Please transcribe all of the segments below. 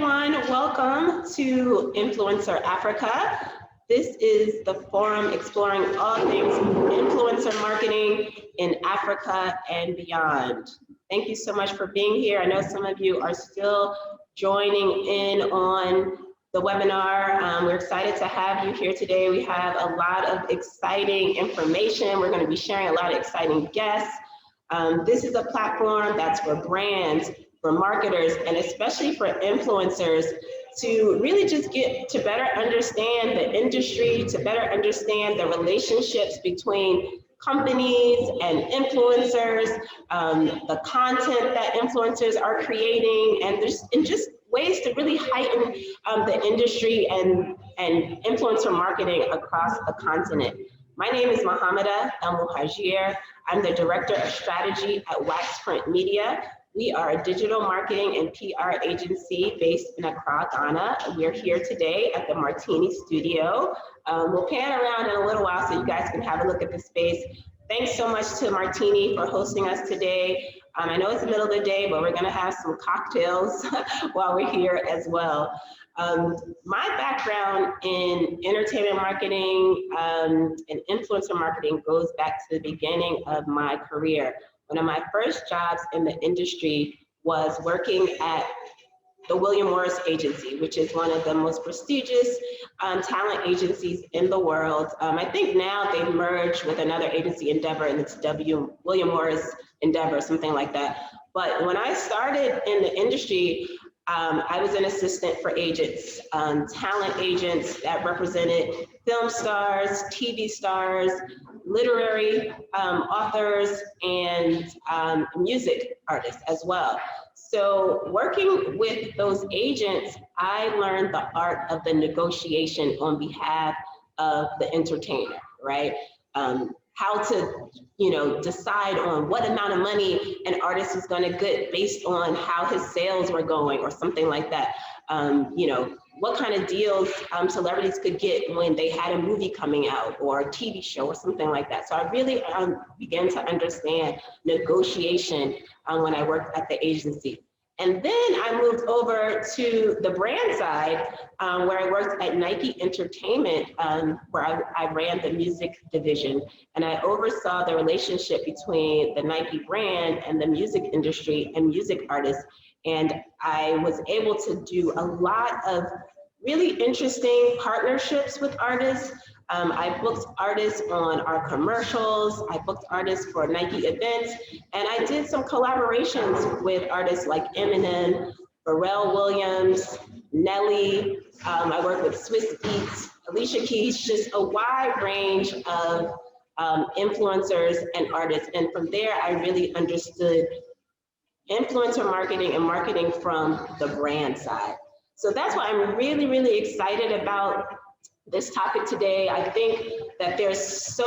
everyone. Welcome to Influencer Africa. This is the forum exploring all things influencer marketing in Africa and beyond. Thank you so much for being here. I know some of you are still joining in on the webinar. We're excited to have you here today. We have a lot of exciting information. We're going to be sharing a lot of exciting guests. This is a platform that's for brands, for marketers, and especially for influencers to really just get to better understand the industry, to better understand the relationships between companies and influencers, the content that influencers are creating, and just ways to really heighten the industry and influencer marketing across the continent. My name is Muhammida El Muhajir. I'm the Director of Strategy at WaxPrint Media. We are a digital marketing and PR agency based in Accra, Ghana. We're here today at the Martini Studio. We'll pan around in a little while so you guys can have a look at the space. Thanks so much to Martini for hosting us today. I know it's the middle of the day, but we're gonna have some cocktails while we're here as well. My background in entertainment marketing and influencer marketing goes back to the beginning of my career. One of my first jobs in the industry was working at the William Morris Agency, which is one of the most prestigious talent agencies in the world. I think now they've merged with another agency, Endeavor, and it's William Morris Endeavor, something like that. But when I started in the industry, I was an assistant for agents, talent agents that represented film stars, TV stars, literary authors, and music artists as well. So working with those agents, I learned the art of the negotiation on behalf of the entertainer, right? How to, decide on what amount of money an artist is going to get based on how his sales were going or something like that. What kind of deals celebrities could get when they had a movie coming out or a TV show or something like that. So I really began to understand negotiation when I worked at the agency. And then I moved over to the brand side, where I worked at Nike Entertainment, where I ran the music division. And I oversaw the relationship between the Nike brand and the music industry and music artists. And I was able to do a lot of really interesting partnerships with artists. I booked artists on our commercials. I booked artists for Nike events. And I did some collaborations with artists like Eminem, Pharrell Williams, Nelly. I worked with Swiss Beats, Alicia Keys, just a wide range of influencers and artists. And from there, I really understood influencer marketing and marketing from the brand side. So that's why I'm really, really excited about this topic today. I think that there's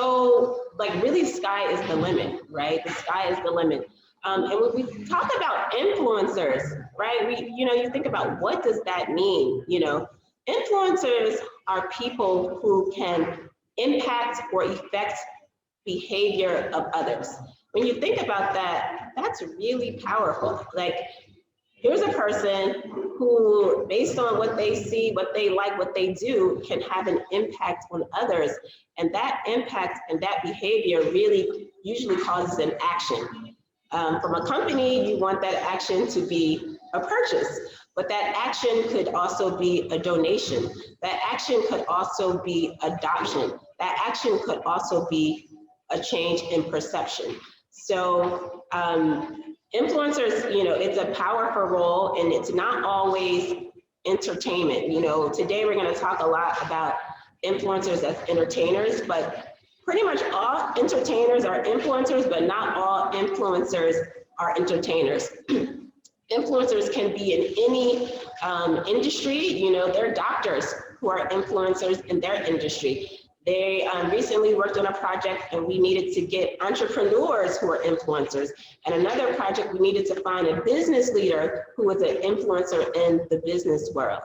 really sky is the limit, right? The sky is the limit. And when we talk about influencers, right? You think about what does that mean? Influencers are people who can impact or affect behavior of others. When you think about that, that's really powerful. Like, here's a person who, based on what they see, what they like, what they do, can have an impact on others. And that impact and that behavior really usually causes an action. From a company, you want that action to be a purchase, but that action could also be a donation. That action could also be adoption. That action could also be a change in perception. So influencers, it's a powerful role, and it's not always entertainment. Today we're going to talk a lot about influencers as entertainers, but pretty much all entertainers are influencers, but not all influencers are entertainers. Influencers can be in any industry. There are doctors who are influencers in their industry. They recently worked on a project, and we needed to get entrepreneurs who are influencers. And another project, we needed to find a business leader who was an influencer in the business world.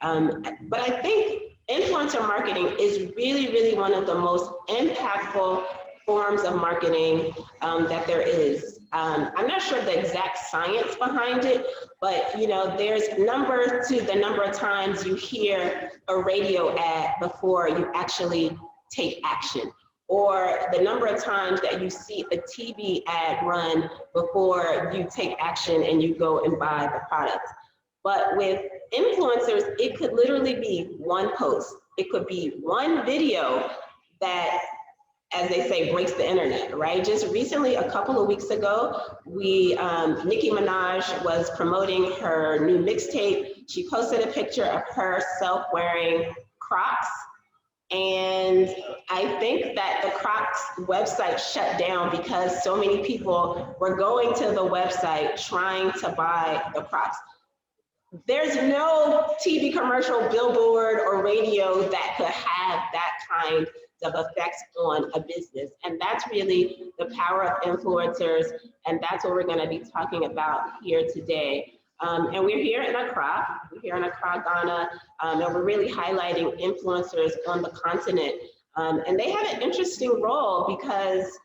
But I think influencer marketing is really, really one of the most impactful forms of marketing that there is. I'm not sure the exact science behind it, but you know, there's number to the number of times you hear a radio ad before you actually take action, or the number of times that you see a TV ad run before you take action and you go and buy the product. But with influencers, it could literally be one post. It could be one video that, as they say, breaks the internet, right? Just recently, a couple of weeks ago, Nicki Minaj was promoting her new mixtape. She posted a picture of herself wearing Crocs. And I think that the Crocs website shut down because so many people were going to the website trying to buy the Crocs. There's no TV commercial, billboard, or radio that could have that kind of effects on a business. And that's really the power of influencers. And that's what we're going to be talking about here today. And we're here in Accra. We're here in Accra, Ghana. And we're really highlighting influencers on the continent. And they have an interesting role because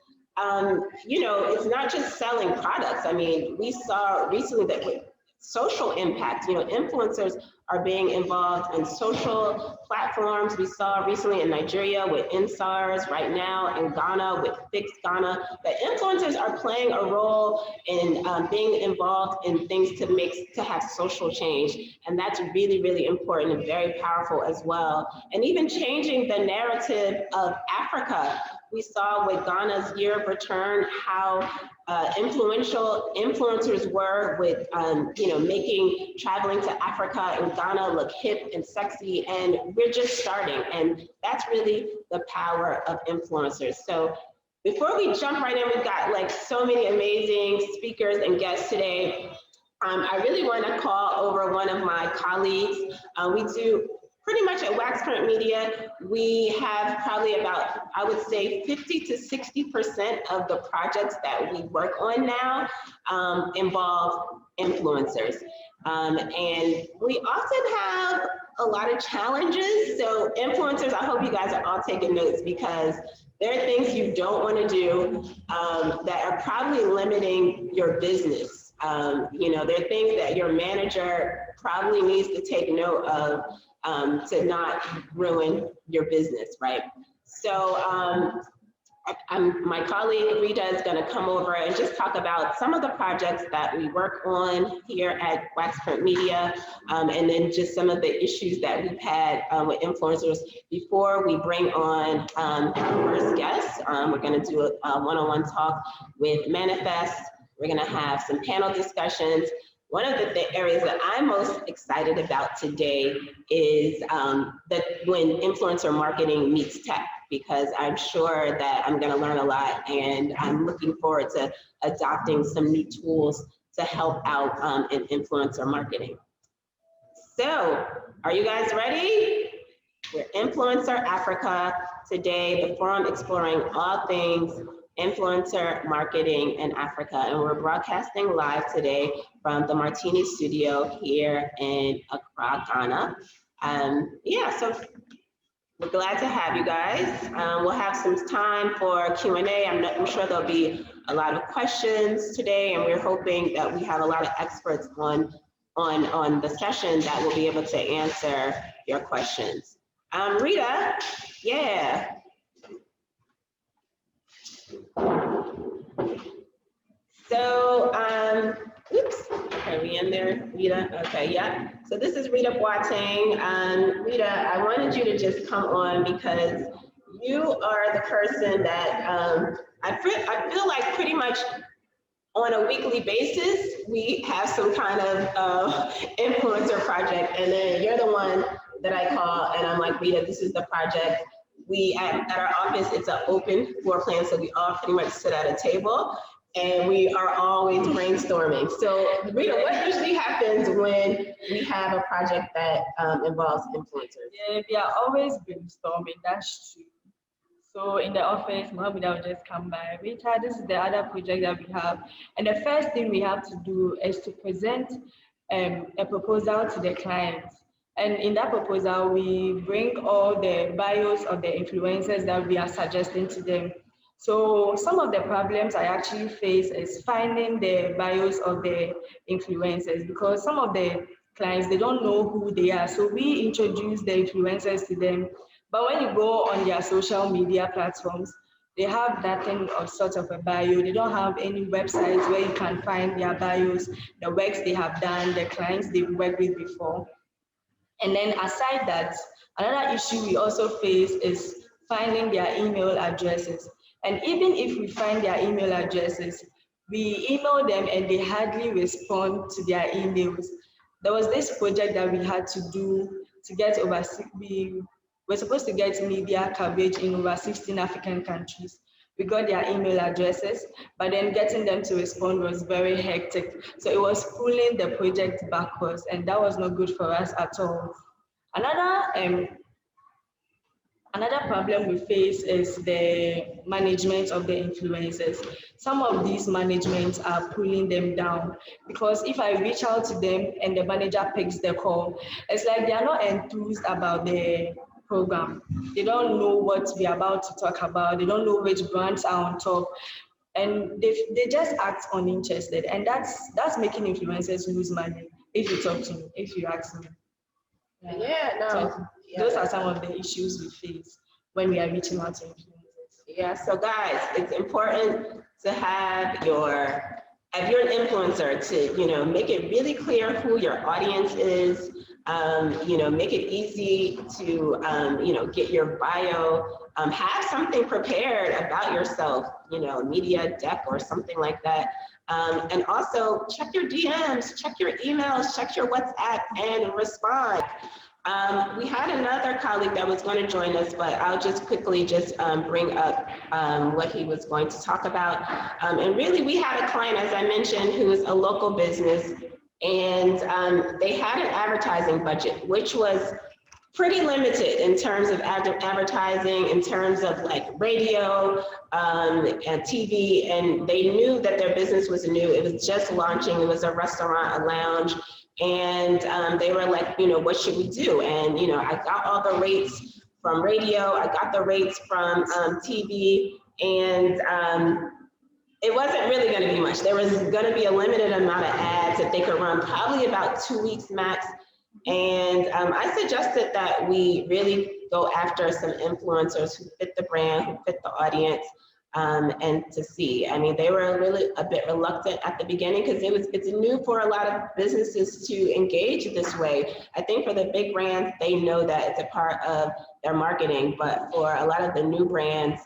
you know, it's not just selling products. I mean, we saw recently that with social impact, you know, influencers are being involved in social platforms. We saw recently in Nigeria with InSARS, right now in Ghana with Fix Ghana, that influencers are playing a role in being involved in things to have social change. And that's really, really important and very powerful as well. And even changing the narrative of Africa. We saw with Ghana's year of return how influential influencers were with, you know, making traveling to Africa and Ghana look hip and sexy, and we're just starting, and that's really the power of influencers. So before we jump right in, we've got like so many amazing speakers and guests today. I really want to call over one of my colleagues. We do pretty much at WaxPrint Media, we have probably about, I would say 50 to 60% of the projects that we work on now involve influencers. And we often have a lot of challenges. So influencers, I hope you guys are all taking notes because there are things you don't want to do that are probably limiting your business. You know, there are things that your manager probably needs to take note of to not ruin your business, right? So my colleague Rita is going to come over and just talk about some of the projects that we work on here at WaxPrint Media, and then just some of the issues that we've had with influencers before we bring on our first guest. We're going to do a one-on-one talk with Manifest. We're going to have some panel discussions. One of the areas that I'm most excited about today is that when influencer marketing meets tech, because I'm sure that I'm going to learn a lot, and I'm looking forward to adopting some new tools to help out in influencer marketing. So, are you guys ready? We're Influencer Africa today, the forum exploring all things influencer marketing in Africa, and we're broadcasting live today from the Martini Studio here in Accra, Ghana. Yeah, so we're glad to have you guys. We'll have some time for Q&A. I'm sure there'll be a lot of questions today, and we're hoping that we have a lot of experts on the session that will be able to answer your questions. Rita, yeah. So, oops, are we in there, Rita? Okay, yeah. So this is Rita Boateng. Rita, I wanted you to just come on because you are the person that I feel like pretty much on a weekly basis, we have some kind of influencer project, and then you're the one that I call, and I'm like, Rita, this is the project. We, at our office, it's an open floor plan, so we all pretty much sit at a table, and we are always brainstorming. So, Rita, what usually happens when we have a project that involves influencers? Yeah, we are always brainstorming, that's true. So in the office, Muhammida will just come by. Rita, this is the other project that we have. And the first thing we have to do is to present a proposal to the client. And in that proposal, we bring all the bios of the influencers that we are suggesting to them. So some of the problems I actually face is finding the bios of the influencers, because some of the clients, they don't know who they are. So we introduce the influencers to them. But when you go on their social media platforms, they have nothing of sort of a bio. They don't have any websites where you can find their bios, the works they have done, the clients they've worked with before. And then aside that, another issue we also face is finding their email addresses. And even if we find their email addresses, we email them and they hardly respond to their emails. There was this project that we had to do to get we were supposed to get media coverage in over 16 African countries. We got their email addresses, but then getting them to respond was very hectic. So it was pulling the project backwards, and that was not good for us at all. Another Another problem we face is the management of the influencers. Some of these managements are pulling them down, because if I reach out to them and the manager picks the call, it's like they are not enthused about the program. They don't know what we are about to talk about. They don't know which brands are on top. And they just act uninterested. And that's making influencers lose money, if you talk to me, if you ask me. Yeah, no. So those are some of the issues we face when we are reaching out to influencers. Yeah, so guys, it's important to have if you're an influencer, to, make it really clear who your audience is, make it easy to, get your bio, have something prepared about yourself, media deck or something like that. And also check your DMs, check your emails, check your WhatsApp and respond. We had another colleague that was going to join us, but I'll just quickly bring up what he was going to talk about. And really, we had a client, as I mentioned, who is a local business, and they had an advertising budget, which was pretty limited in terms of advertising, in terms of like radio and TV, and they knew that their business was new. It was just launching. It was a restaurant, a lounge. And they were like, what should we do? And, I got all the rates from radio, I got the rates from TV, and it wasn't really going to be much. There was going to be a limited amount of ads that they could run, probably about 2 weeks max. And I suggested that we really go after some influencers who fit the brand, who fit the audience, and to see. I mean, they were really a bit reluctant at the beginning because it's new for a lot of businesses to engage this way. I think for the big brands, they know that it's a part of their marketing, but for a lot of the new brands,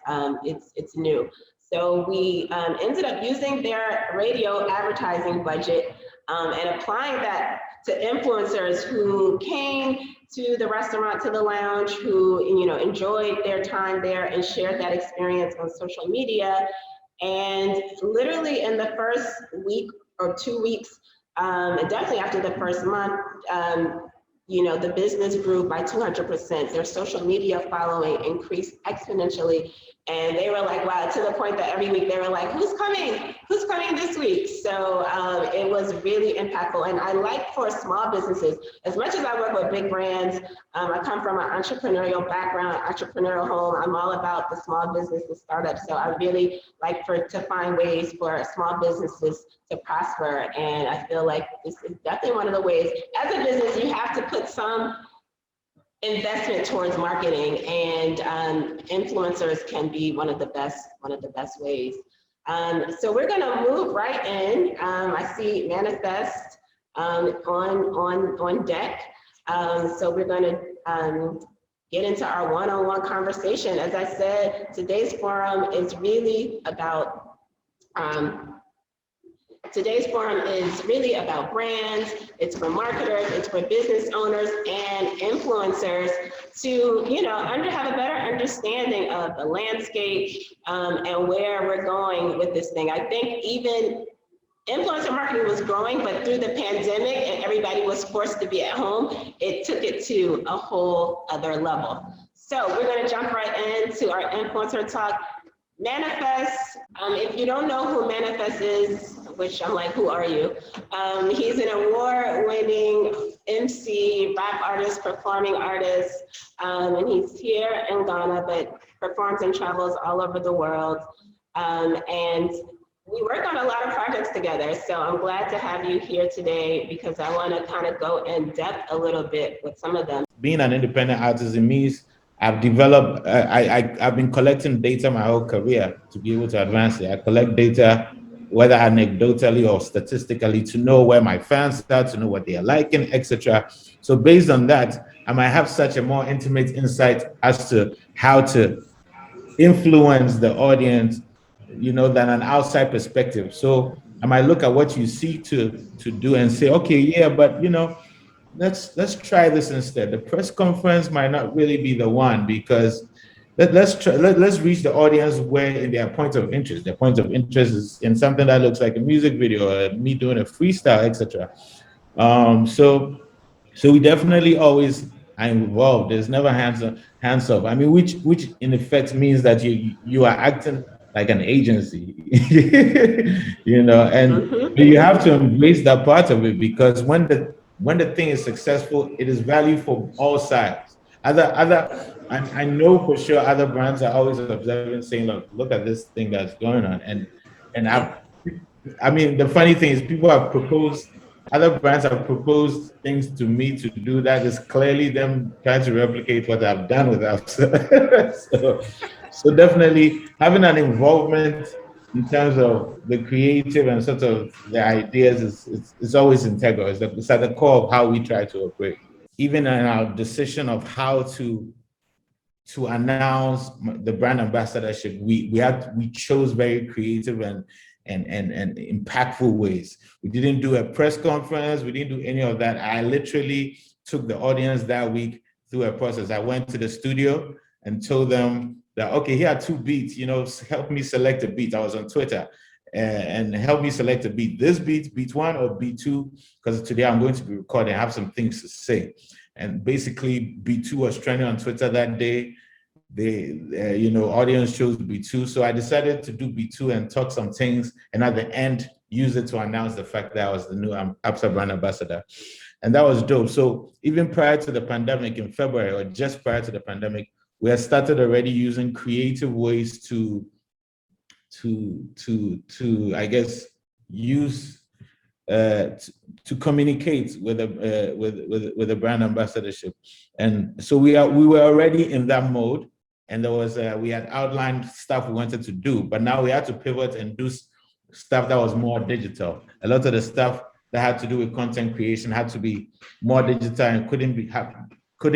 it's new. So we ended up using their radio advertising budget and applying that to influencers who came to the restaurant, to the lounge, who enjoyed their time there and shared that experience on social media. And literally in the first week or 2 weeks, and definitely after the first month, the business grew by 200%. Their social media following increased exponentially. And they were like, wow, to the point that every week they were like, who's coming? Who's coming this week? So it was really impactful. And I like for small businesses, as much as I work with big brands, I come from an entrepreneurial background, entrepreneurial home. I'm all about the small business, the startups. So I really like to find ways for small businesses to prosper. And I feel like this is definitely one of the ways. As a business, you have to put some investment towards marketing, and influencers can be one of the best ways. So we're going to move right in. I see Manifest on deck. So we're going to get into our one-on-one conversation. As I said, today's forum is really about brands. It's for marketers, it's for business owners and influencers to, have a better understanding of the landscape and where we're going with this thing. I think even influencer marketing was growing, but through the pandemic and everybody was forced to be at home, it took it to a whole other level. So we're going to jump right into our influencer talk. Manifest, if you don't know who Manifest is, which I'm like, who are you? He's an award-winning MC, rap artist, performing artist, and he's here in Ghana, but performs and travels all over the world. And we work on a lot of projects together, so I'm glad to have you here today because I want to kind of go in depth a little bit with some of them. Being an independent artist, it means I've developed, I've been collecting data my whole career to be able to advance it. I collect data, whether anecdotally or statistically, to know where my fans are, to know what they are liking, etc. So based on that, I might have such a more intimate insight as to how to influence the audience, than an outside perspective. So I might look at what you see to do and say, okay, yeah, but let's try this instead. The press conference might not really be the one because let's reach the audience where in their point of interest. Their point of interest is in something that looks like a music video or me doing a freestyle, etc. So we definitely always are involved. There's never hands off. I mean, which in effect means that you are acting like an agency, and you have to embrace that part of it because when the thing is successful, it is value for all sides. I know for sure other brands are always observing, saying, look at this thing that's going on, and I mean, the funny thing is people have proposed, other brands have proposed things to me to do that is clearly them trying to replicate what I've done with us. So definitely having an involvement in terms of the creative and sort of the ideas is always integral. It's at the core of how we try to operate. Even in our decision of how to announce the brand ambassadorship, we chose very creative and impactful ways. We didn't do a press conference. We didn't do any of that. I literally took the audience that week through a process. I went to the studio and told them that, okay, here are two beats, help me select a beat. I was on Twitter and help me select a beat. This beat one or beat two, because today I'm going to be recording, I have some things to say. And basically beat two was trending on Twitter that day. Audience chose B2. So I decided to do B2 and talk some things. And at the end, use it to announce the fact that I was the new APSA brand ambassador. And that was dope. So even prior to the pandemic in February, or just prior to the pandemic, we had started already using creative ways to I guess, use to communicate with the brand ambassadorship. And so we were already in that mode. And there was we had outlined stuff we wanted to do, but now we had to pivot and do stuff that was more digital. A lot of the stuff that had to do with content creation had to be more digital and couldn't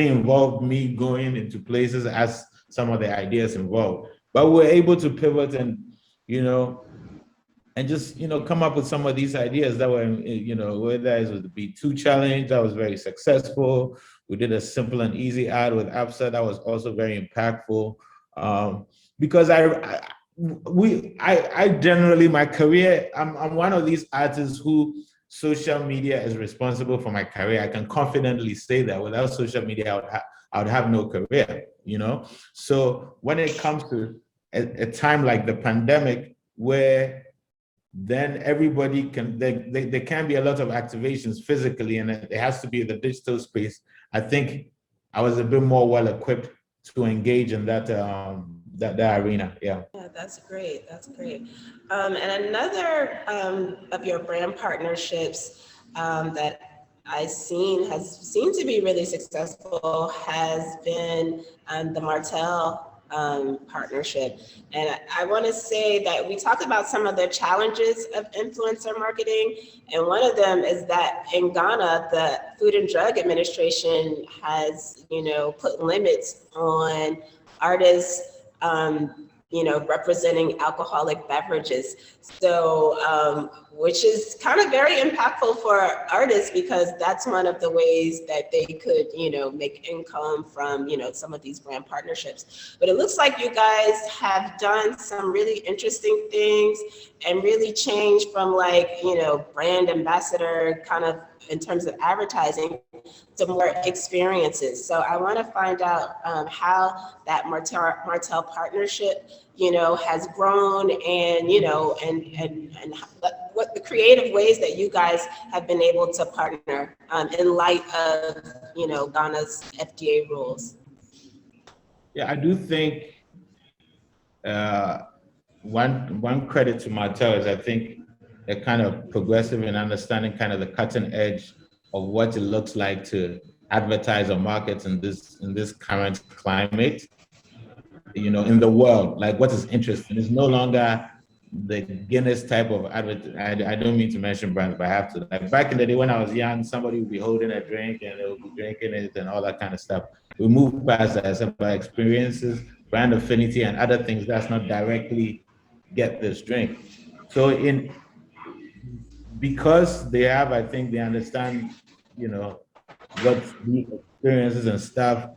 involve me going into places as some of the ideas involved. But we were able to pivot and just come up with some of these ideas that were whether it was the B2 challenge that was very successful. We did a simple and easy ad with APSA that was also very impactful, because I generally, my career, I'm one of these artists who social media is responsible for my career. I can confidently say that without social media I would have no career, So when it comes to a time like the pandemic, where then everybody there can be a lot of activations physically, and it has to be the digital space. I think I was a bit more well equipped to engage in that that arena. Yeah, that's great. That's great. And another of your brand partnerships that I've seen has seemed to be really successful has been the Martell partnership. And I want to say that we talked about some of the challenges of influencer marketing. And one of them is that in Ghana, the Food and Drug Administration has, put limits on artists, representing alcoholic beverages. So, which is kind of very impactful for artists because that's one of the ways that they could, make income from, some of these brand partnerships. But it looks like you guys have done some really interesting things and really changed from brand ambassador kind of in terms of advertising to more experiences. So I want to find out how that Martell partnership, has grown and, and what the creative ways that you guys have been able to partner in light of, you know, Ghana's FDA rules. Yeah, I do think uh, one credit to Martell is I think they're kind of progressive in understanding kind of the cutting edge of what it looks like to advertise or market in this current climate, you know, in the world. Like what is interesting is no longer the Guinness type of advert. I don't mean to mention brands, but I have to. Like back in the day when I was young, somebody would be holding a drink and they would be drinking it and all that kind of stuff. We moved past that. It's about experiences, brand affinity, and other things that's not directly get this drink. So in because they have, I think they understand, you know, what the experiences and stuff,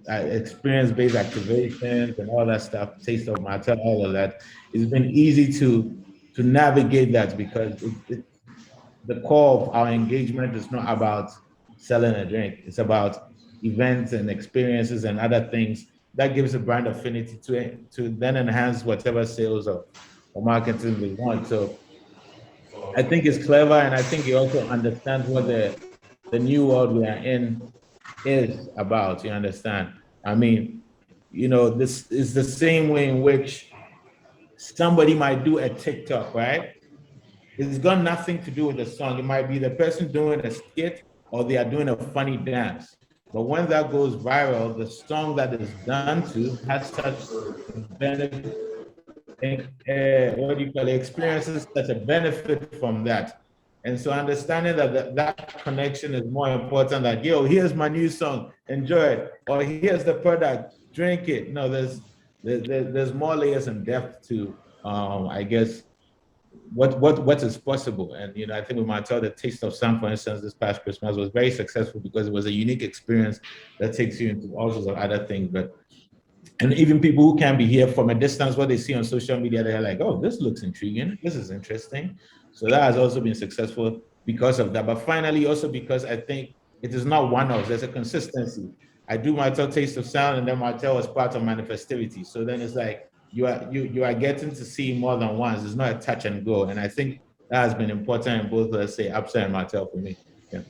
experience-based activations and all that stuff, taste of matter, all of that. It's been easy to navigate that because the core of our engagement is not about selling a drink. It's about events and experiences and other things that gives a brand affinity to then enhance whatever sales or marketing they want. So I think it's clever, and I think he also understands what the new world we are in is about. You understand? I mean, you know, this is the same way in which somebody might do a TikTok, right? It's got nothing to do with the song. It might be the person doing a skit or they are doing a funny dance. But when that goes viral, the song that is done to has such benefit, what do you call it, experiences such a benefit from that. And so understanding that connection is more important than, yo, here's my new song, enjoy it. Or here's the product, drink it. No, there's more layers and depth to, I guess, what is possible. And, you know, I think we might tell the Taste of Sun, for instance, this past Christmas was very successful because it was a unique experience that takes you into all sorts of other things. But and even people who can be here from a distance, what they see on social media, they're like, oh, this looks intriguing. This is interesting. So that has also been successful because of that. But finally, also because I think it is not one-off, there's a consistency. I do Martell Taste of Sound, and then Martell was part of Manifestivity. So then it's like you are getting to see more than once. It's not a touch and go. And I think that has been important in both, let's say, Upside and Martell for me. Yeah.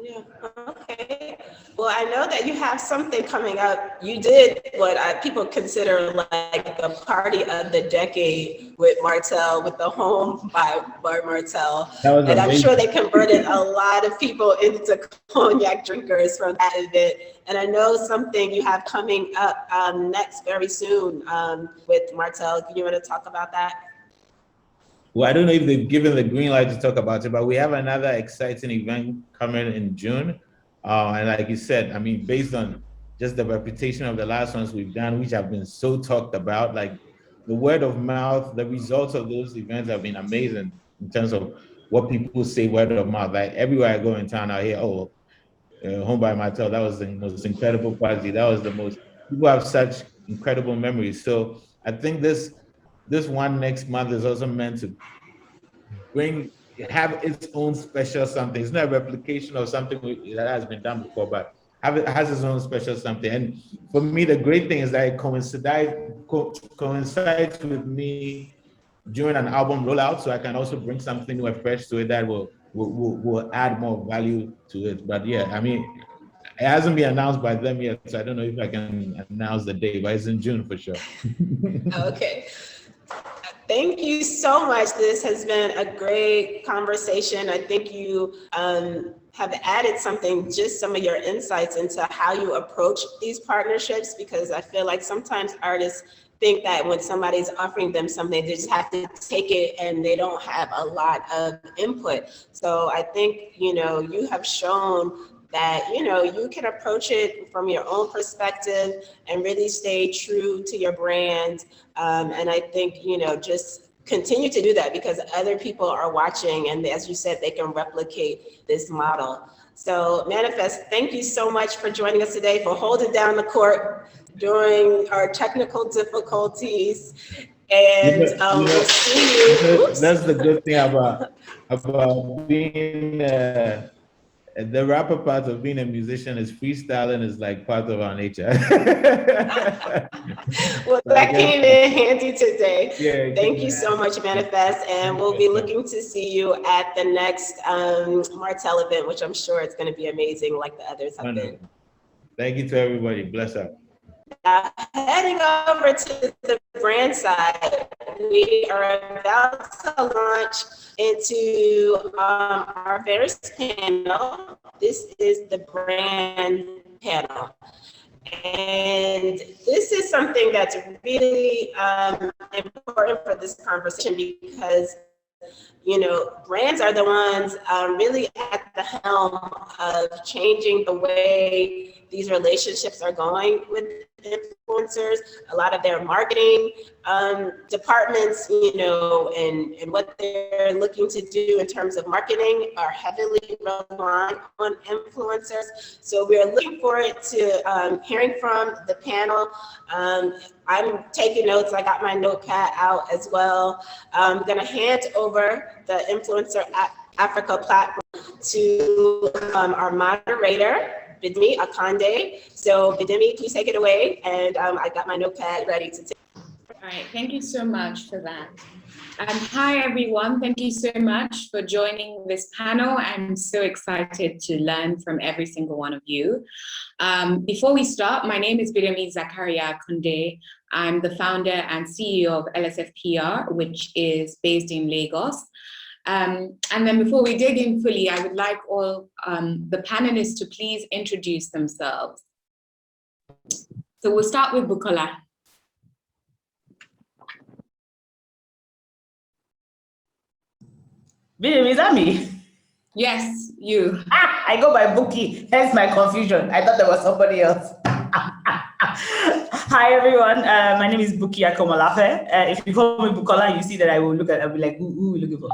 Yeah, okay. Well, I know that you have something coming up. You did what people consider like the party of the decade with Martell, with the home by Martell. That was And I'm amazing. sure they converted a lot of people into cognac drinkers from that event. And I know something you have coming up next very soon with Martell. Do you want to talk about that? Well, I don't know if they've given the green light to talk about it, but we have another exciting event coming in June. And like you said, I mean, based on just the reputation of the last ones we've done, which have been so talked about, like the word of mouth, the results of those events have been amazing in terms of what people say word of mouth. Like everywhere I go in town, I hear, oh, Home by Martell, that was the most incredible party. That was the most, people have such incredible memories. So I think this one next month is also meant to bring have its own special something. It's not a replication of something that has been done before, but it has its own special something. And for me, the great thing is that it coincides with me during an album rollout, so I can also bring something new and fresh to it that will add more value to it. But yeah, I mean, it hasn't been announced by them yet, so I don't know if I can announce the date, but it's in June for sure. Okay. Thank you so much. This has been a great conversation. I think you have added something, just some of your insights into how you approach these partnerships, because I feel like sometimes artists think that when somebody's offering them something, they just have to take it and they don't have a lot of input. So I think, you know, you have shown that, you know, you can approach it from your own perspective and really stay true to your brand. And I think, you know, just continue to do that because other people are watching. And as you said, they can replicate this model. So Manifest, thank you so much for joining us today, for holding down the court during our technical difficulties. And we'll see you. That's the good thing about being the rapper part of being a musician is freestyling is like part of our nature. Well, So I that guess, came in handy today. yeah, it Thank came you in so much, handy. Manifest, and Thank we'll be you. looking to see you at the next Martell event, which I'm sure it's going to be amazing, like the others have been. Wonderful. Thank you to everybody. Bless up. Heading over to the brand side, we are about to launch into our first panel. This is the brand panel. And this is something that's really important for this conversation because, you know, brands are the ones really at the helm of changing the way these relationships are going with influencers. A lot of their marketing departments, you know, and what they're looking to do in terms of marketing are heavily reliant on influencers. So we are looking forward to hearing from the panel. I'm taking notes. I got my notepad out as well. I'm going to hand over the Influencer Africa platform to our moderator, Bidemi Akande. So Bidemi, please take it away. And I got my notepad ready to take. All right, thank you so much for that. Hi, everyone. Thank you so much for joining this panel. I'm so excited to learn from every single one of you. Before we start, my name is Bidemi Zakaria Kunde. I'm the founder and CEO of LSF PR, which is based in Lagos. And then before we dig in fully, I would like all the panelists to please introduce themselves. So we'll start with Bukola. Is that me? Yes, you. I go by Buki, hence my confusion. I thought there was somebody else. Hi everyone, my name is Buki Akomolafe. If you call me Bukola, you see that I will look at, I'll be like, who are we looking for?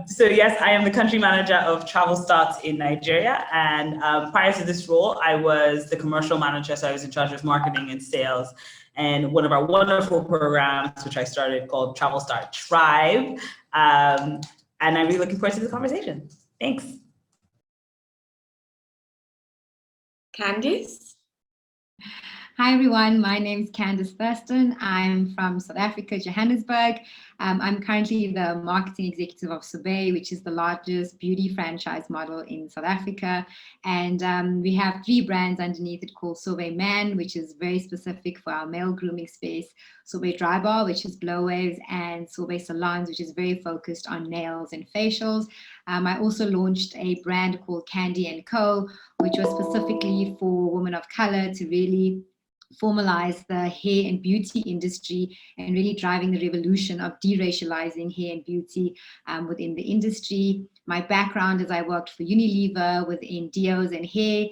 So yes, I am the country manager of Travel Starts in Nigeria. And prior to this role, I was the commercial manager. So I was in charge of marketing and sales. And one of our wonderful programs, which I started called Travel Start Tribe. And I'm really looking forward to the conversation. Thanks. Candice? Hi everyone, my name is Candice Thurston. I'm from South Africa, Johannesburg. I'm currently the marketing executive of Sorbet, which is the largest beauty franchise model in South Africa. And we have 3 brands underneath it called Sorbet Man, which is very specific for our male grooming space, Sorbet Dry Bar, which is blow waves, and Sorbet Salons, which is very focused on nails and facials. I also launched a brand called Candy & Co., which was specifically for women of color to really formalize the hair and beauty industry and really driving the revolution of deracializing hair and beauty within the industry. My background is I worked for Unilever within deos and hair,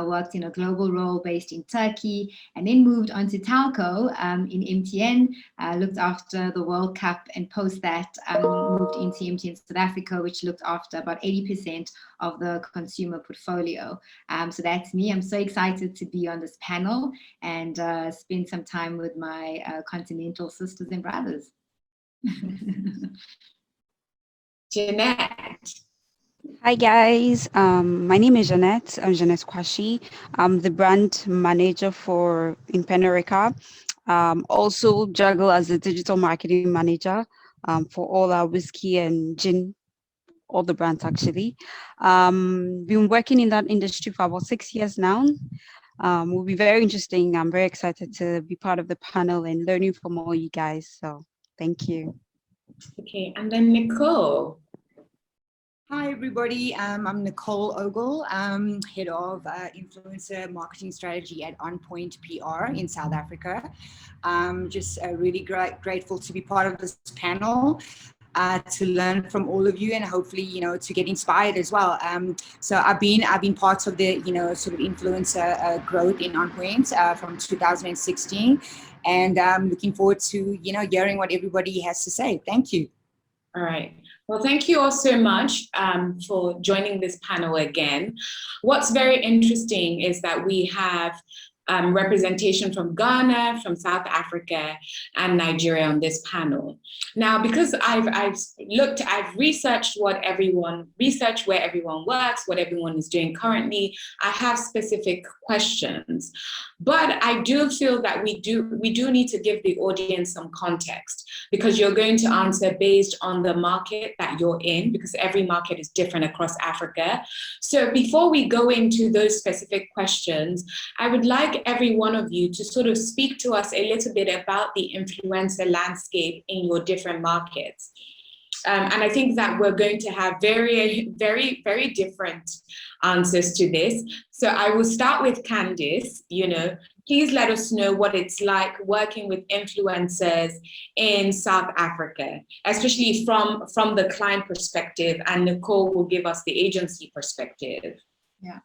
worked in a global role based in Turkey, and then moved on to Talco in MTN, looked after the World Cup, and post that moved into MTN South Africa, which looked after about 80% of the consumer portfolio. So that's me. I'm so excited to be on this panel and spend some time with my continental sisters and brothers. Jeanette. Hi guys, my name is Jeanette. I'm Jeanette Kwashi. I'm the brand manager for in Penerica. Also juggle as a digital marketing manager for all our whiskey and gin, all the brands actually. Been working in that industry for about 6 years now. Will be very interesting. I'm very excited to be part of the panel and learning from all you guys. So thank you. Okay, and then Nicole. Hi everybody, I'm Nicole Ogle, head of influencer marketing strategy at On Point PR in South Africa. Just really grateful to be part of this panel, to learn from all of you and hopefully, you know, to get inspired as well. So I've been part of the, you know, sort of influencer growth in On Point from 2016, and I'm looking forward to, you know, hearing what everybody has to say. Thank you. All right. Well, thank you all so much for joining this panel again. What's very interesting is that we have representation from Ghana, from South Africa, and Nigeria on this panel. Now, because I've researched where everyone works, what everyone is doing currently, I have specific questions. But I do feel that we do need to give the audience some context, because you're going to answer based on the market that you're in, because every market is different across Africa. So before we go into those specific questions, I would like every one of you to sort of speak to us a little bit about the influencer landscape in your different markets. And I think that we're going to have very, very, very different answers to this. So I will start with Candice. Please let us know what it's like working with influencers in South Africa, especially from the client perspective, and Nicole will give us the agency perspective. Yeah.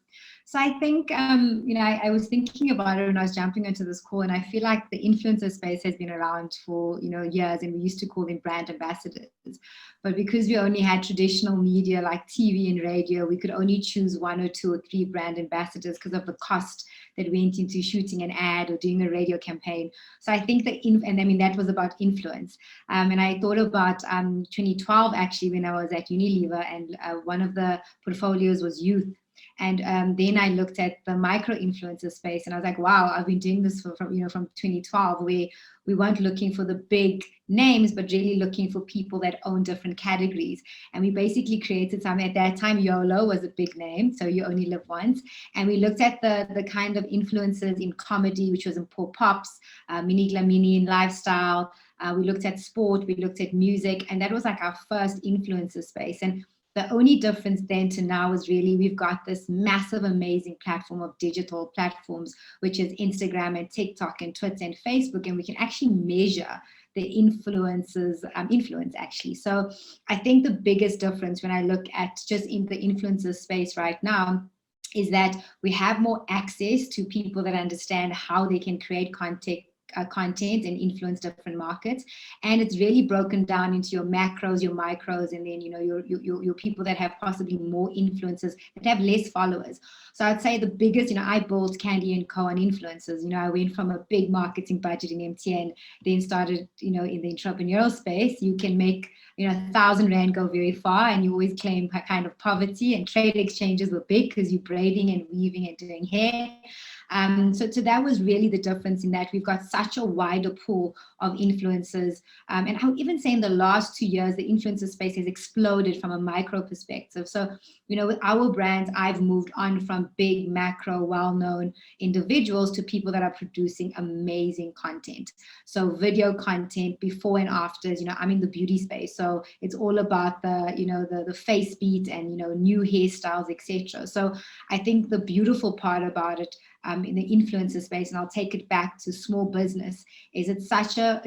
So I think, I was thinking about it when I was jumping into this call, and I feel like the influencer space has been around for, years, and we used to call them brand ambassadors. But because we only had traditional media like TV and radio, we could only choose 1 or 2 or 3 brand ambassadors because of the cost that went into shooting an ad or doing a radio campaign. So I think that was about influence. And I thought about 2012, actually, when I was at Unilever, and one of the portfolios was youth. And then I looked at the micro influencer space, and I was like, wow, I've been doing this from 2012, where we weren't looking for the big names, but really looking for people that own different categories. And we basically created something. At that time, YOLO was a big name, so you only live once. And we looked at the kind of influencers in comedy, which was in Paul Pops, Mini Glamini in lifestyle. We looked at sport, we looked at music, and that was like our first influencer space. And the only difference then to now is really we've got this massive, amazing platform of digital platforms, which is Instagram and TikTok and Twitter and Facebook, and we can actually measure the influencers' influence, actually. So I think the biggest difference when I look at just in the influencer space right now is that we have more access to people that understand how they can create content and influence different markets, and it's really broken down into your macros, your micros, and then your people that have possibly more influencers that have less followers. So I'd say the biggest, I built Candy & Co on influencers. I went from a big marketing budget in MTN, then started in the entrepreneurial space. You can make 1,000 Rand go very far, and you always claim kind of poverty, and trade exchanges were big because you're braiding and weaving and doing hair. So that was really the difference, in that we've got such a wider pool of influencers. And I would even say in the last 2 years, the influencer space has exploded from a micro perspective. So, with our brands, I've moved on from big, macro, well-known individuals to people that are producing amazing content. So video content, before and afters, I'm in the beauty space. So it's all about the face beat and, new hairstyles, etc. So I think the beautiful part about it, in the influencer space, and I'll take it back to small business, is it's such a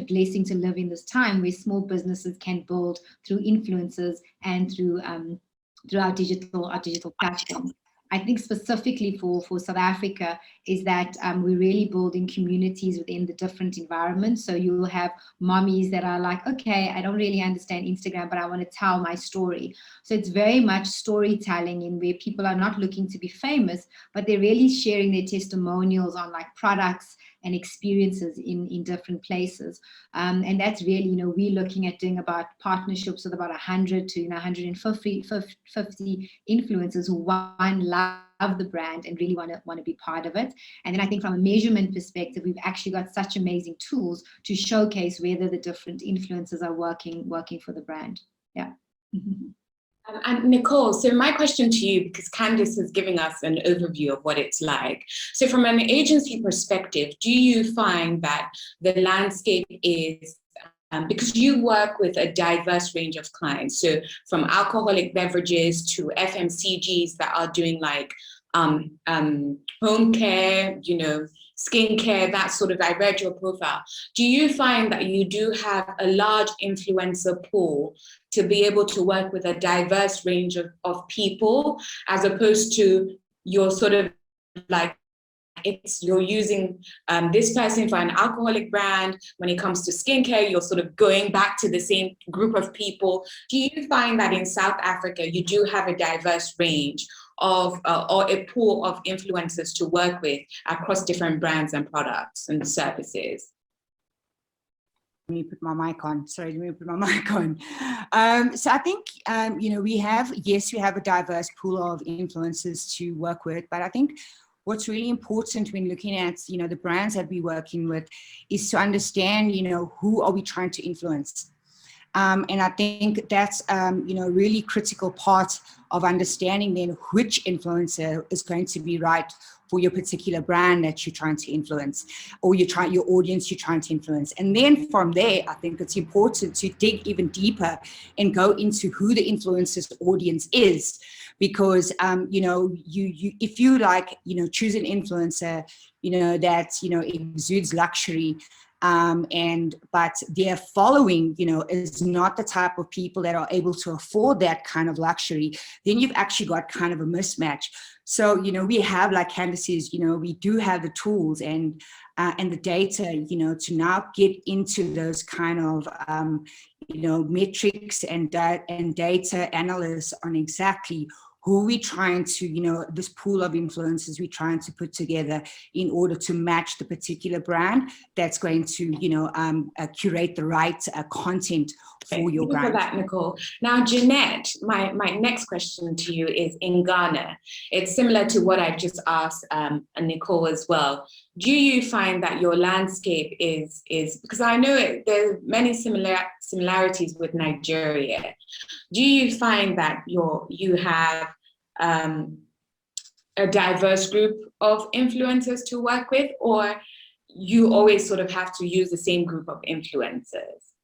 blessing to live in this time where small businesses can build through influencers and through our digital platforms. I think specifically for South Africa is that we're really building communities within the different environments. So you will have mommies that are like, okay, I don't really understand Instagram, but I want to tell my story. So it's very much storytelling, in where people are not looking to be famous, but they're really sharing their testimonials on like products and experiences in different places. And that's really, we're looking at doing about partnerships with about 100 to 150 influencers who love the brand and really want to be part of it. And then I think from a measurement perspective, we've actually got such amazing tools to showcase whether the different influencers are working for the brand. Yeah. And Nicole, so my question to you, because Candice is giving us an overview of what it's like. So from an agency perspective, do you find that the landscape is, because you work with a diverse range of clients, so from alcoholic beverages to FMCGs that are doing like home care, skincare, that sort of, I read your profile. Do you find that you do have a large influencer pool to be able to work with a diverse range of people, as opposed to your sort of like, you're using this person for an alcoholic brand. When it comes to skincare, you're sort of going back to the same group of people. Do you find that in South Africa, you do have a diverse range? of or a pool of influencers to work with across different brands and products and services? Let me put my mic on. Sorry, let me put my mic on. So I think, we have a diverse pool of influencers to work with, but I think what's really important when looking at, the brands that we're working with is to understand, who are we trying to influence? And I think that's, really critical part of understanding then which influencer is going to be right for your particular brand that you're trying to influence, or your audience you're trying to influence. And then from there, I think it's important to dig even deeper and go into who the influencer's audience is, because, if you choose an influencer, that, exudes luxury, but their following, is not the type of people that are able to afford that kind of luxury, then you've actually got kind of a mismatch. So, we have, like Candace says, we do have the tools and the data, to now get into those kind of, metrics and data analysis on exactly who we trying to, this pool of influencers we're trying to put together in order to match the particular brand that's going to, curate the right content for your brand. Thank you for that, Nicole. Now, Jeanette, my next question to you is in Ghana. It's similar to what I just asked Nicole as well. Do you find that your landscape is because I know there are many similarities with Nigeria. Do you find that you have a diverse group of influencers to work with, or you always sort of have to use the same group of influencers?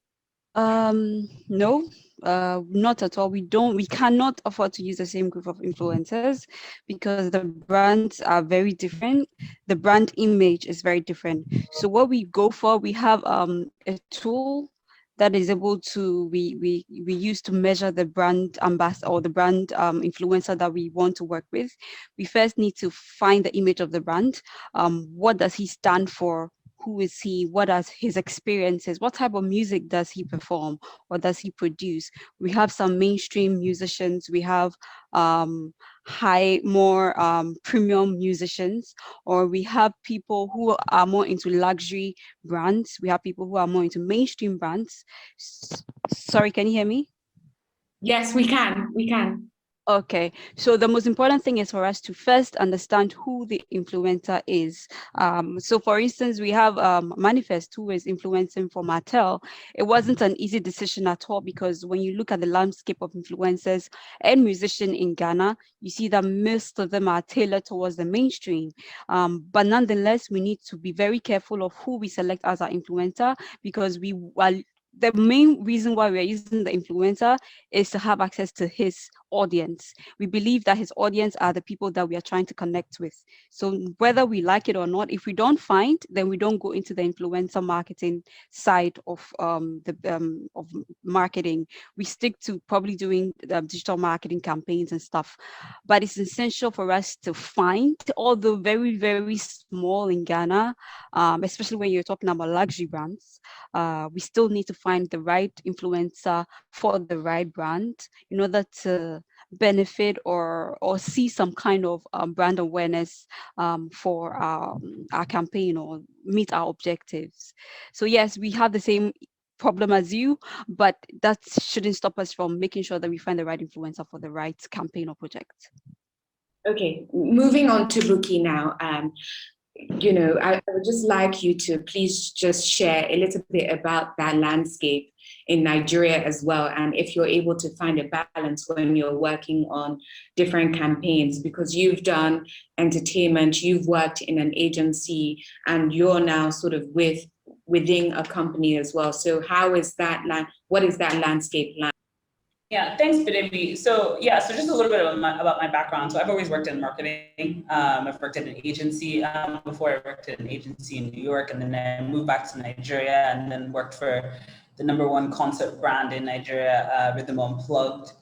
No, not at all. We cannot afford to use the same group of influencers because the brands are very different. The brand image is very different. So what we go for, we have a tool that is able to, we use to measure the brand ambassador or the brand influencer that we want to work with. We first need to find the image of the brand. What does he stand for? Who is he? What are his experiences? What type of music does he perform or does he produce? We have some mainstream musicians. We have more premium musicians, or we have people who are more into luxury brands. We have people who are more into mainstream brands. Sorry, can you hear me? Yes, we can. We can. Okay, so the most important thing is for us to first understand who the influencer is. So for instance, we have Manifest, who is influencing for Mattel. It wasn't an easy decision at all, because when you look at the landscape of influencers and musicians in Ghana, you see that most of them are tailored towards the mainstream. But nonetheless, we need to be very careful of who we select as our influencer, because the main reason why we are using the influencer is to have access to his audience. We believe that his audience are the people that we are trying to connect with. So whether we like it or not, if we don't find, then we don't go into the influencer marketing side of marketing. We stick to probably doing digital marketing campaigns and stuff. But it's essential for us to find, although very, very small in Ghana, especially when you're talking about luxury brands, we still need to find the right influencer for the right brand in order to benefit or see some kind of brand awareness for our campaign or meet our objectives. So yes, we have the same problem as you, but that shouldn't stop us from making sure that we find the right influencer for the right campaign or project. Okay, moving on to Buki now. I would just like you to please just share a little bit about that landscape in Nigeria as well, and if you're able to find a balance when you're working on different campaigns, because you've done entertainment, you've worked in an agency, and you're now sort of within a company as well. So how is that what is that landscape like? Yeah, thanks, Bidemi. So just a little bit about my background. So I've always worked in marketing. I've worked at an agency before. I worked at an agency in New York, and then I moved back to Nigeria, and then worked for the #1 concert brand in Nigeria, Rhythm Unplugged,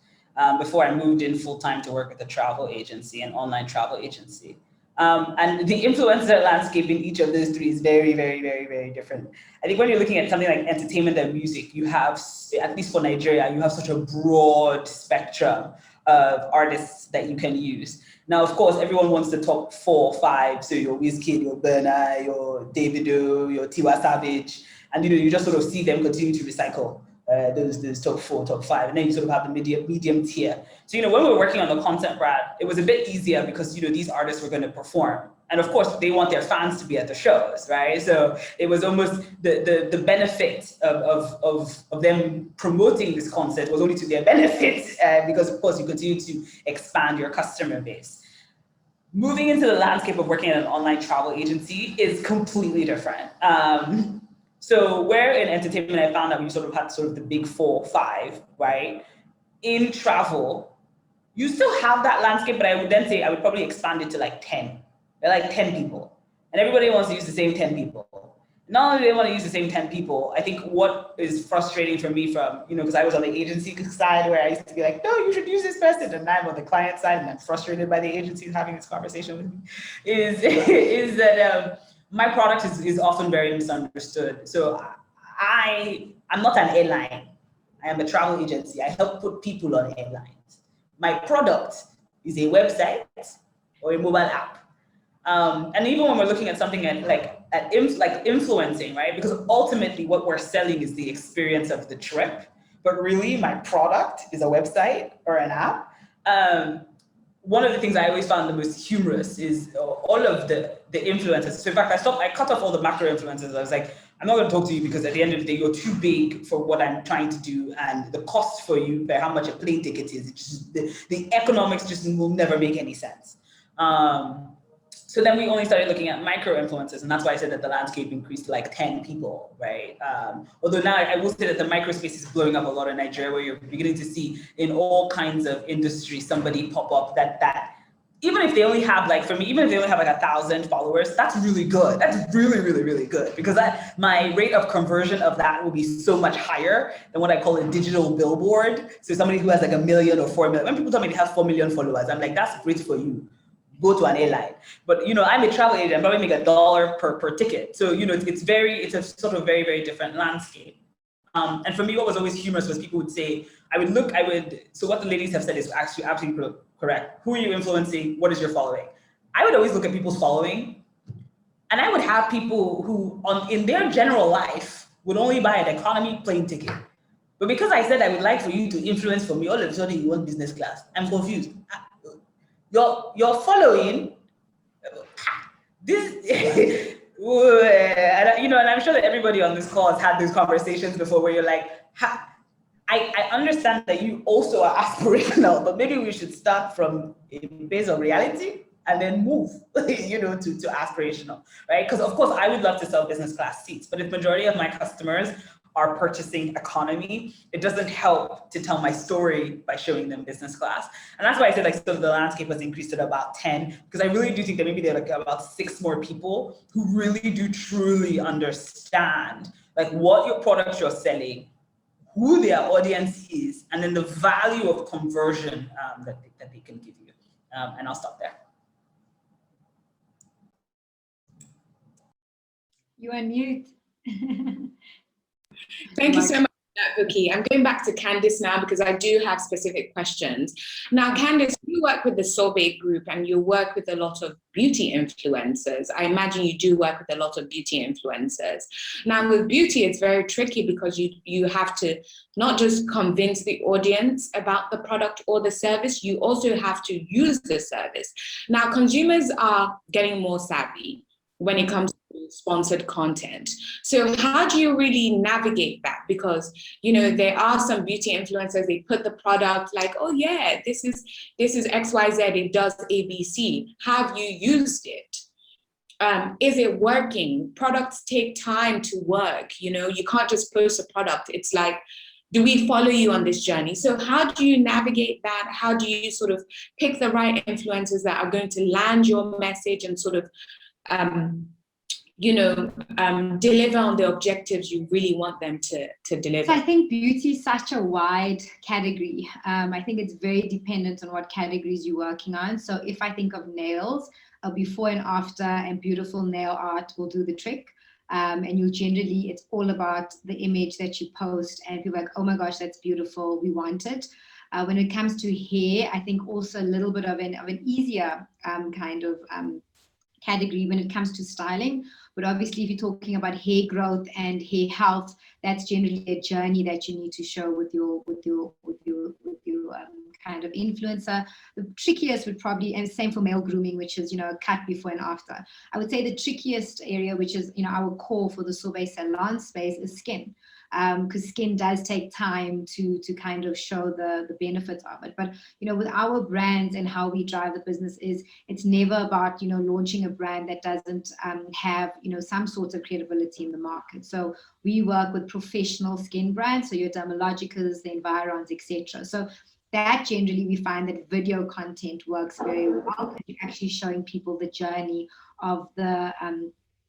before I moved in full-time to work with a travel agency, an online travel agency. And the influencer landscape in each of those three is very, very, very, very different. I think when you're looking at something like entertainment and music, you have, at least for Nigeria, you have such a broad spectrum of artists that you can use. Now, of course, everyone wants the top 4 or 5. So your Wizkid, your Burna, your Davido, your Tiwa Savage, and you just sort of see them continue to recycle those top 4, top 5, and then you sort of have the medium tier. So when we were working on the content brand, it was a bit easier because these artists were going to perform, and of course they want their fans to be at the shows, right? So it was almost the benefit of them promoting this concept was only to their benefit because of course you continue to expand your customer base. Moving into the landscape of working at an online travel agency is completely different. So where in entertainment I found that we sort of had the big 4 or 5, right? In travel, you still have that landscape, but I would then say I would probably expand it to like 10. They're like 10 people, and everybody wants to use the same 10 people. Not only do they want to use the same 10 people, I think what is frustrating for me from, because I was on the agency side where I used to be like, no, you should use this person, and I'm on the client side and I'm frustrated by the agencies having this conversation with me, is that my product is often very misunderstood. So I'm not an airline. I am a travel agency. I help put people on airlines. My product is a website or a mobile app. And even when we're looking at something like influencing, right? Because ultimately what we're selling is the experience of the trip, but really my product is a website or an app. One of the things I always found the most humorous is all of the influencers. So in fact, I cut off all the macro influencers. I was like, I'm not going to talk to you because at the end of the day, you're too big for what I'm trying to do, and the cost for you by how much a plane ticket is, the economics just will never make any sense. So then we only started looking at micro influencers, and that's why I said that the landscape increased to like 10 people, right? Although now I will say that the micro space is blowing up a lot in Nigeria, where you're beginning to see in all kinds of industries somebody pop up that even if they only have like 1,000 followers, that's really good. That's really, really, really good, because my rate of conversion of that will be so much higher than what I call a digital billboard. So somebody who has like 1 million or 4 million, when people tell me they have 4 million followers, I'm like, that's great for you. Go to an airline. But I'm a travel agent, I probably make $1 per ticket. So it's a sort of very, very different landscape. And for me, what was always humorous was people would say, so what the ladies have said is actually absolutely correct. Who are you influencing? What is your following? I would always look at people's following, and I would have people who in their general life would only buy an economy plane ticket. But because I said I would like for you to influence for me, all of a sudden you want business class. I'm confused. Your following, this, and I'm sure that everybody on this call has had these conversations before where you're like, I understand that you also are aspirational, but maybe we should start from a base of reality and then move, to aspirational, right? Because of course I would love to sell business class seats, but if majority of my customers are purchasing economy, it doesn't help to tell my story by showing them business class. And that's why I said the landscape has increased to about 10, because I really do think that maybe there are about 6 more people who really do truly understand what your products you're selling, who their audience is, and then the value of conversion that they can give you. And I'll stop there. You are mute. Thank you so much for that, Buki. I'm going back to Candice now because I do have specific questions. Now, Candice, you work with the Sorbet Group and you work with a lot of beauty influencers. I imagine you do work with a lot of beauty influencers. Now, with beauty, it's very tricky because you have to not just convince the audience about the product or the service, you also have to use the service. Now, consumers are getting more savvy when it comes to sponsored content. So how do you really navigate that? Because, there are some beauty influencers, they put the product like, oh yeah, this is XYZ, it does ABC. Have you used it? Is it working? Products take time to work. You can't just post a product. It's like, do we follow you on this journey? So how do you navigate that? How do you sort of pick the right influencers that are going to land your message and sort of deliver on the objectives you really want them to deliver? So I think beauty is such a wide category. I think it's very dependent on what categories you're working on. So if I think of nails, a before and after and beautiful nail art will do the trick. And it's all about the image that you post and people are like, oh my gosh, that's beautiful, we want it. When it comes to hair, I think also a little bit of an easier category when it comes to styling. But obviously, if you're talking about hair growth and hair health, that's generally a journey that you need to show with your kind of influencer. The trickiest would probably, and same for male grooming, which is, a cut before and after. I would say the trickiest area, which is, our core for the Sorbet salon space, is skin. Because skin does take time to kind of show the benefits of it. But, with our brands and how we drive the business it's never about, launching a brand that doesn't have, some sort of credibility in the market. So we work with professional skin brands, so your Dermalogicals, the Environs, etc. So that generally we find that video content works very well, because you're actually showing people the journey of the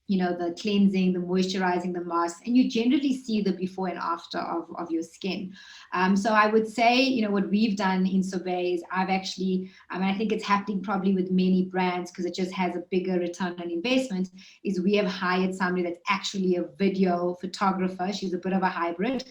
the cleansing, the moisturizing, the mask, and you generally see the before and after of your skin. So I would say, what we've done in Sorbet is I've actually, I think it's happening probably with many brands because it just has a bigger return on investment, is we have hired somebody that's actually a video photographer. She's a bit of a hybrid.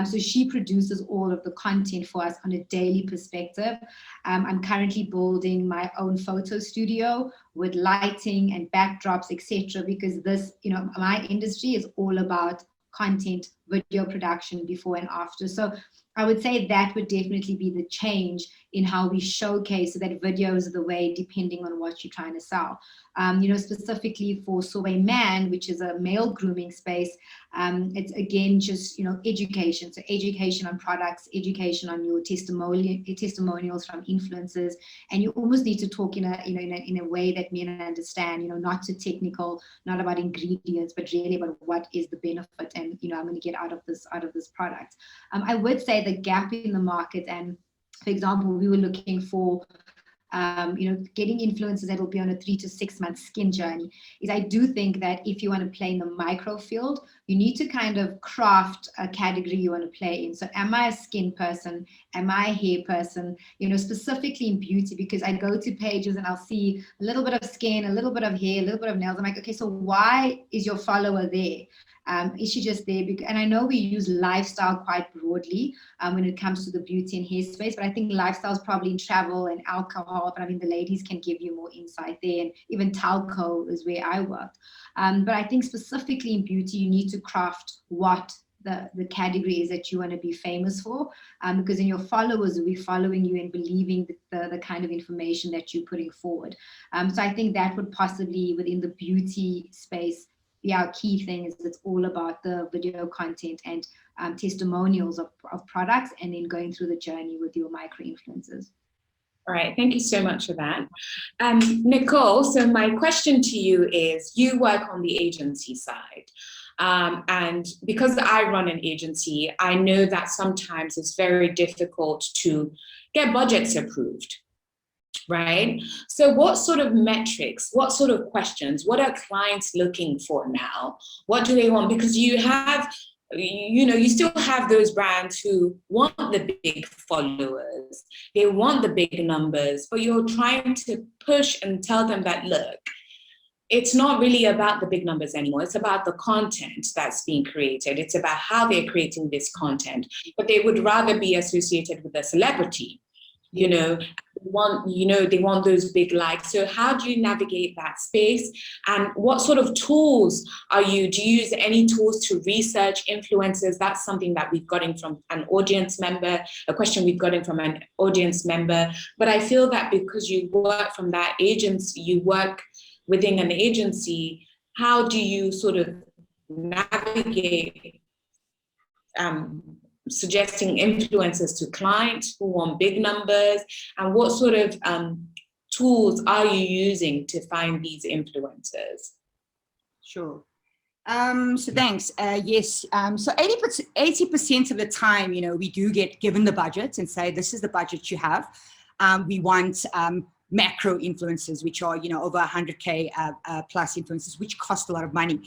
So she produces all of the content for us on a daily perspective. I'm currently building my own photo studio with lighting and backdrops, etc., because this, my industry is all about content, video production before and after. So I would say that would definitely be the change in how we showcase, so that video is the way, depending on what you're trying to sell. Specifically for Sorbet Man, which is a male grooming space, it's again just, education. So education on products, education on your testimonials from influencers, and you almost need to talk in a way that men understand, not too technical, not about ingredients, but really about what is the benefit and, I'm going to get out of this product. I would say the gap in the market, and for example, we were looking for getting influencers that will be on a 3 to 6 month skin journey, is I do think that if you want to play in the micro field, you need to kind of craft a category you want to play in. So am I a skin person? Am I a hair person? Specifically in beauty, because I go to pages and I'll see a little bit of skin, a little bit of hair, a little bit of nails. I'm like, okay, so why is your follower there? Is she just there? And I know we use lifestyle quite broadly when it comes to the beauty and hair space, but I think lifestyle is probably in travel and alcohol. But I mean, the ladies can give you more insight there, and even telco is where I worked. But I think specifically in beauty, you need to craft what the category is that you want to be famous for, because then your followers will be following you and believing the kind of information that you're putting forward. So I think that would possibly, within the beauty space, our key thing is it's all about the video content and testimonials of products, and then going through the journey with your micro influencers. All right, thank you so much for that. Nicole, so my question to you is, you work on the agency side. And because I run an agency, I know that sometimes it's very difficult to get budgets approved. Right? So what sort of metrics, what sort of questions, what are clients looking for now? What do they want? Because you have, you still have those brands who want the big followers, they want the big numbers, but you're trying to push and tell them that, look, it's not really about the big numbers anymore. It's about the content that's being created. It's about how they're creating this content, but they would rather be associated with a celebrity. They want those big likes. So how do you navigate that space? And what sort of tools do you use any tools to research influencers? That's something that we've gotten from an audience member, a question we've gotten from an audience member. But I feel that because you work from that agency, you work within an agency, how do you sort of navigate suggesting influencers to clients who want big numbers, and what sort of tools are you using to find these influencers? Sure. So thanks. Yes. So 80% of the time, we do get given the budget and say, this is the budget you have. We want macro influencers, which are, over 100K plus influencers, which cost a lot of money.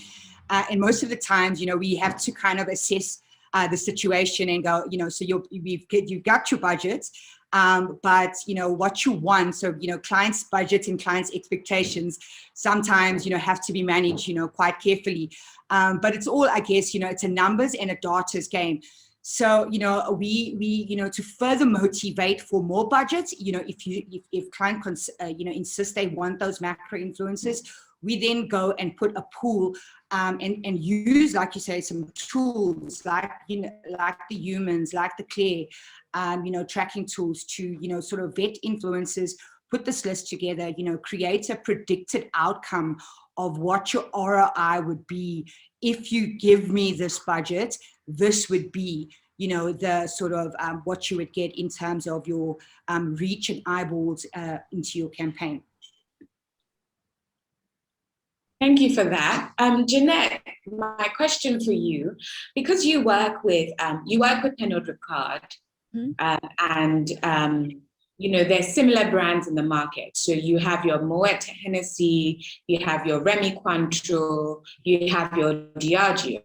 And most of the times, we have to kind of assess the situation and go, so you've got your budget, but what you want. So clients' budgets and clients' expectations sometimes have to be managed quite carefully. But it's all, I guess, it's a numbers and a data's game. So, to further motivate for more budgets, if clients, insist they want those macro influencers, we then go and put a pool and use, like you say, some tools like the humans, like the Claire, tracking tools to, sort of vet influencers, put this list together, create a predicted outcome of what your ROI would be. If you give me this budget, this would be, the sort of what you would get in terms of your reach and eyeballs into your campaign. Thank you for that. Jeanette, my question for you, because you work with Pernod Ricard, and there's similar brands in the market. So you have your Moet Hennessy, you have your Remy Cointreau, you have your Diageo.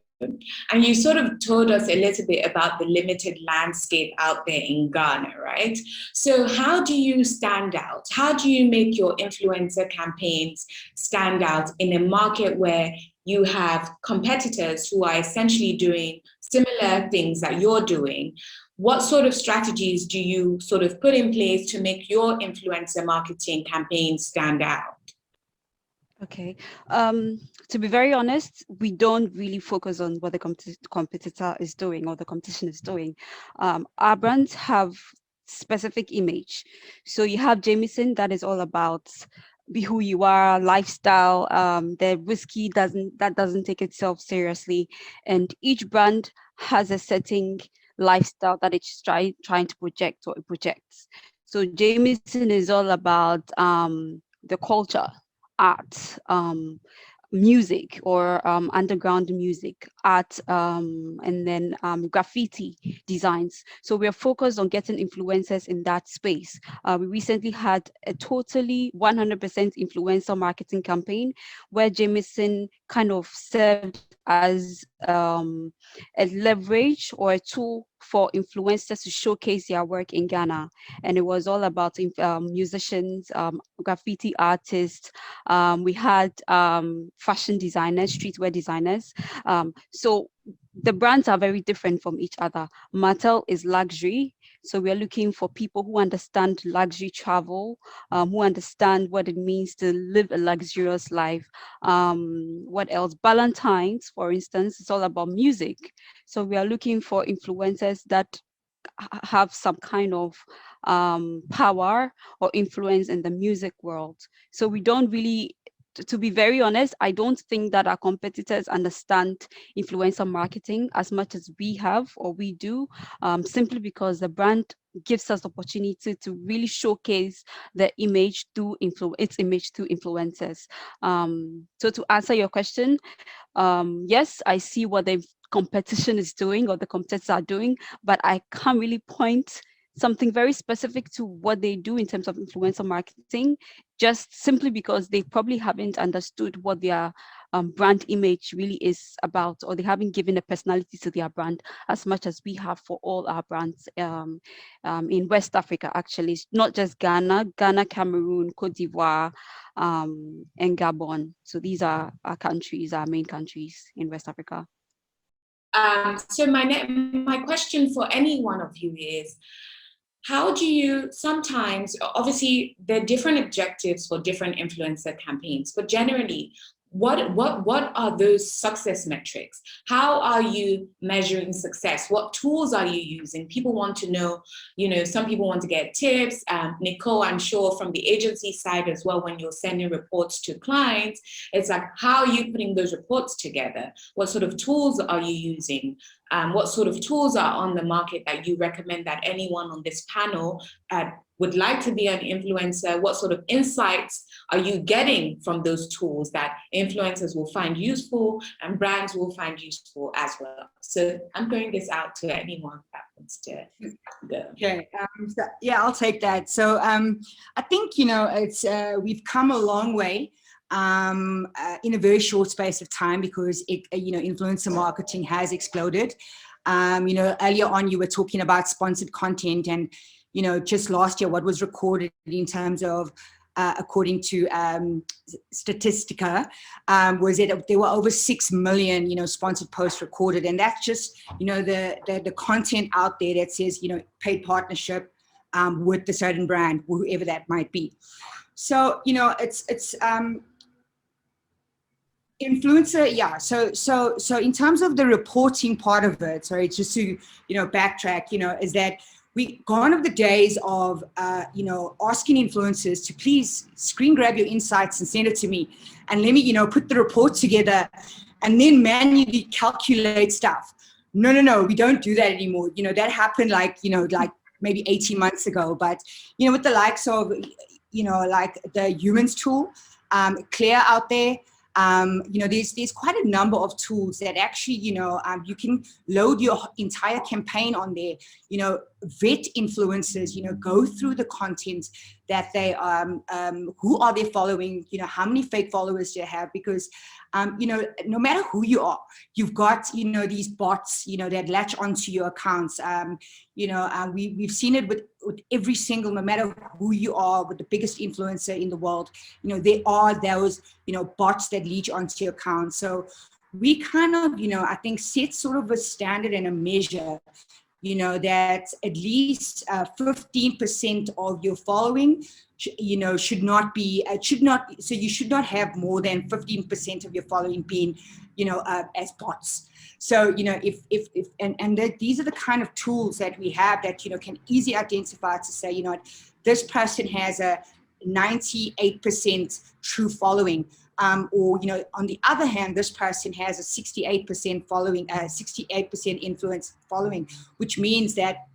And you sort of told us a little bit about the limited landscape out there in Ghana, right? So how do you stand out? How do you make your influencer campaigns stand out in a market where you have competitors who are essentially doing similar things that you're doing? What sort of strategies do you sort of put in place to make your influencer marketing campaigns stand out? Okay. To be very honest, we don't really focus on what the competitor is doing or the competition is doing. Our brands have specific image. So you have Jameson, that is all about be who you are, lifestyle. The whiskey doesn't take itself seriously, and each brand has a certain lifestyle that it's trying to project or it projects. So Jameson is all about the culture, art, music or underground music, art, and then graffiti designs. So we're focused on getting influencers in that space. We recently had a totally 100% influencer marketing campaign where Jameson kind of served as a leverage or a tool for influencers to showcase their work in Ghana. And it was all about musicians, graffiti artists. We had fashion designers, streetwear designers. So the brands are very different from each other. Mattel is luxury. So we're looking for people who understand luxury travel, who understand what it means to live a luxurious life. What else? Ballantyne's, for instance, it's all about music. So we are looking for influencers that have some kind of power or influence in the music world. So we don't really, to be very honest, I don't think that our competitors understand influencer marketing as much as we have or we do, simply because the brand gives us the opportunity to really showcase the image through its image through influencers. So to answer your question, yes, I see what the competition is doing or the competitors are doing, but I can't really point something very specific to what they do in terms of influencer marketing, just simply because they probably haven't understood what their brand image really is about, or they haven't given a personality to their brand as much as we have for all our brands in West Africa, actually, not just Ghana, Cameroon, Cote d'Ivoire, and Gabon. So these are our countries, our main countries in West Africa. So my question for any one of you is, how do you sometimes, obviously there are different objectives for different influencer campaigns, but generally, what are those success metrics? How are you measuring success? What tools are you using? People want to know, some people want to get tips. Nicole, I'm sure from the agency side as well, when you're sending reports to clients, it's like, how are you putting those reports together? What sort of tools are you using? What sort of tools are on the market that you recommend that anyone on this panel would like to be an influencer? What sort of insights are you getting from those tools that influencers will find useful and brands will find useful as well? So I'm throwing this out to anyone that wants to go. Okay, yeah, I'll take that. So I think, it's we've come a long way in a very short space of time, because influencer marketing has exploded. Earlier on you were talking about sponsored content, and just last year what was recorded in terms of according to Statistica, was that there were over 6 million, sponsored posts recorded. And that's just, the content out there that says, paid partnership with the certain brand, whoever that might be. So, it's influencer, yeah. So in terms of the reporting part of it, sorry, just to, backtrack, is that we gone of the days of, asking influencers to please screen grab your insights and send it to me and let me, put the report together and then manually calculate stuff. No, we don't do that anymore. That happened like maybe 18 months ago, but, with the likes of, like the Humans tool, Clear out there, there's quite a number of tools that actually, you can load your entire campaign on there, vet influencers, go through the content that they, who are they following, how many fake followers do you have? Because, no matter who you are, you've got, these bots, that latch onto your accounts. We've seen it with every single, no matter who you are, with the biggest influencer in the world, there are those, bots that leech onto your account. So we kind of, I think set sort of a standard and a measure, that at least 15% of your following, should not be, so you should not have more than 15% of your following being, as bots. So, these are the kind of tools that we have that, can easily identify to say, this person has a 98% true following. Or, on the other hand, this person has a 68% following, 68% influence following, which means that,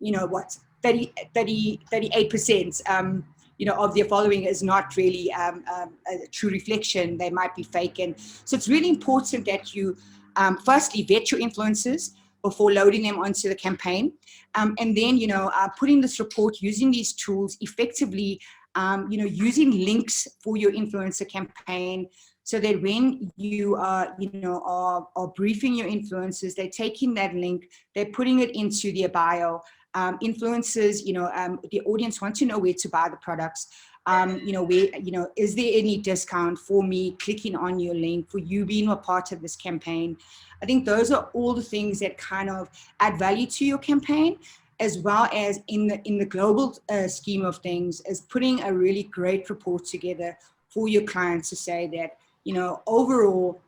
38%, of their following is not really a true reflection. They might be fake. And so it's really important that you firstly vet your influencers before loading them onto the campaign. And then, putting this report, using these tools effectively, using links for your influencer campaign, so that when you are briefing your influencers, they're taking that link, they're putting it into their bio. Influencers, the audience want to know where to buy the products. Is there any discount for me clicking on your link, for you being a part of this campaign? I think those are all the things that kind of add value to your campaign, as well as in the global scheme of things, is putting a really great report together for your clients to say that, overall,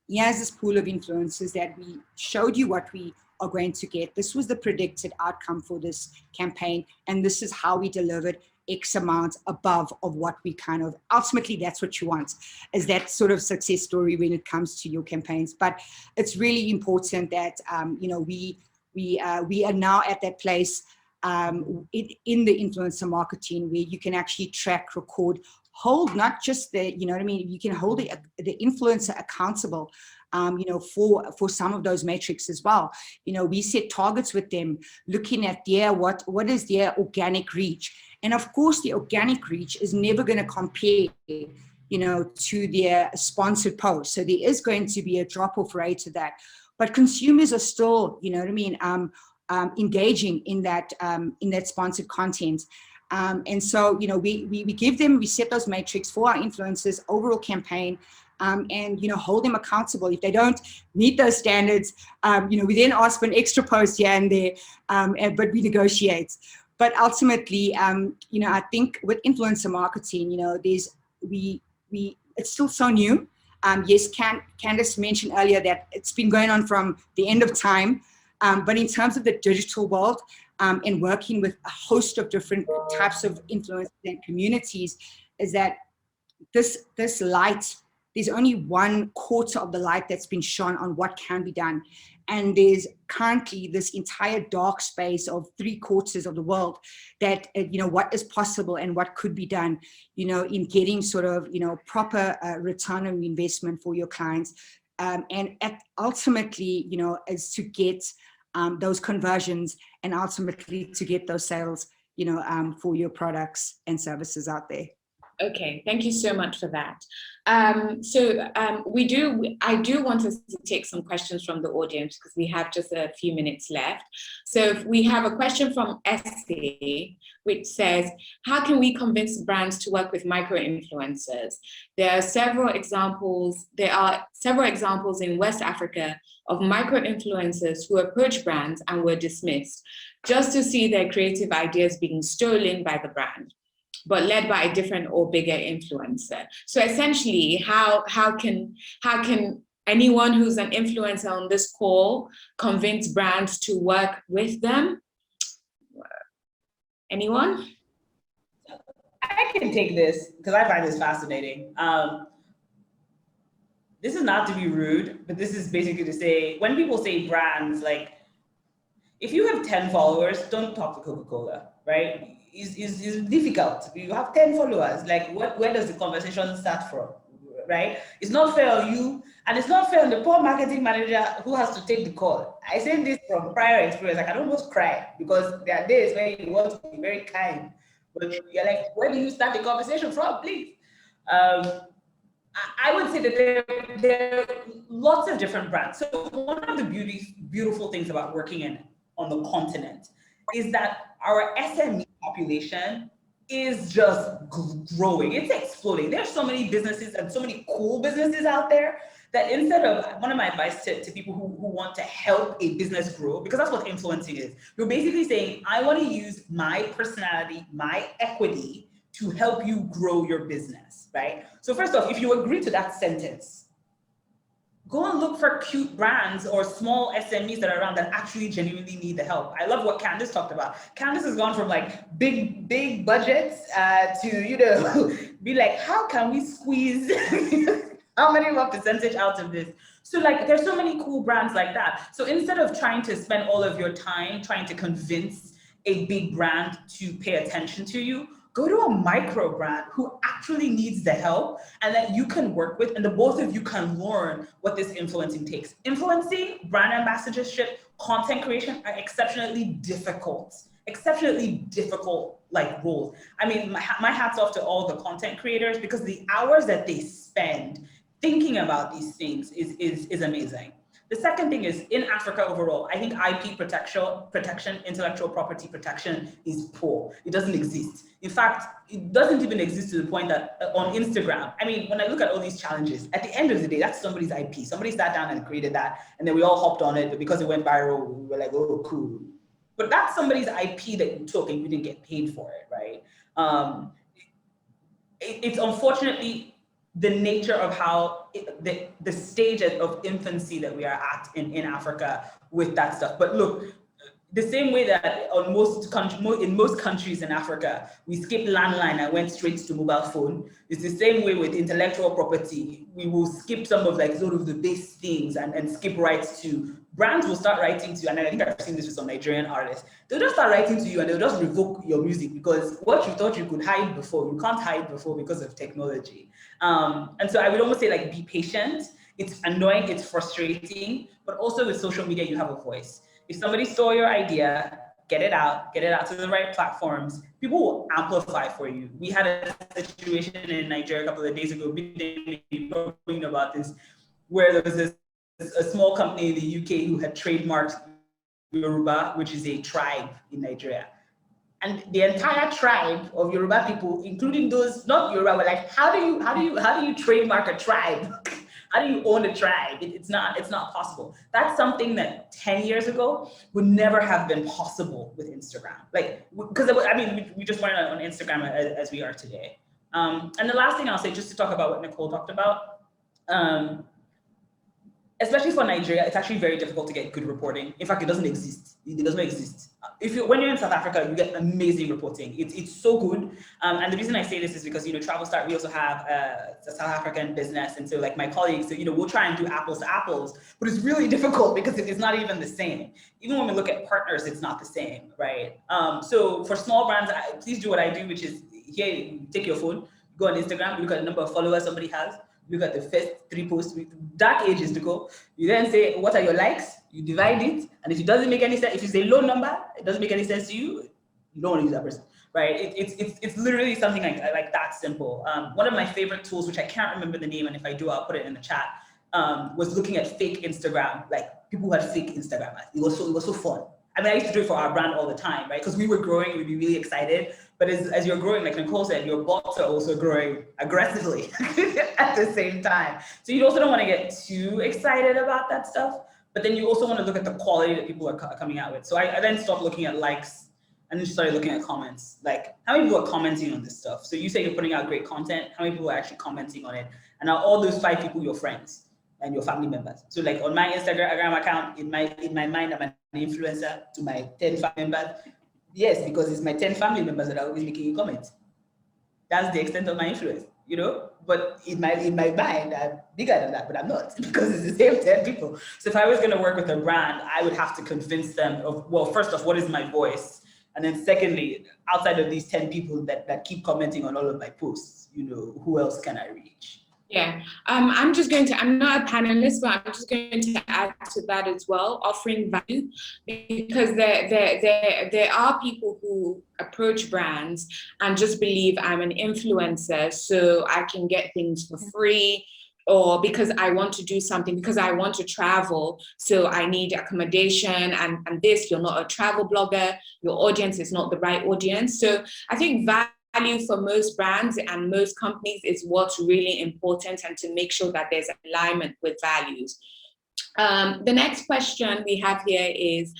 here's this pool of influencers that we showed you what we are going to get. This was the predicted outcome for this campaign, and this is how we delivered X amount above of what we kind of, ultimately that's what you want, is that sort of success story when it comes to your campaigns. But it's really important that, we are now at that place in the influencer marketing where you can actually track, record, hold not just the, you can hold the influencer accountable, for some of those metrics as well. We set targets with them, looking at what is their organic reach. And of course, the organic reach is never going to compare, to their sponsored post. So there is going to be a drop-off rate to that. But consumers are still, engaging in that sponsored content. And so, we set those metrics for our influencers, overall campaign, and, hold them accountable. If they don't meet those standards, we then ask for an extra post here and there, but we negotiate. But ultimately, I think with influencer marketing, it's still so new. Yes, Candace mentioned earlier that it's been going on from the end of time. But in terms of the digital world, and working with a host of different types of influencers and communities, is that this light, there's only 1/4 of the light that's been shone on what can be done. And there's currently this entire dark space of 3/4 of the world that, what is possible and what could be done, in getting sort of, proper return on investment for your clients. And ultimately, is to get those conversions and ultimately to get those sales, for your products and services out there. Okay, thank you so much for that. I do want us to take some questions from the audience because we have just a few minutes left. So we have a question from Essie, which says, how can we convince brands to work with micro-influencers? There are several examples in West Africa of micro-influencers who approached brands and were dismissed just to see their creative ideas being stolen by the brand, but led by a different or bigger influencer. So essentially, how can anyone who's an influencer on this call convince brands to work with them? Anyone? I can take this because I find this fascinating. This is not to be rude, but this is basically to say, when people say brands, like, if you have 10 followers, don't talk to Coca-Cola, right? It's difficult. You have 10 followers, like where does the conversation start from, right? It's not fair on you, and it's not fair on the poor marketing manager who has to take the call. I say this from prior experience, like I almost cry because there are days where you want to be very kind, but you're like, where do you start the conversation from, please? I would say that there are lots of different brands. So one of the beautiful things about working on the continent is that our SME population is just growing. It's exploding. There's so many businesses and so many cool businesses out there that instead of, one of my advice to people who want to help a business grow, because that's what influencing is, you're basically saying, I want to use my personality, my equity to help you grow your business, right? So first off, if you agree to that sentence, go and look for cute brands or small SMEs that are around that actually genuinely need the help. I love what Candice talked about. Candice has gone from like big budgets to, be like, how can we squeeze how many more percentage out of this? So like, there's so many cool brands like that. So instead of trying to spend all of your time trying to convince a big brand to pay attention to you, go to a micro brand who actually needs the help and that you can work with, and the both of you can learn what this influencing takes. Influencing, brand ambassadorship, content creation are exceptionally difficult like roles. I mean, my hat's off to all the content creators because the hours that they spend thinking about these things is amazing. The second thing is, in Africa overall, I think IP protection, intellectual property protection is poor. It doesn't exist. In fact, it doesn't even exist to the point that on Instagram, I mean, when I look at all these challenges, at the end of the day, that's somebody's IP. Somebody sat down and created that, and then we all hopped on it, but because it went viral, we were like, oh, cool. But that's somebody's IP that you took and you didn't get paid for it, right? It's unfortunately the nature of how the stage of infancy that we are at in Africa with that stuff. But look, the same way that in most countries in Africa, we skipped landline and went straight to mobile phone. It's the same way with intellectual property. We will skip some of like sort of the base things and skip rights to. Brands will start writing to you, and I think I've seen this with some Nigerian artists. They'll just start writing to you and they'll just revoke your music because what you thought you could hide before, you can't hide before because of technology. And so I would almost say, like, be patient. It's annoying, it's frustrating, but also with social media, you have a voice. If somebody stole your idea, get it out to the right platforms. People will amplify for you. We had a situation in Nigeria a couple of days ago, we talking about this, where there was a small company in the UK who had trademarked Yoruba, which is a tribe in Nigeria. And the entire tribe of Yoruba people, including those not Yoruba, were like, how do you trademark a tribe? How do you own a tribe? It's not possible. That's something that 10 years ago would never have been possible with Instagram. Like, because I mean, we just weren't on Instagram as we are today. And the last thing I'll say, just to talk about what Nicole talked about, especially for Nigeria, it's actually very difficult to get good reporting. In fact, it doesn't exist. It doesn't exist. When you're in South Africa, you get amazing reporting. It's so good. And the reason I say this is because, Travel Start, we also have a South African business. And so like my colleagues, so, we'll try and do apples to apples, but it's really difficult because it's not even the same. Even when we look at partners, it's not the same, right? So for small brands, please do what I do, which is here, you take your phone, go on Instagram, look at the number of followers somebody has, look at the first 3 posts, dark ages to go. You then say, what are your likes? You divide it. And if it doesn't make any sense, if it's a low number, it doesn't make any sense to you, you don't want to use that person. right? It's literally something like that simple. One of my favorite tools, which I can't remember the name, and if I do, I'll put it in the chat, was looking at fake Instagram, like people who had fake Instagram. It was so fun. I mean, I used to do it for our brand all the time, right? Because we were growing, we'd be really excited. But as you're growing, like Nicole said, your bots are also growing aggressively at the same time. So you also don't want to get too excited about that stuff. But then you also want to look at the quality that people are coming out with. So I then stopped looking at likes and then started looking at comments. Like, how many people are commenting on this stuff? So you say you're putting out great content, how many people are actually commenting on it? And are all those 5 people your friends and your family members? So like on my Instagram account, in my mind, I'm an influencer to my 10 family members. Yes, because it's my 10 family members that are always making you comments. That's the extent of my influence, you know? But in my mind, I'm bigger than that, but I'm not, because it's the same 10 people. So if I was gonna work with a brand, I would have to convince them of, well, first off, what is my voice? And then secondly, outside of these 10 people that keep commenting on all of my posts, you know, who else can I reach? Yeah, I'm not a panelist, but I'm just going to add to that as well, offering value, because there are people who approach brands and just believe I'm an influencer, so I can get things for free, or because I want to do something, because I want to travel, so I need accommodation and this, you're not a travel blogger, your audience is not the right audience. So I think value for most brands and most companies is what's really important, and to make sure that there's alignment with values. The next question we have here is,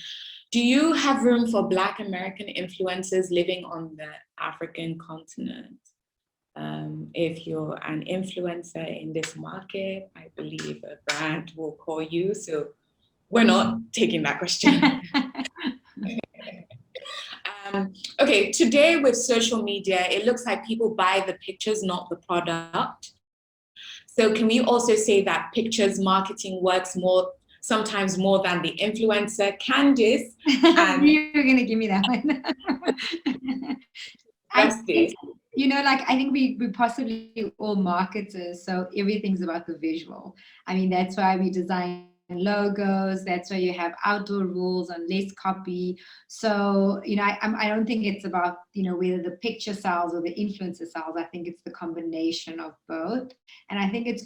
do you have room for Black American influencers living on the African continent? If you're an influencer in this market, I believe a brand will call you. So we're not taking that question. Okay, today with social media, it looks like people buy the pictures, not the product. So can we also say that pictures marketing works sometimes more than the influencer? Candice. You're gonna give me that one. I think, you know, like, I think we possibly all marketers, so everything's about the visual. I mean, that's why we design logos, that's why you have outdoor rules and less copy. So, you know, I don't think it's about, you know, whether the picture sells or the influencer sells. I think it's the combination of both. And I think it's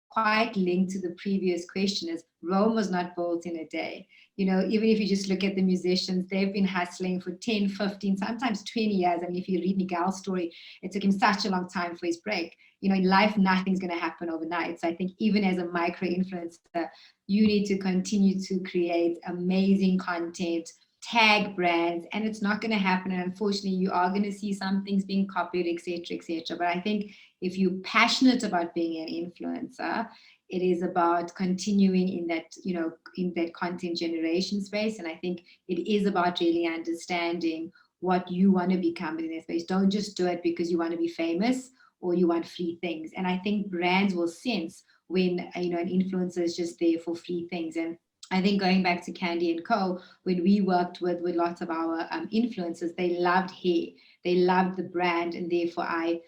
quite linked to the previous question, is Rome was not built in a day. You know, even if you just look at the musicians, they've been hustling for 10, 15, sometimes 20 years. I mean, if you read Miguel's story, it took him such a long time for his break. You know, in life, nothing's going to happen overnight. So I think even as a micro influencer, you need to continue to create amazing content, tag brands, and it's not going to happen. And unfortunately, you are going to see some things being copied, etc., etc. But I think if you're passionate about being an influencer, it is about continuing in that, you know, in that content generation space. And I think it is about really understanding what you want to become in that space. Don't just do it because you want to be famous or you want free things. And I think brands will sense when, you know, an influencer is just there for free things. And I think going back to Candy and Co, when we worked with lots of our influencers, they loved hair, they loved the brand, and therefore I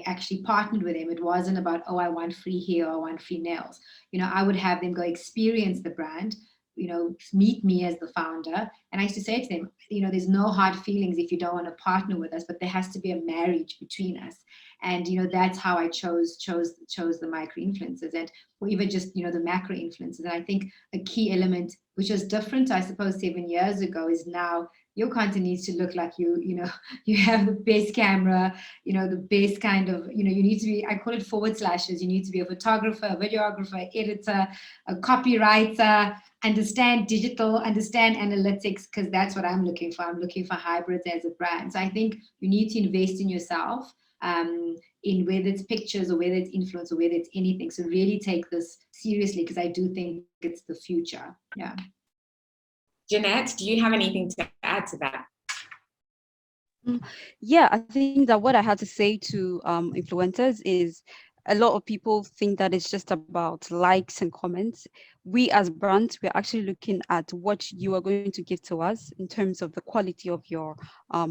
actually partnered with them. It wasn't about, oh, I want free hair or I want free nails. You know, I would have them go experience the brand, you know, meet me as the founder. And I used to say to them, you know, there's no hard feelings if you don't want to partner with us, but there has to be a marriage between us. And, you know, that's how I chose the micro influencers, and or even just, you know, the macro influencers. And I think a key element, which was different, I suppose, 7 years ago, is now your content needs to look like you know, you have the best camera, you know, the best kind of, you know, you need to be, I call it forward slashes. You need to be a photographer, a videographer, editor, a copywriter, understand digital, understand analytics, because that's what I'm looking for. I'm looking for hybrids as a brand. So I think you need to invest in yourself, in whether it's pictures or whether it's influence or whether it's anything. So really take this seriously, because I do think it's the future. Yeah. Jeanette, do you have anything to add to that? Yeah, I think that what I had to say to influencers is, a lot of people think that it's just about likes and comments. We as brands, we're actually looking at what you are going to give to us in terms of the quality of your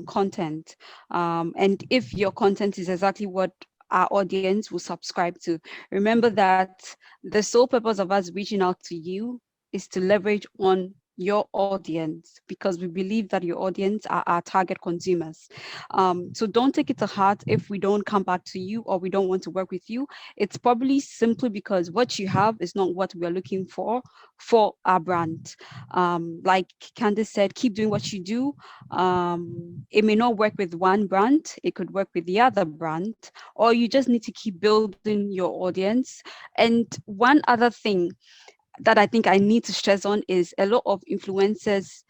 content. And if your content is exactly what our audience will subscribe to, remember that the sole purpose of us reaching out to you is to leverage on your audience, because we believe that your audience are our target consumers. So don't take it to heart if we don't come back to you or we don't want to work with you. It's probably simply because what you have is not what we are looking for our brand. Like Candice said, keep doing what you do. It may not work with one brand, it could work with the other brand, or you just need to keep building your audience. And one other thing that I think I need to stress on is a lot of influencers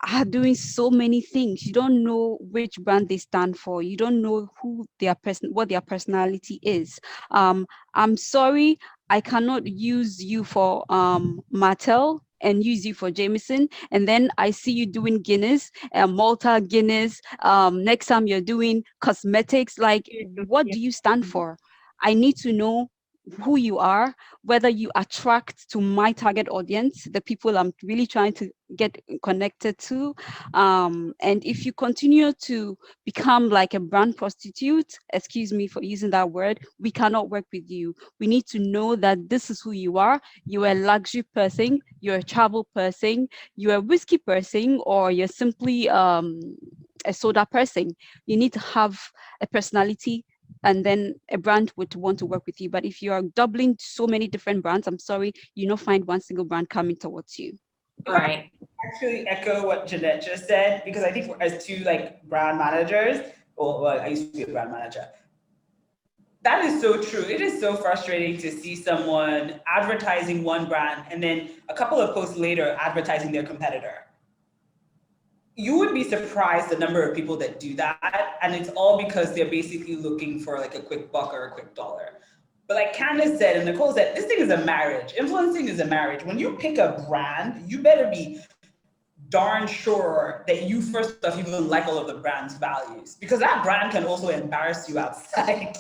are doing so many things. You don't know which brand they stand for. You don't know who their what their personality is. I'm sorry, I cannot use you for Mattel and use you for Jameson, and then I see you doing Guinness, Malta Guinness. Next time you're doing cosmetics. Like, what do you stand for? I need to know who you are, whether you attract to my target audience, the people I'm really trying to get connected to. And if you continue to become like a brand prostitute, excuse me for using that word, we cannot work with you. We need to know that this is who you are. You're a luxury person, you're a travel person, you're a whiskey person, or you're simply a soda person. You need to have a personality, and then a brand would want to work with you. But if you are doubling so many different brands, I'm sorry, you don't find one single brand coming towards you. All right. Actually echo what Jeanette just said, because I think as two like brand managers, well, I used to be a brand manager. That is so true. It is so frustrating to see someone advertising one brand and then a couple of posts later advertising their competitor. You would be surprised the number of people that do that, and it's all because they're basically looking for like a quick buck or a quick dollar. But like Candace said and Nicole said, this thing is a marriage. Influencing is a marriage. When you pick a brand, you better be darn sure that you first off even like all of the brand's values, because that brand can also embarrass you outside.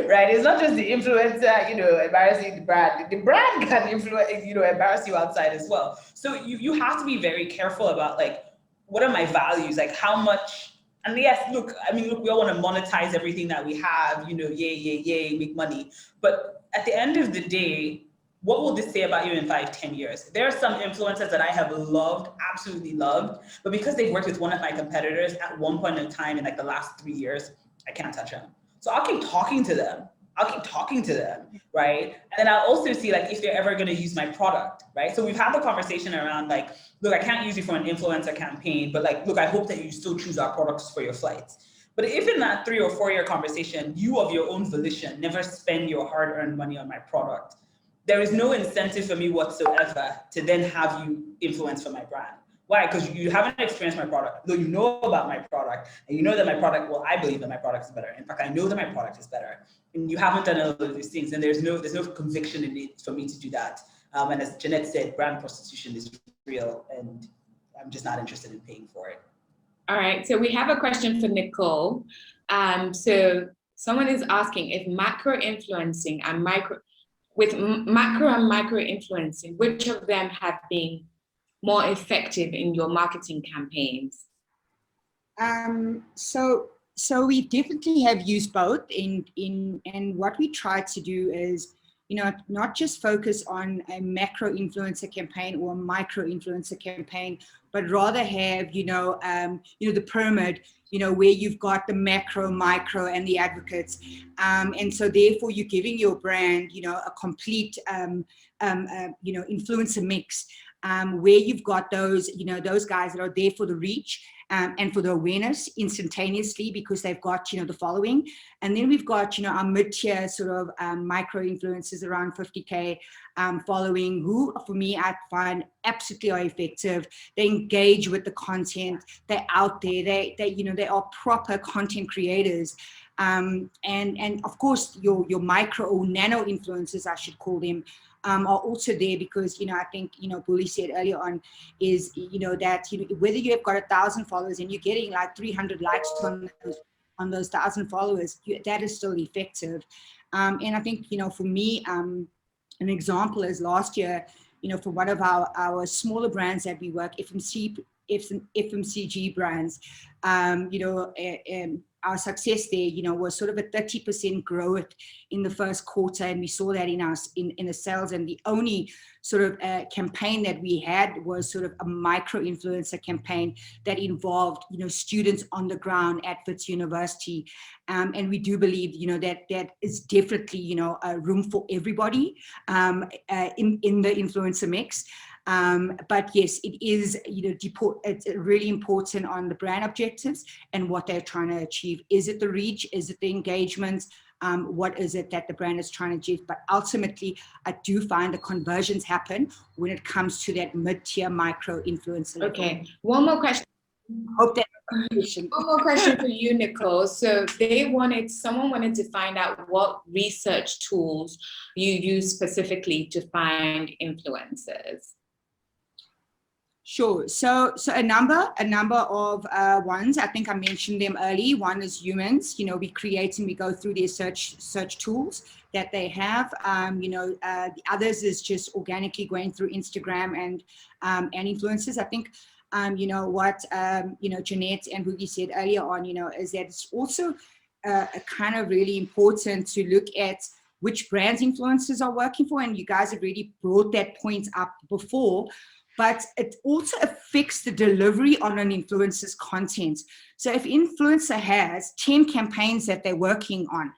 Right? It's not just the influencer, embarrassing the brand. The brand can influence, embarrass you outside as well. So you have to be very careful about like, what are my values? Like how much, and yes, look, we all want to monetize everything that we have, yay, make money. But at the end of the day, what will this say about you in 5-10 years? There are some influencers that I have loved, absolutely loved, but because they've worked with one of my competitors at one point in time in like the last 3 years, I can't touch them. So I'll keep talking to them. Right? And then I'll also see like if they're ever going to use my product, right? So we've had the conversation around like, look, I can't use you for an influencer campaign, but like, look, I hope that you still choose our products for your flights. But if in that 3 or 4 year conversation, you of your own volition never spend your hard-earned money on my product, there is no incentive for me whatsoever to then have you influence for my brand. Why? Because you haven't experienced my product. Though you know about my product, and you know that my product, well, I believe that my product is better. In fact, I know that my product is better. And you haven't done all of these things, and there's no conviction in it for me to do that. And as Jeanette said, brand prostitution is real, and I'm just not interested in paying for it. All right, so we have a question for Nicole. So someone is asking if macro influencing and macro and micro influencing, which of them have been more effective in your marketing campaigns? So we definitely have used both and what we try to do is, not just focus on a macro influencer campaign or a micro influencer campaign, but rather have, the pyramid, where you've got the macro, micro, and the advocates. And so therefore you're giving your brand, a complete, influencer mix, where you've got those, those guys that are there for the reach, and for the awareness instantaneously because they've got, the following. And then we've got, our mid-tier sort of micro influencers around 50K following, who for me, I find absolutely are effective. They engage with the content, they're out there, they are proper content creators. And of course, your micro or nano influencers, I should call them, are also there because, I think, Bully said earlier on is, that, whether you have got 1,000 followers and you're getting like 300 likes on those 1,000 followers, that is still effective. And I think, for me, an example is last year, for one of our smaller brands that we work, FMCG brands, our success there, was sort of a 30% growth in the first quarter, and we saw that in the sales. And the only sort of campaign that we had was sort of a micro influencer campaign that involved, students on the ground at Wits University. And we do believe, that is definitely, a room for everybody in the influencer mix. But yes, it is, it's really important on the brand objectives and what they're trying to achieve. Is it the reach? Is it the engagement? What is it that the brand is trying to achieve? But ultimately, I do find the conversions happen when it comes to that mid-tier micro influencer. Okay, one more question. Hope that one more question for you, Nicole. So someone wanted to find out what research tools you use specifically to find influencers. Sure. So a number of ones. I think I mentioned them early. One is humans. We create and we go through their search tools that they have. The others is just organically going through Instagram and influencers. I think Jeanette and Boogie said earlier on, is that it's also kind of really important to look at which brands influencers are working for. And you guys have already brought that point up before. But it also affects the delivery on an influencer's content. So if influencer has 10 campaigns that they're working on,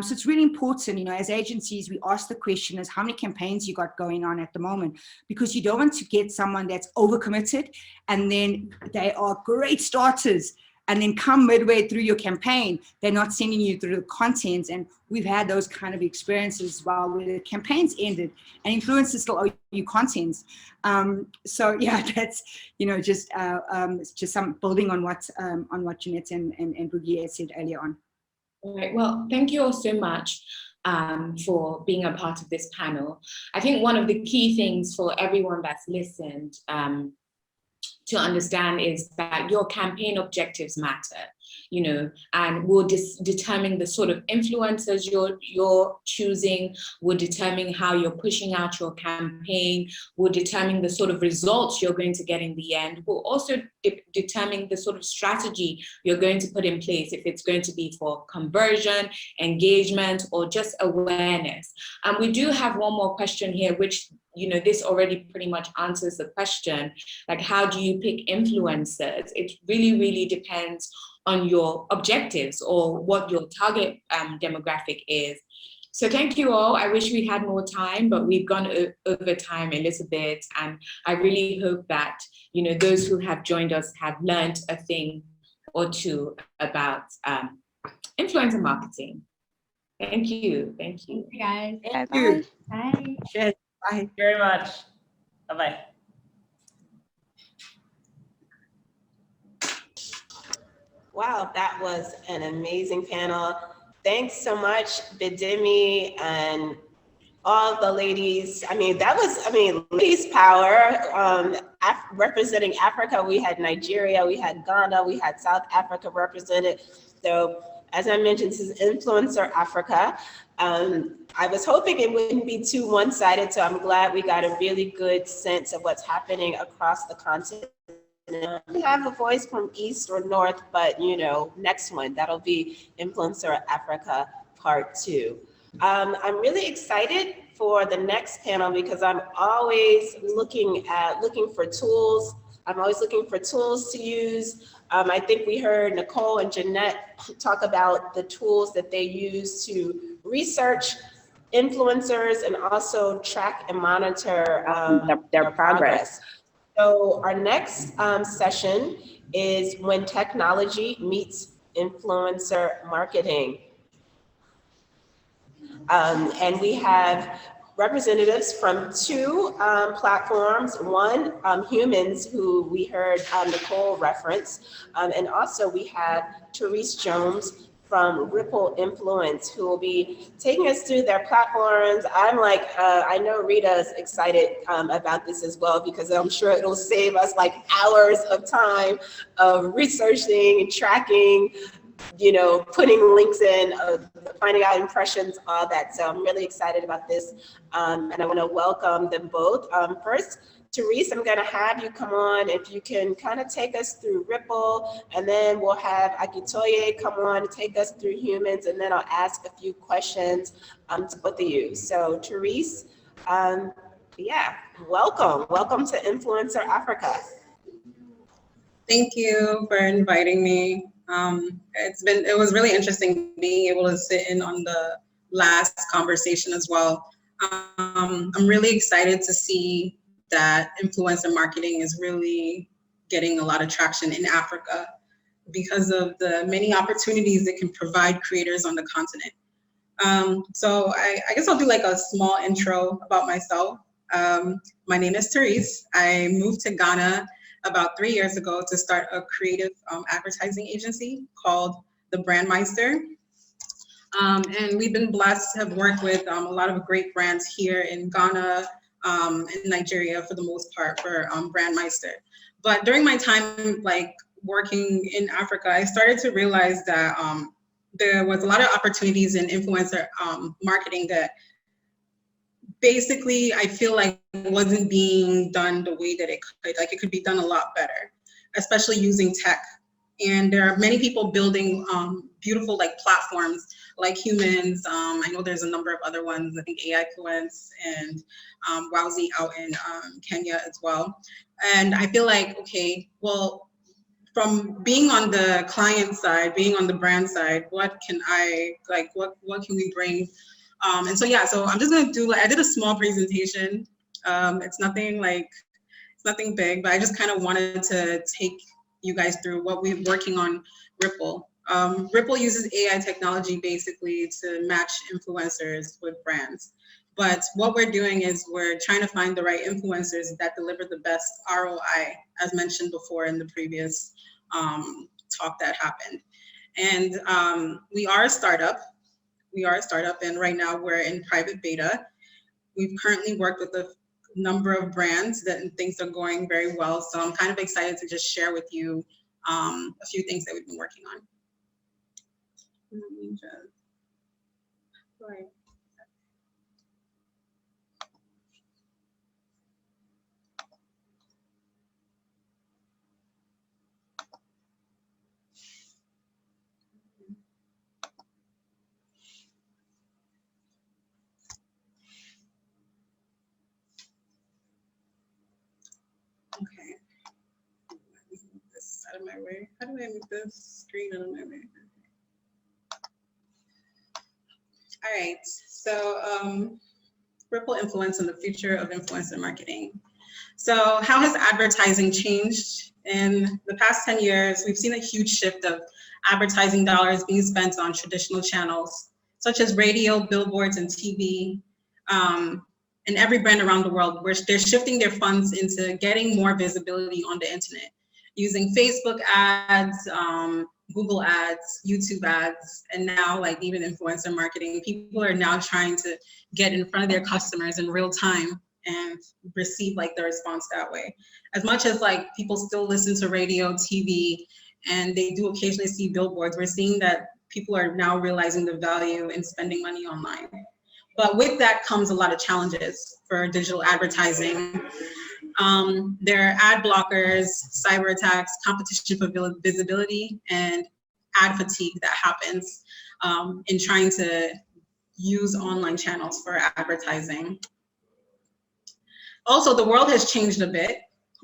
so it's really important, as agencies, we ask the question is how many campaigns you got going on at the moment, because you don't want to get someone that's overcommitted and then they are great starters. And then come midway through your campaign, they're not sending you through the content. And we've had those kind of experiences where the campaigns ended and influencers still owe you content. So yeah, that's, just some building on what Jeanette and Boogie said earlier on. All right, well, thank you all so much for being a part of this panel. I think one of the key things for everyone that's listened to understand is that your campaign objectives matter, and will determine the sort of influencers you're choosing, will determine how you're pushing out your campaign, will determine the sort of results you're going to get in the end, will also determine the sort of strategy you're going to put in place, if it's going to be for conversion, engagement, or just awareness. And we do have one more question here, which this already pretty much answers the question, like how do you pick influencers? It really, really depends on your objectives or what your target demographic is. So thank you all. I wish we had more time, but we've gone over time a little bit. And I really hope that, those who have joined us have learned a thing or two about influencer marketing. Thank you. Thank you. Hey guys. Yeah, Bye. Bye. Cheers. Bye. Thank you very much. Bye-bye. Wow, that was an amazing panel. Thanks so much, Bidemi and all the ladies. Ladies power. Representing Africa, we had Nigeria, we had Ghana, we had South Africa represented. So as I mentioned, this is Influencer Africa. I was hoping it wouldn't be too one-sided, so I'm glad we got a really good sense of what's happening across the continent. We have a voice from East or North, but next one, that'll be Influencer Africa Part 2. I'm really excited for the next panel because I'm always looking for tools. I'm always looking for tools to use. I think we heard Nicole and Jeanette talk about the tools that they use to research influencers and also track and monitor their progress. So our next session is when technology meets influencer marketing. And we have representatives from two platforms. One, Humans, who we heard Nicole reference, and also we have Therese Jones from Ripple Influence, who will be taking us through their platforms. I'm like, I know Rita's excited about this as well, because I'm sure it'll save us like hours of time of researching and tracking, putting links in, finding out impressions, all that. So I'm really excited about this. And I want to welcome them both. First Therese, I'm going to have you come on if you can kind of take us through Ripple, and then we'll have Akitoye come on and take us through humans, and then I'll ask a few questions to both of you. So Therese, yeah, welcome to Influencer Africa. Thank you for inviting me. It was really interesting being able to sit in on the last conversation as well. I'm really excited to see that influencer marketing is really getting a lot of traction in Africa because of the many opportunities it can provide creators on the continent. So I guess I'll do like a small intro about myself. My name is Therese. I moved to Ghana about 3 years ago to start a creative advertising agency called The Brandmeister. And we've been blessed to have worked with a lot of great brands here in Ghana, in Nigeria for the most part for Brandmeister. But during my time like working in Africa, I started to realize that there was a lot of opportunities in influencer marketing that basically I feel like wasn't being done the way that it could. Like it could be done a lot better, especially using tech. And there are many people building beautiful like platforms like Humans. I know there's a number of other ones. I think AI Fluence and Wowzy out in Kenya as well. And I feel like, okay, well, from being on the client side, being on the brand side, what can I, like, what can we bring? And so, yeah, so I'm just gonna do, like, I did a small presentation. It's nothing big, but I just kind of wanted to take you guys through what we're working on Ripple. Ripple uses AI technology basically to match influencers with brands. But what we're doing is we're trying to find the right influencers that deliver the best ROI, as mentioned before in the previous talk that happened. And we are a startup. And right now we're in private beta. We've currently worked with a number of brands that things are going very well. So I'm kind of excited to just share with you a few things that we've been working on. Let me just, right. Okay, let me move this out of my way. How do I move this screen out of my way? All right, so Ripple influence and the future of influencer marketing. So how has advertising changed? In the past 10 years, we've seen a huge shift of advertising dollars being spent on traditional channels, such as radio, billboards, and TV. And every brand around the world, where they're shifting their funds into getting more visibility on the internet, using Facebook ads, Google ads, YouTube ads, and now like even influencer marketing. People are now trying to get in front of their customers in real time and receive like the response that way. As much as like people still listen to radio, TV, and they do occasionally see billboards, we're seeing that people are now realizing the value in spending money online. But with that comes a lot of challenges for digital advertising. There are ad blockers, cyber attacks, competition for visibility, and ad fatigue that happens in trying to use online channels for advertising. Also, the world has changed a bit.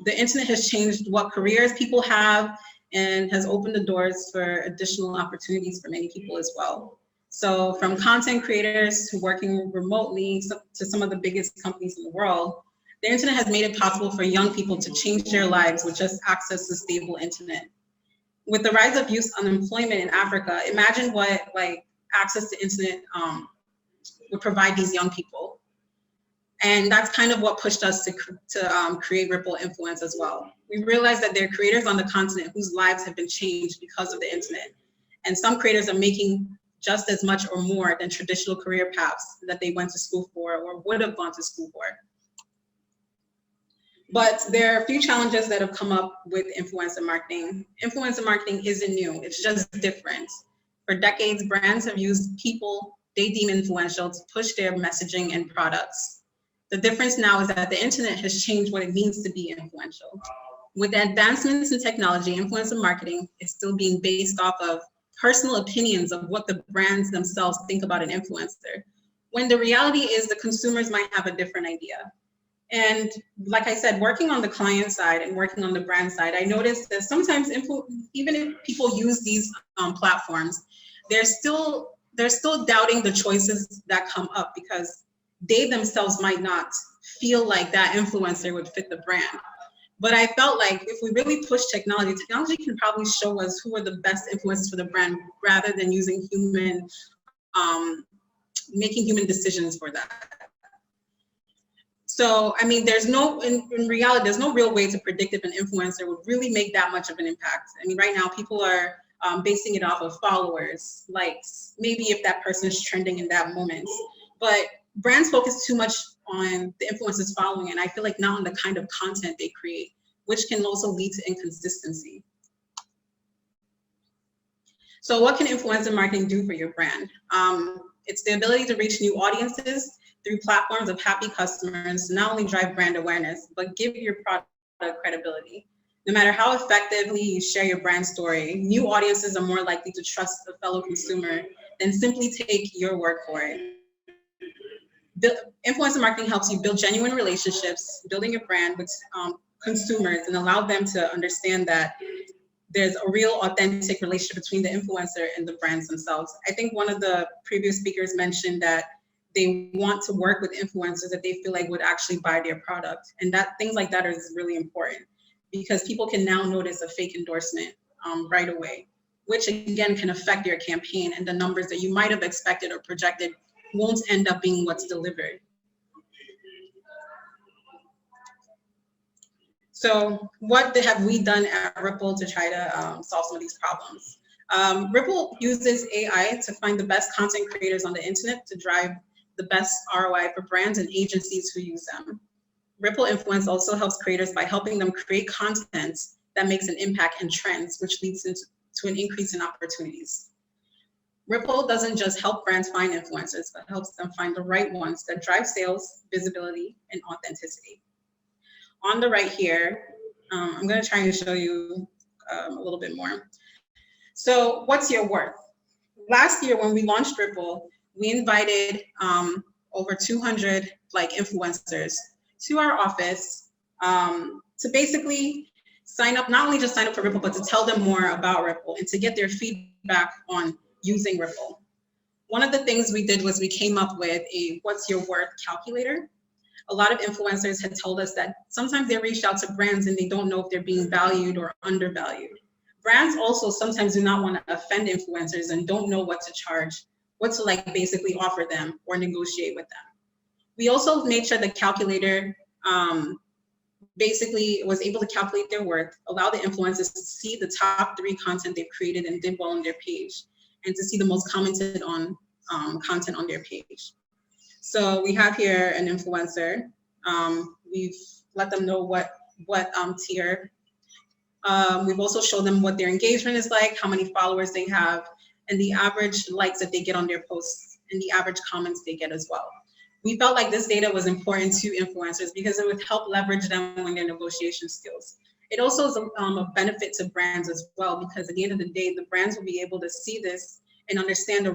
The internet has changed what careers people have and has opened the doors for additional opportunities for many people as well. So from content creators to working remotely to some of the biggest companies in the world, the internet has made it possible for young people to change their lives with just access to stable internet. With the rise of youth unemployment in Africa, imagine what like access to internet would provide these young people. And that's kind of what pushed us to create Ripple Influence as well. We realized that there are creators on the continent whose lives have been changed because of the internet. And some creators are making just as much or more than traditional career paths that they went to school for or would have gone to school for. But there are a few challenges that have come up with influencer marketing. Influencer marketing isn't new, it's just different. For decades, brands have used people they deem influential to push their messaging and products. The difference now is that the internet has changed what it means to be influential. With the advancements in technology, influencer marketing is still being based off of personal opinions of what the brands themselves think about an influencer, when the reality is the consumers might have a different idea. And like I said, working on the client side and working on the brand side, I noticed that sometimes even if people use these platforms, they're still doubting the choices that come up because they themselves might not feel like that influencer would fit the brand. But I felt like if we really push technology can probably show us who are the best influencers for the brand rather than using making human decisions for that. So, I mean, in reality, there's no real way to predict if an influencer would really make that much of an impact. I mean, right now, people are basing it off of followers, likes, maybe if that person is trending in that moment. But brands focus too much on the influencers following, and I feel like not on the kind of content they create, which can also lead to inconsistency. So what can influencer marketing do for your brand? It's the ability to reach new audiences through platforms of happy customers to not only drive brand awareness, but give your product credibility. No matter how effectively you share your brand story, new audiences are more likely to trust a fellow consumer than simply take your word for it. Influencer marketing helps you build genuine relationships, building your brand with consumers and allow them to understand that there's a real authentic relationship between the influencer and the brands themselves. I think one of the previous speakers mentioned that they want to work with influencers that they feel like would actually buy their product. And that things like that is really important because people can now notice a fake endorsement right away, which again can affect your campaign, and the numbers that you might have expected or projected won't end up being what's delivered. So what have we done at Ripple to try to solve some of these problems? Ripple uses AI to find the best content creators on the internet to drive the best ROI for brands and agencies who use them. Ripple Influence also helps creators by helping them create content that makes an impact and trends, which leads to an increase in opportunities. Ripple doesn't just help brands find influencers, but helps them find the right ones that drive sales, visibility, and authenticity. On the right here, I'm going to try to show you a little bit more. So what's your worth? Last year when we launched Ripple, we invited over 200 influencers to our office to basically sign up, not only just sign up for Ripple, but to tell them more about Ripple and to get their feedback on using Ripple. One of the things we did was we came up with a what's your worth calculator. A lot of influencers had told us that sometimes they reach out to brands and they don't know if they're being valued or undervalued. Brands also sometimes do not want to offend influencers and don't know what to charge, what to basically offer them or negotiate with them. We also made sure the calculator basically was able to calculate their worth, allow the influencers to see the top 3 content they've created and did well on their page, and to see the most commented on content on their page. So we have here an influencer. We've let them know what tier. We've also shown them what their engagement is like, how many followers they have, and the average likes that they get on their posts, and the average comments they get as well. We felt like this data was important to influencers because it would help leverage them in their negotiation skills. It also is a benefit to brands as well, because at the end of the day, the brands will be able to see this and understand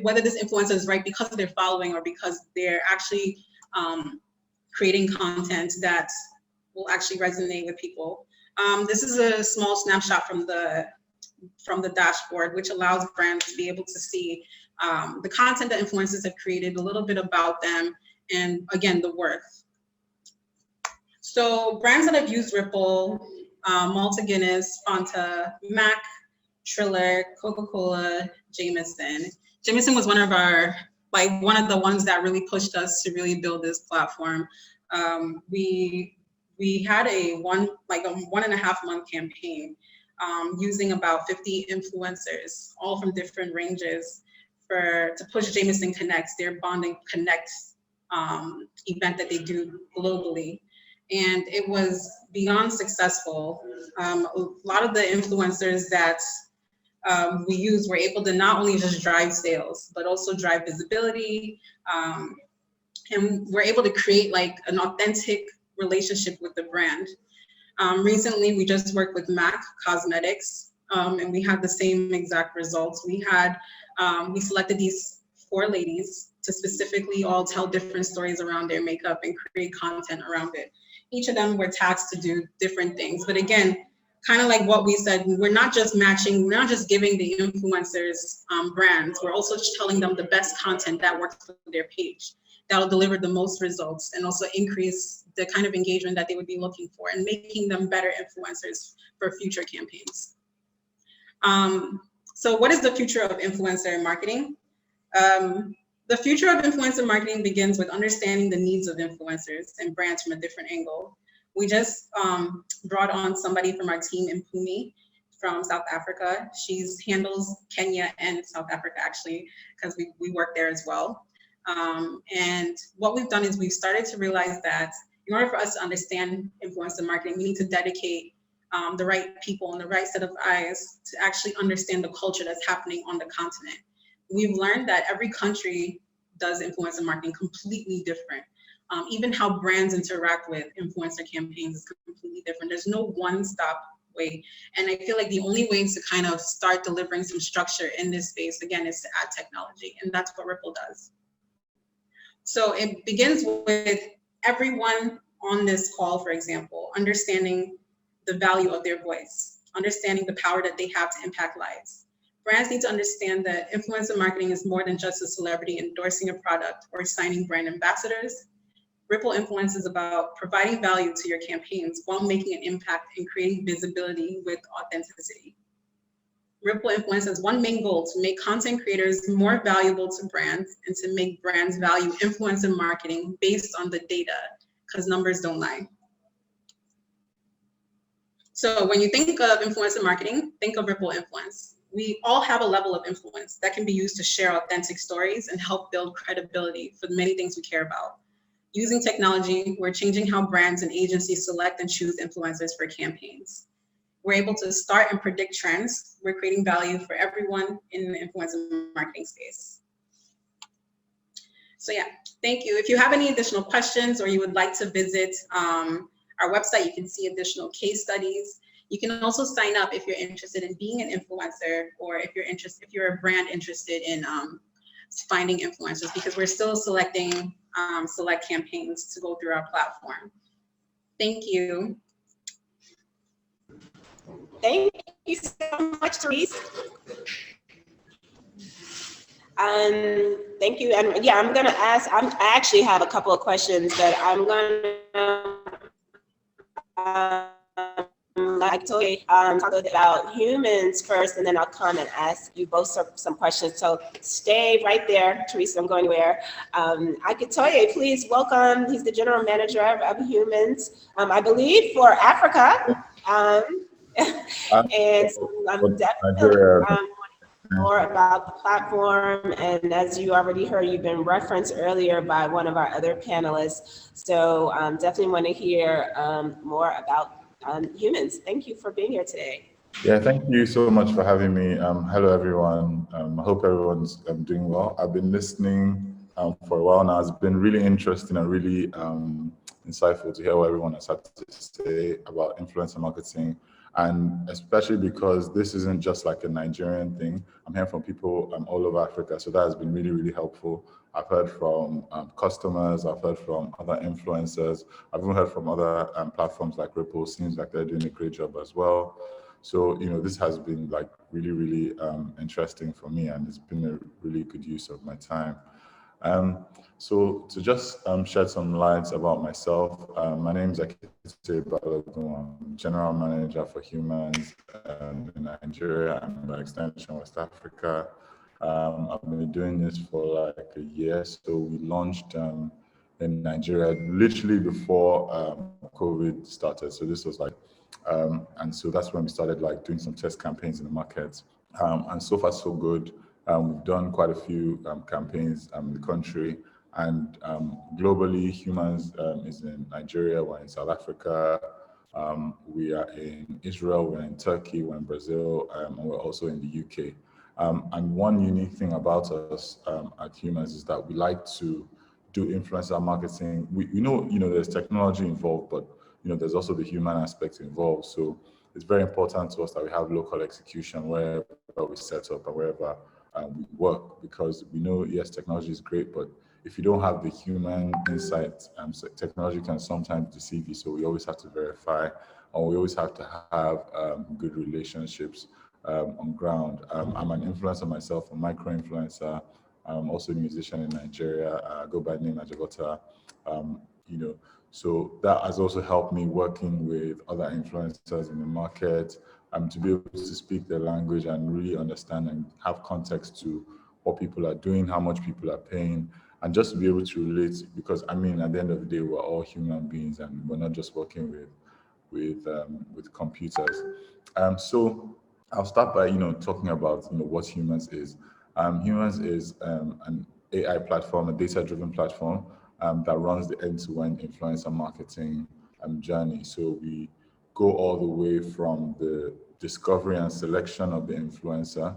whether this influencer is right because of their following or because they're actually creating content that will actually resonate with people. This is a small snapshot from the dashboard, which allows brands to be able to see the content that influencers have created, a little bit about them, and again, the worth. So brands that have used Ripple, Malta Guinness, Fanta, Mac, Triller, Coca-Cola, Jameson. Jameson was one of the ones that really pushed us to really build this platform. We had a 1.5 month campaign using about 50 influencers, all from different ranges, to push Jameson Connects, their Bonding Connects event that they do globally. And it was beyond successful. A lot of the influencers that we used were able to not only just drive sales, but also drive visibility and we're able to create like an authentic relationship with the brand. Recently, we just worked with MAC Cosmetics, and we had the same exact results. We selected these 4 ladies to specifically all tell different stories around their makeup and create content around it. Each of them were tasked to do different things. But again, kind of like what we said, we're not just matching, we're not just giving the influencers brands, we're also just telling them the best content that works for their page, that'll deliver the most results and also increase the kind of engagement that they would be looking for and making them better influencers for future campaigns. So what is the future of influencer marketing? The future of influencer marketing begins with understanding the needs of influencers and brands from a different angle. We just brought on somebody from our team in Pumi from South Africa. She handles Kenya and South Africa actually, because we work there as well. And what we've done is we've started to realize that in order for us to understand influencer marketing, we need to dedicate the right people and the right set of eyes to actually understand the culture that's happening on the continent. We've learned that every country does influencer marketing completely different. Even how brands interact with influencer campaigns is completely different. There's no one-stop way. And I feel like the only way to kind of start delivering some structure in this space, again, is to add technology. And that's what Ripple does. So it begins with everyone on this call, for example, understanding the value of their voice, understanding the power that they have to impact lives. Brands need to understand that influencer marketing is more than just a celebrity endorsing a product or signing brand ambassadors. Ripple Influence is about providing value to your campaigns while making an impact and creating visibility with authenticity. Ripple Influence has one main goal: to make content creators more valuable to brands and to make brands value influencer marketing based on the data, because numbers don't lie. So when you think of influencer marketing, think of Ripple Influence. We all have a level of influence that can be used to share authentic stories and help build credibility for the many things we care about. Using technology, we're changing how brands and agencies select and choose influencers for campaigns. We're able to start and predict trends. We're creating value for everyone in the influencer marketing space. So yeah, thank you. If you have any additional questions or you would like to visit our website, you can see additional case studies. You can also sign up if you're interested in being an influencer, or if you're a brand interested in finding influencers, because we're still selecting select campaigns to go through our platform. Thank you. Thank you so much, Therese. Thank you. And yeah, I'm gonna ask, I actually have a couple of questions that I'm gonna like to talk a little bit about humans first, and then I'll come and ask you both some questions. So stay right there, Teresa, I'm going where. Akitoye, please welcome. He's the general manager of humans, I believe, for Africa. And so I'm definitely more about the platform. And as you already heard, you've been referenced earlier by one of our other panelists. So definitely want to hear more about humans. Thank you for being here today. Yeah, thank you so much for having me. Hello, everyone. I hope everyone's doing well. I've been listening for a while now. It's been really interesting and really insightful to hear what everyone has had to say about influencer marketing. And especially because this isn't just like a Nigerian thing. I'm hearing from people all over Africa. So that has been really, really helpful. I've heard from customers, I've heard from other influencers, I've even heard from other platforms like Ripple. Seems like they're doing a great job as well. So, you know, this has been like really, really interesting for me, and it's been a really good use of my time. So to just shed some light about myself, my name is Akitoye Balogun. I'm General Manager for Humans in Nigeria and by extension West Africa. I've been doing this for like a year. So we launched in Nigeria literally before COVID started. So this was like, and so that's when we started like doing some test campaigns in the market. And so far so good. We've done quite a few campaigns in the country, and globally, Humans is in Nigeria, we're in South Africa, we are in Israel, we're in Turkey, we're in Brazil, and we're also in the UK. And one unique thing about us at Humans is that we like to do influencer marketing, we know, there's technology involved, but, there's also the human aspect involved. So it's very important to us that we have local execution wherever we set up and wherever we work, because we know, yes, technology is great, but if you don't have the human insight, so technology can sometimes deceive you. So we always have to verify, and we always have to have good relationships on ground. I'm an influencer myself, a micro influencer. I'm also a musician in Nigeria. I go by the name Ajagota. So that has also helped me working with other influencers in the market, to be able to speak their language and really understand and have context to what people are doing, how much people are paying, and just to be able to relate. Because at the end of the day, we're all human beings, and we're not just working with computers. So I'll start by talking about what Humans is. Humans is an AI platform, a data-driven platform that runs the end-to-end influencer marketing journey. So we go all the way from the discovery and selection of the influencer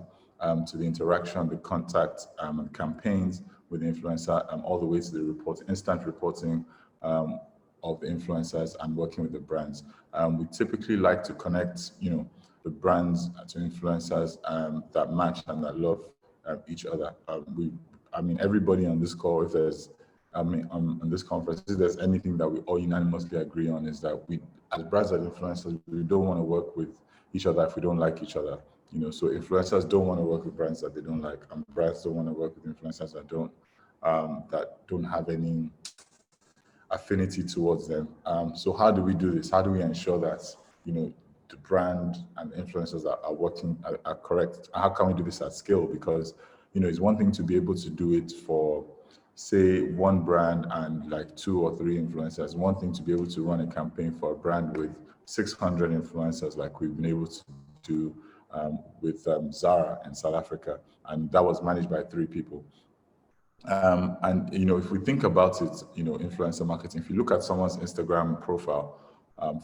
to the interaction, the contact and campaigns with the influencer, all the way to the instant reporting of the influencers and working with the brands. We typically like to connect, the brands to influencers that match and that love each other. Everybody on this call, if there's, on this conference, if there's anything that we all unanimously agree on, is that we, as brands and influencers, we don't want to work with each other if we don't like each other. So influencers don't want to work with brands that they don't like, and brands don't want to work with influencers that don't have any affinity towards them. So how do we do this? How do we ensure that the brand and influencers are working are correct? How can we do this at scale? Because it's one thing to be able to do it for, say, one brand and like 2 or 3 influencers. One thing to be able to run a campaign for a brand with 600 influencers, like we've been able to do with Zara in South Africa, and that was managed by 3 people. And if we think about it, influencer marketing, if you look at someone's Instagram profile,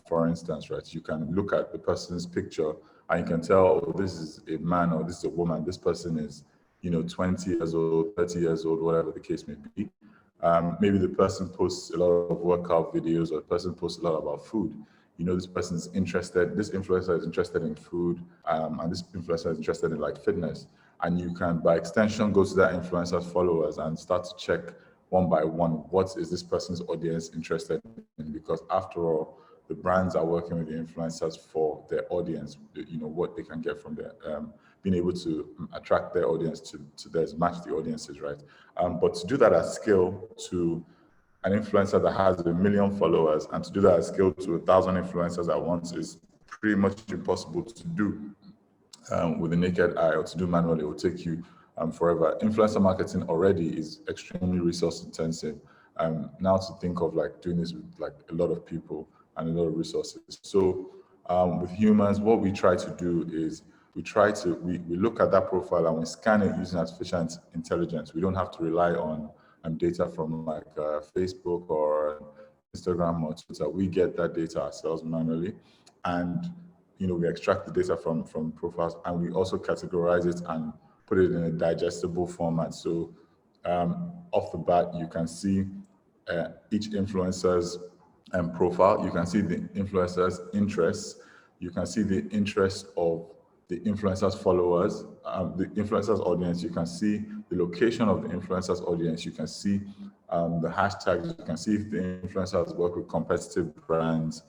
for instance, right, you can look at the person's picture and you can tell, oh, this is a man or this is a woman. This person is, 20 years old, 30 years old, whatever the case may be. Maybe the person posts a lot of workout videos, or the person posts a lot about food. This person's interested, this influencer is interested in food, and this influencer is interested in like fitness. And you can, by extension, go to that influencer's followers and start to check one by one, what is this person's audience interested in? Because after all, the brands are working with the influencers for their audience, what they can get from their, being able to attract their audience to theirs, match the audiences, right? But to do that at scale to an influencer that has 1 million followers, and to do that at scale to 1,000 influencers at once is pretty much impossible to do with the naked eye, or to do manually. It will take you forever. Influencer marketing already is extremely resource intensive. Now to think of like doing this with like a lot of people and a lot of resources. So with Humans, what we try to do is we look at that profile and we scan it using artificial intelligence. We don't have to rely on data from like Facebook or Instagram or Twitter. We get that data ourselves manually, and we extract the data from profiles, and we also categorize it and put it in a digestible format. So off the bat, you can see each influencer's profile. You can see the influencer's interests. You can see the interest of the influencer's followers, the influencer's audience. You can see the location of the influencer's audience. You can see the hashtags. You can see if the influencers work with competitive brands.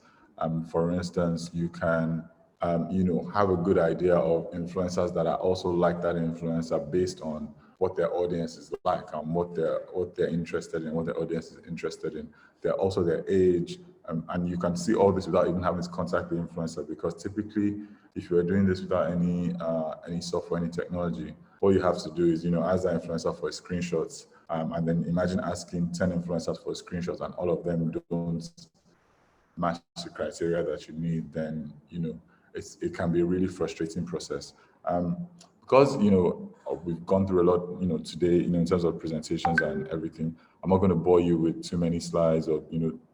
For instance, you can have a good idea of influencers that are also like that influencer based on what their audience is like and what they're interested in, what their audience is interested in. They're also their age, and you can see all this without even having to contact the influencer, because typically, if you are doing this without any software, any technology, all you have to do is ask the influencer for screenshots, and then imagine asking 10 influencers for screenshots, and all of them don't match the criteria that you need. Then it can be a really frustrating process. Because we've gone through a lot today in terms of presentations and everything. I'm not going to bore you with too many slides or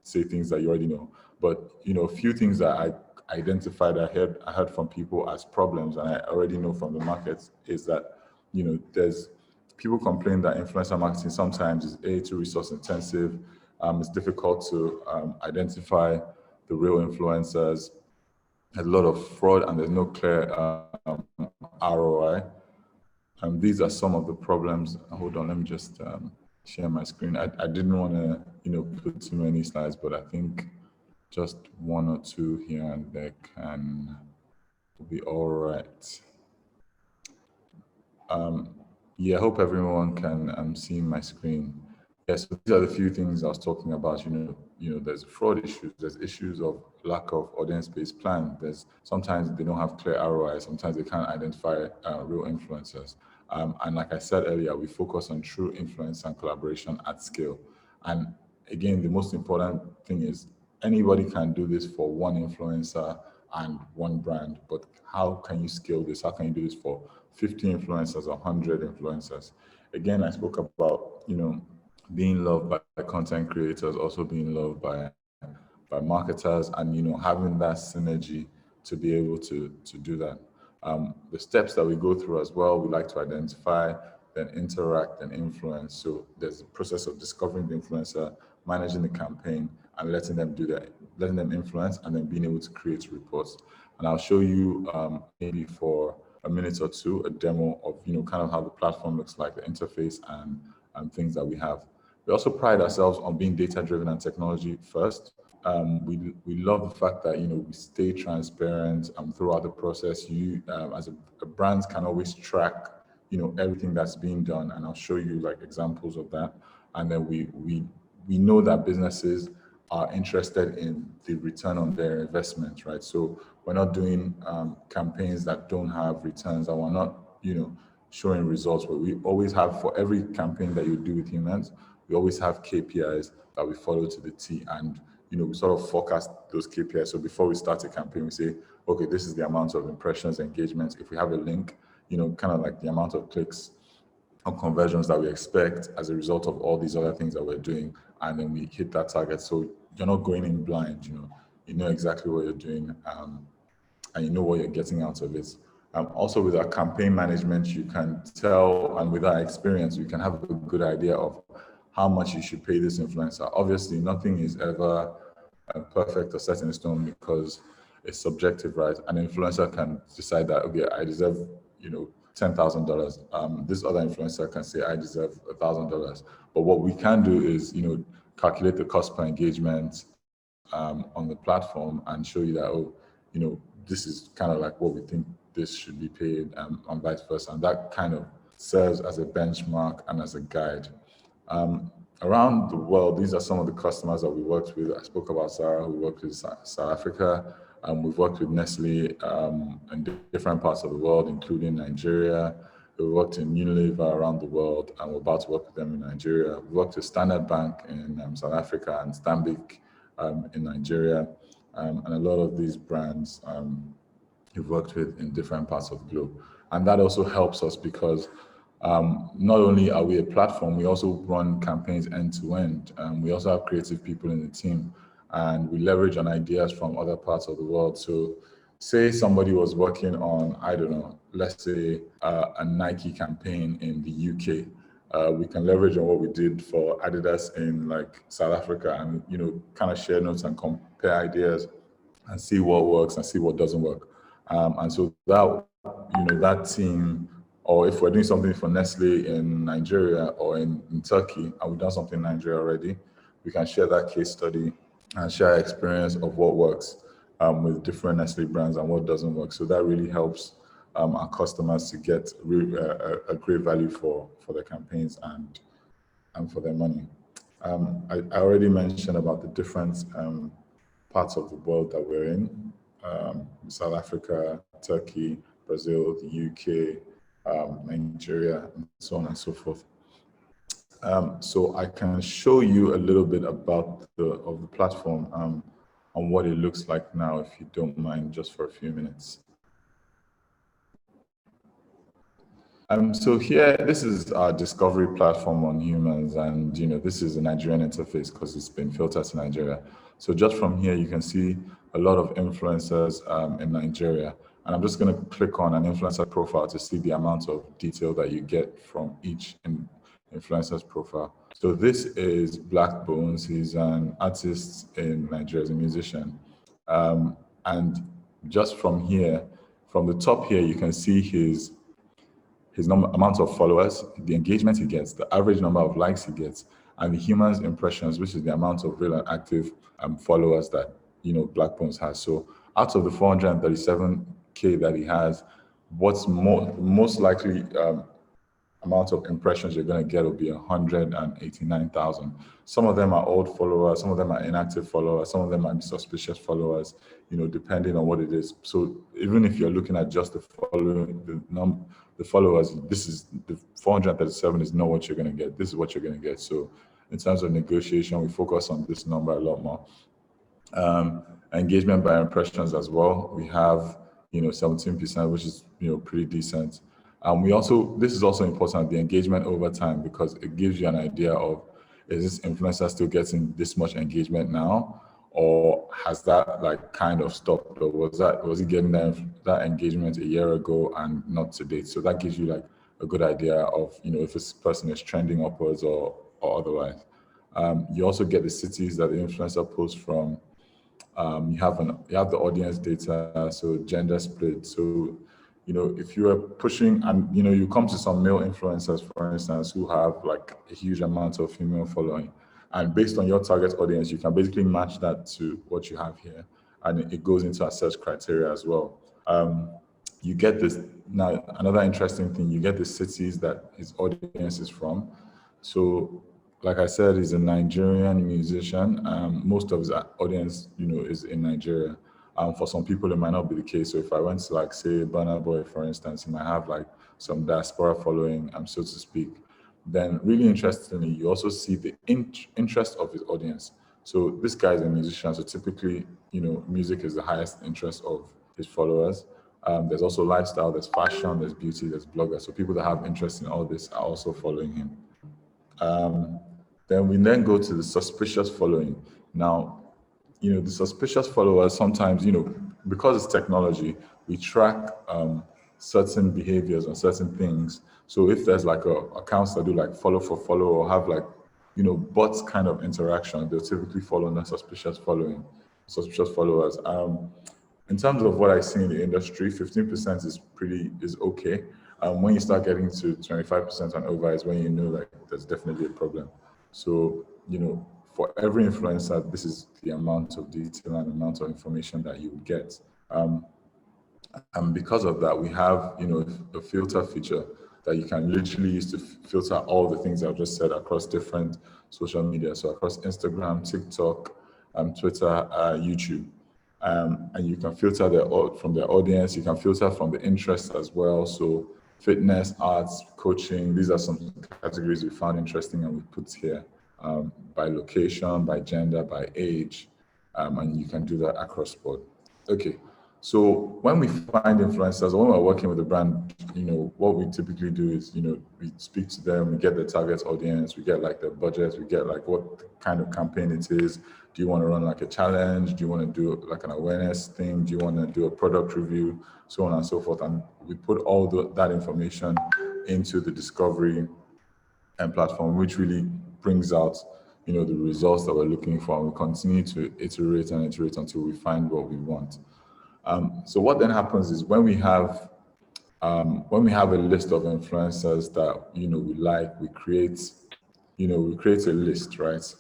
say things that you already know, but a few things that I identified, I heard from people as problems, and I already know from the market, is that there's people complain that influencer marketing sometimes is too resource intensive. It's difficult to identify the real influencers. There's a lot of fraud and there's no clear ROI. These are some of the problems. Hold on, let me just share my screen. I didn't want to, put too many slides, but I think just one or two here and there can be all right. Yeah, I hope everyone can see my screen. Yes, so these are the few things I was talking about. There's fraud issues, there's issues of lack of audience-based plan. There's sometimes they don't have clear ROI, sometimes they can't identify real influencers. And like I said earlier, we focus on true influence and collaboration at scale. And again, the most important thing is anybody can do this for one influencer and one brand, but how can you scale this? How can you do this for 50 influencers or 100 influencers? Again, I spoke about, being loved by content creators, also being loved by marketers, and having that synergy to be able to do that. The steps that we go through as well, we like to identify, then interact and influence. So there's a process of discovering the influencer, managing the campaign, and letting them do that, letting them influence, and then being able to create reports. And I'll show you maybe for a minute or two a demo of kind of how the platform looks like, the interface and things that we have. We also pride ourselves on being data-driven and technology first. We love the fact that we stay transparent throughout the process. You as a brand can always track everything that's being done, and I'll show you like examples of that. And then we know that businesses are interested in the return on their investment, right? So we're not doing campaigns that don't have returns, and we're not showing results. But we always have, for every campaign that you do with humans, we always have KPIs that we follow to the T, and we sort of forecast those KPIs. So before we start a campaign, we say, okay, this is the amount of impressions, engagements. If we have a link, kind of like the amount of clicks or conversions that we expect as a result of all these other things that we're doing, and then we hit that target. So you're not going in blind. You know exactly what you're doing, and you know what you're getting out of it. Also with our campaign management, you can tell, and with our experience, you can have a good idea of how much you should pay this influencer. Obviously, nothing is ever perfect or set in stone because it's subjective, right? An influencer can decide that, okay, I deserve, $10,000. This other influencer can say, I deserve $1,000. But what we can do is, calculate the cost per engagement on the platform and show you that, this is kind of like what we think this should be paid, and vice versa. And that kind of serves as a benchmark and as a guide. Around the world, these are some of the customers that we worked with. I spoke about Sarah, who worked with South Africa. We've worked with Nestle in different parts of the world, including Nigeria. We worked in Unilever around the world, and we're about to work with them in Nigeria. We worked with Standard Bank in South Africa and Stanbic in Nigeria. And a lot of these brands we've worked with in different parts of the globe. And that also helps us because not only are we a platform, we also run campaigns end to end. We also have creative people in the team, and we leverage on ideas from other parts of the world. So say somebody was working on, I don't know, let's say a Nike campaign in the UK. We can leverage on what we did for Adidas in like South Africa and, kind of share notes and compare ideas and see what works and see what doesn't work. And so that, that team, or if we're doing something for Nestle in Nigeria or in Turkey, and we've done something in Nigeria already, we can share that case study and share experience of what works with different Nestle brands and what doesn't work. So that really helps our customers to get a great value for their campaigns and for their money. I already mentioned about the different parts of the world that we're in, South Africa, Turkey, Brazil, the UK, Nigeria, and so on and so forth. So I can show you a little bit about the platform and what it looks like now, if you don't mind, just for a few minutes. So here, this is our discovery platform on humans, and this is a Nigerian interface because it's been filtered to Nigeria. So just from here, you can see a lot of influencers in Nigeria, And I'm just going to click on an influencer profile to see the amount of detail that you get from each influencer's profile. So this is Black Bones. He's an artist in Nigeria, as a musician. And just from here, from the top here, you can see his amount of followers, the engagement he gets, the average number of likes he gets, and the humans impressions, which is the amount of real and active followers that Black Bones has. So out of the 437K that he has, what's most likely amount of impressions you're going to get will be 189,000. Some of them are old followers, some of them are inactive followers, some of them might be suspicious followers, depending on what it is. So even if you're looking at just the followers, this is the 437 is not what you're going to get. This is what you're going to get. So in terms of negotiation, we focus on this number a lot more. Engagement by impressions as well. We have 17%, which is pretty decent. This is also important, the engagement over time, because it gives you an idea of, is this influencer still getting this much engagement now, or has that kind of stopped, or was he getting that engagement a year ago and not to date? So that gives you a good idea of if this person is trending upwards or otherwise. You also get the cities that the influencer posts from. You have the audience data, so gender split. So if you are pushing and you come to some male influencers, for instance, who have a huge amount of female following, and based on your target audience, you can basically match that to what you have here, and it goes into our search criteria as well. You get this now. Another interesting thing, you get the cities that his audience is from. So, like I said, he's a Nigerian musician. Most of his audience, is in Nigeria. For some people, it might not be the case. So if I went to say Burna Boy, for instance, he might have some diaspora following, so to speak. Then really interestingly, you also see the interest of his audience. So this guy is a musician. So typically, music is the highest interest of his followers. There's also lifestyle, there's fashion, there's beauty, there's bloggers. So people that have interest in all this are also following him. Then we go to the suspicious following. Now, the suspicious followers sometimes, because it's technology, we track certain behaviors and certain things. So if there's accounts that do follow for follow or have bots kind of interaction, they'll typically follow the suspicious followers. In terms of what I see in the industry, 15% is okay. When you start getting to 25% and over is when you know there's definitely a problem. So, for every influencer, this is the amount of detail and amount of information that you would get. And because of that, we have, a filter feature that you can literally use to filter all the things I've just said across different social media. So across Instagram, TikTok, Twitter, YouTube. And you can filter from their audience. You can filter from the interests as well. So fitness, arts, coaching, these are some categories we found interesting and we put here. By location, by gender, by age, and you can do that across board. Okay, so when we find influencers or when we're working with a brand, what we typically do is, we speak to them, we get the target audience, we get their budget, we get what kind of campaign it is. Do you want to run a challenge? Do you want to do an awareness thing? Do you want to do a product review? So on and so forth. And we put all that information into the discovery and platform, which really brings out, the results that we're looking for. And we continue to iterate and iterate until we find what we want. So what then happens is when we have a list of influencers that we like, we create a list, right?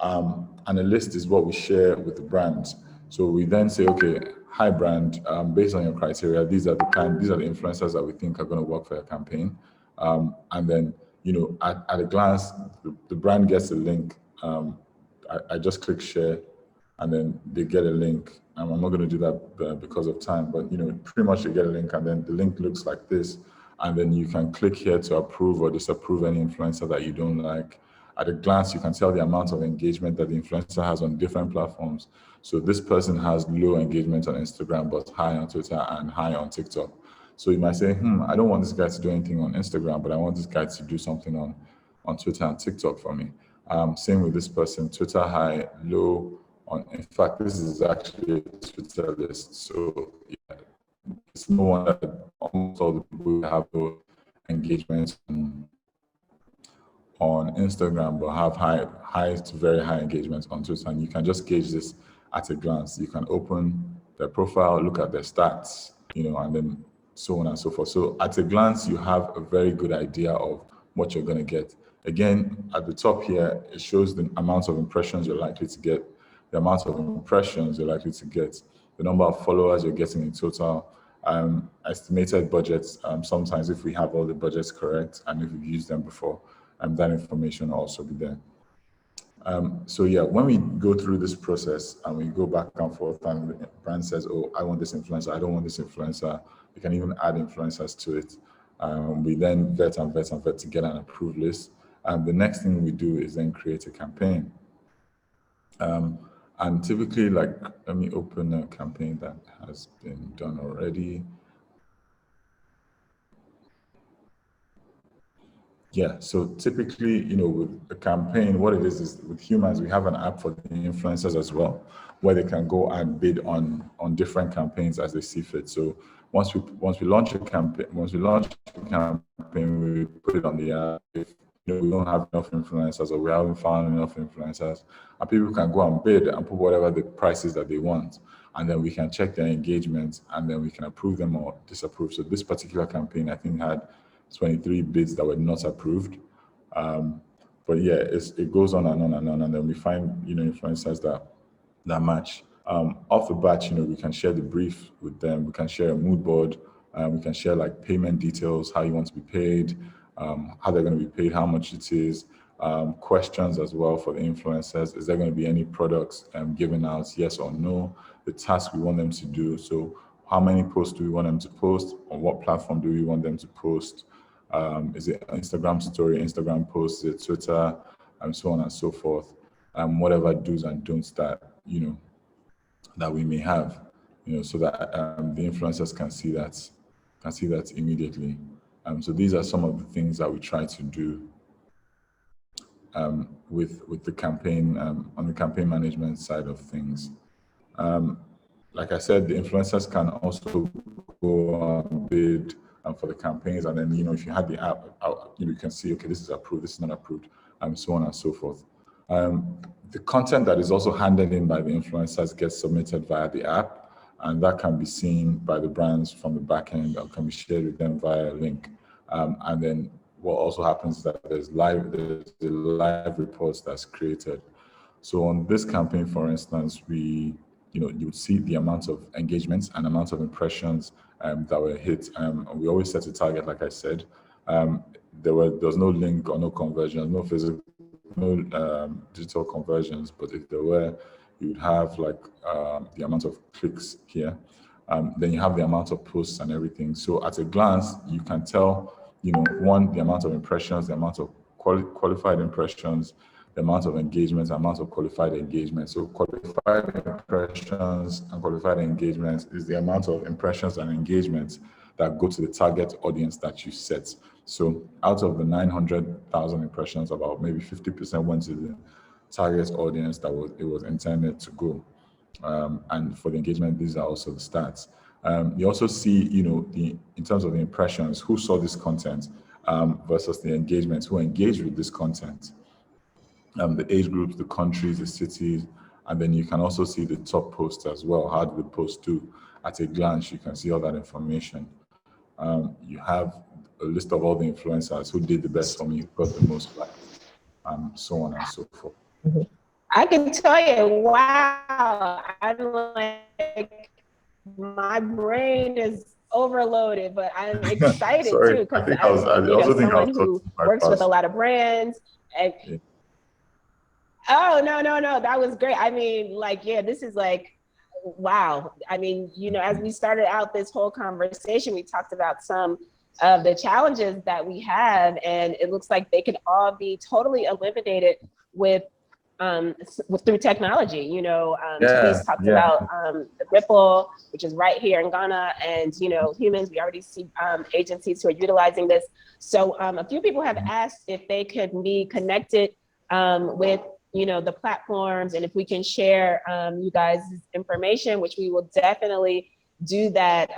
And a list is what we share with the brand. So we then say, okay, hi brand, based on your criteria, these are the influencers that we think are going to work for your campaign. And then at a glance, the brand gets a link. I just click share, and then they get a link. I'm not going to do that because of time, but pretty much they get a link, and then the link looks like this, and then you can click here to approve or disapprove any influencer that you don't like. At a glance, you can tell the amount of engagement that the influencer has on different platforms. So this person has low engagement on Instagram, but high on Twitter and high on TikTok. So you might say, I don't want this guy to do anything on Instagram, but I want this guy to do something on Twitter and TikTok for me. Same with this person, Twitter high, low on. In fact, this is actually a Twitter list. So yeah, it's no one that almost all the people have those engagements on Instagram, but have high to very high engagement on Twitter. And you can just gauge this at a glance. You can open their profile, look at their stats, and then so on and so forth. So at a glance, you have a very good idea of what you're going to get. Again, at the top here, it shows the amount of impressions you're likely to get, the amount of impressions you're likely to get, the number of followers you're getting in total, estimated budgets, sometimes if we have all the budgets correct and if we've used them before, that information will also be there. So yeah, when we go through this process and we go back and forth and the brand says, oh, I want this influencer, I don't want this influencer, we can even add influencers to it. We then vet to get an approved list. And the next thing we do is then create a campaign. And typically, like, let me open a campaign that has been done already. Yeah, so typically, with a campaign, what it is with humans, we have an app for the influencers as well, where they can go and bid on different campaigns as they see fit. So once we launch a campaign, we put it on the app. If we don't have enough influencers or we haven't found enough influencers, and people can go and bid and put whatever the prices that they want, and then we can check their engagement, and then we can approve them or disapprove. So this particular campaign, I think, had 23 bids that were not approved. But yeah, it goes on and on and on, and then we find influencers that match. Off the bat, we can share the brief with them. We can share a mood board. We can share like payment details, how you want to be paid, how they're going to be paid, how much it is. Questions as well for the influencers. Is there going to be any products given out? Yes or no? The task we want them to do. So how many posts do we want them to post? On what platform do we want them to post? Is it Instagram story, Instagram post, is it Twitter, and so on and so forth. Whatever do's and don'ts that that we may have, so that the influencers can see that immediately. So these are some of the things that we try to do with the campaign on the campaign management side of things. Like I said, the influencers can also go bid for the campaigns, and then if you had the app, you can see, okay, this is approved, this is not approved, and so on and so forth. The content that is also handed in by the influencers gets submitted via the app, and that can be seen by the brands from the back end, or can be shared with them via a link. And then what also happens is that there's the live reports that's created. So on this campaign, for instance, you would see the amount of engagements and amount of impressions that were hit. We always set a target, like I said. There was no link or no conversion, no physical, no digital conversions, but if there were, you would have like the amount of clicks here. Then you have the amount of posts and everything. So at a glance, you can tell, one, the amount of impressions, the amount of qualified impressions, the amount of engagement, the amount of qualified engagement. So qualified impressions and qualified engagements is the amount of impressions and engagements that go to the target audience that you set. So out of the 900,000 impressions, about maybe 50% went to the target audience that it was intended to go. And for the engagement, these are also the stats. You also see, in terms of the impressions, who saw this content versus the engagements, who engaged with this content. The age groups, the countries, the cities, and then you can also see the top posts as well. How did the post do? At a glance, you can see all that information. You have a list of all the influencers who did the best for me, who got the most likes, so on and so forth. I can tell you, wow, I'm like, my brain is overloaded, but I'm excited too, because I'm someone who works with a lot of brands. And yeah. Oh, no, that was great. I mean, like, yeah, this is like, wow. I mean, as we started out this whole conversation, we talked about some of the challenges that we have, and it looks like they can all be totally eliminated through technology. Therese talked about the Ripple, which is right here in Ghana, and humans, we already see agencies who are utilizing this. So a few people have asked if they could be connected with the platforms, and if we can share you guys' information, which we will definitely do that,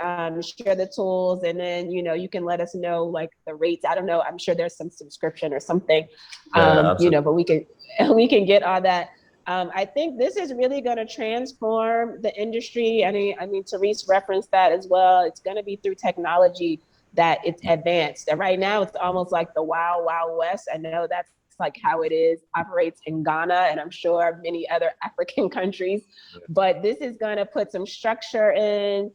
share the tools, and then, you know, you can let us know like the rates. I don't know, I'm sure there's some subscription or something, you know, but we can get all that. I think this is really going to transform the industry. I mean, Therese referenced that as well. It's going to be through technology that it's advanced. And right now, it's almost like the wild, wild west. I know that's like how it is, operates in Ghana, and I'm sure many other African countries. But this is going to put some structure in,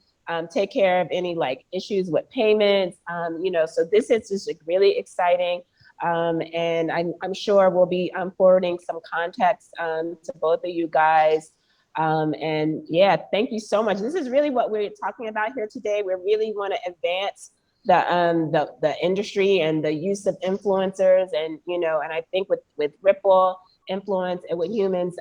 take care of any like issues with payments. You know, so this is just like, really exciting. And I'm sure we'll be forwarding some contacts to both of you guys. And yeah, thank you so much. This is really what we're talking about here today. We really want to advance the industry and the use of influencers, and you know, and I think with Ripple influence and with humans,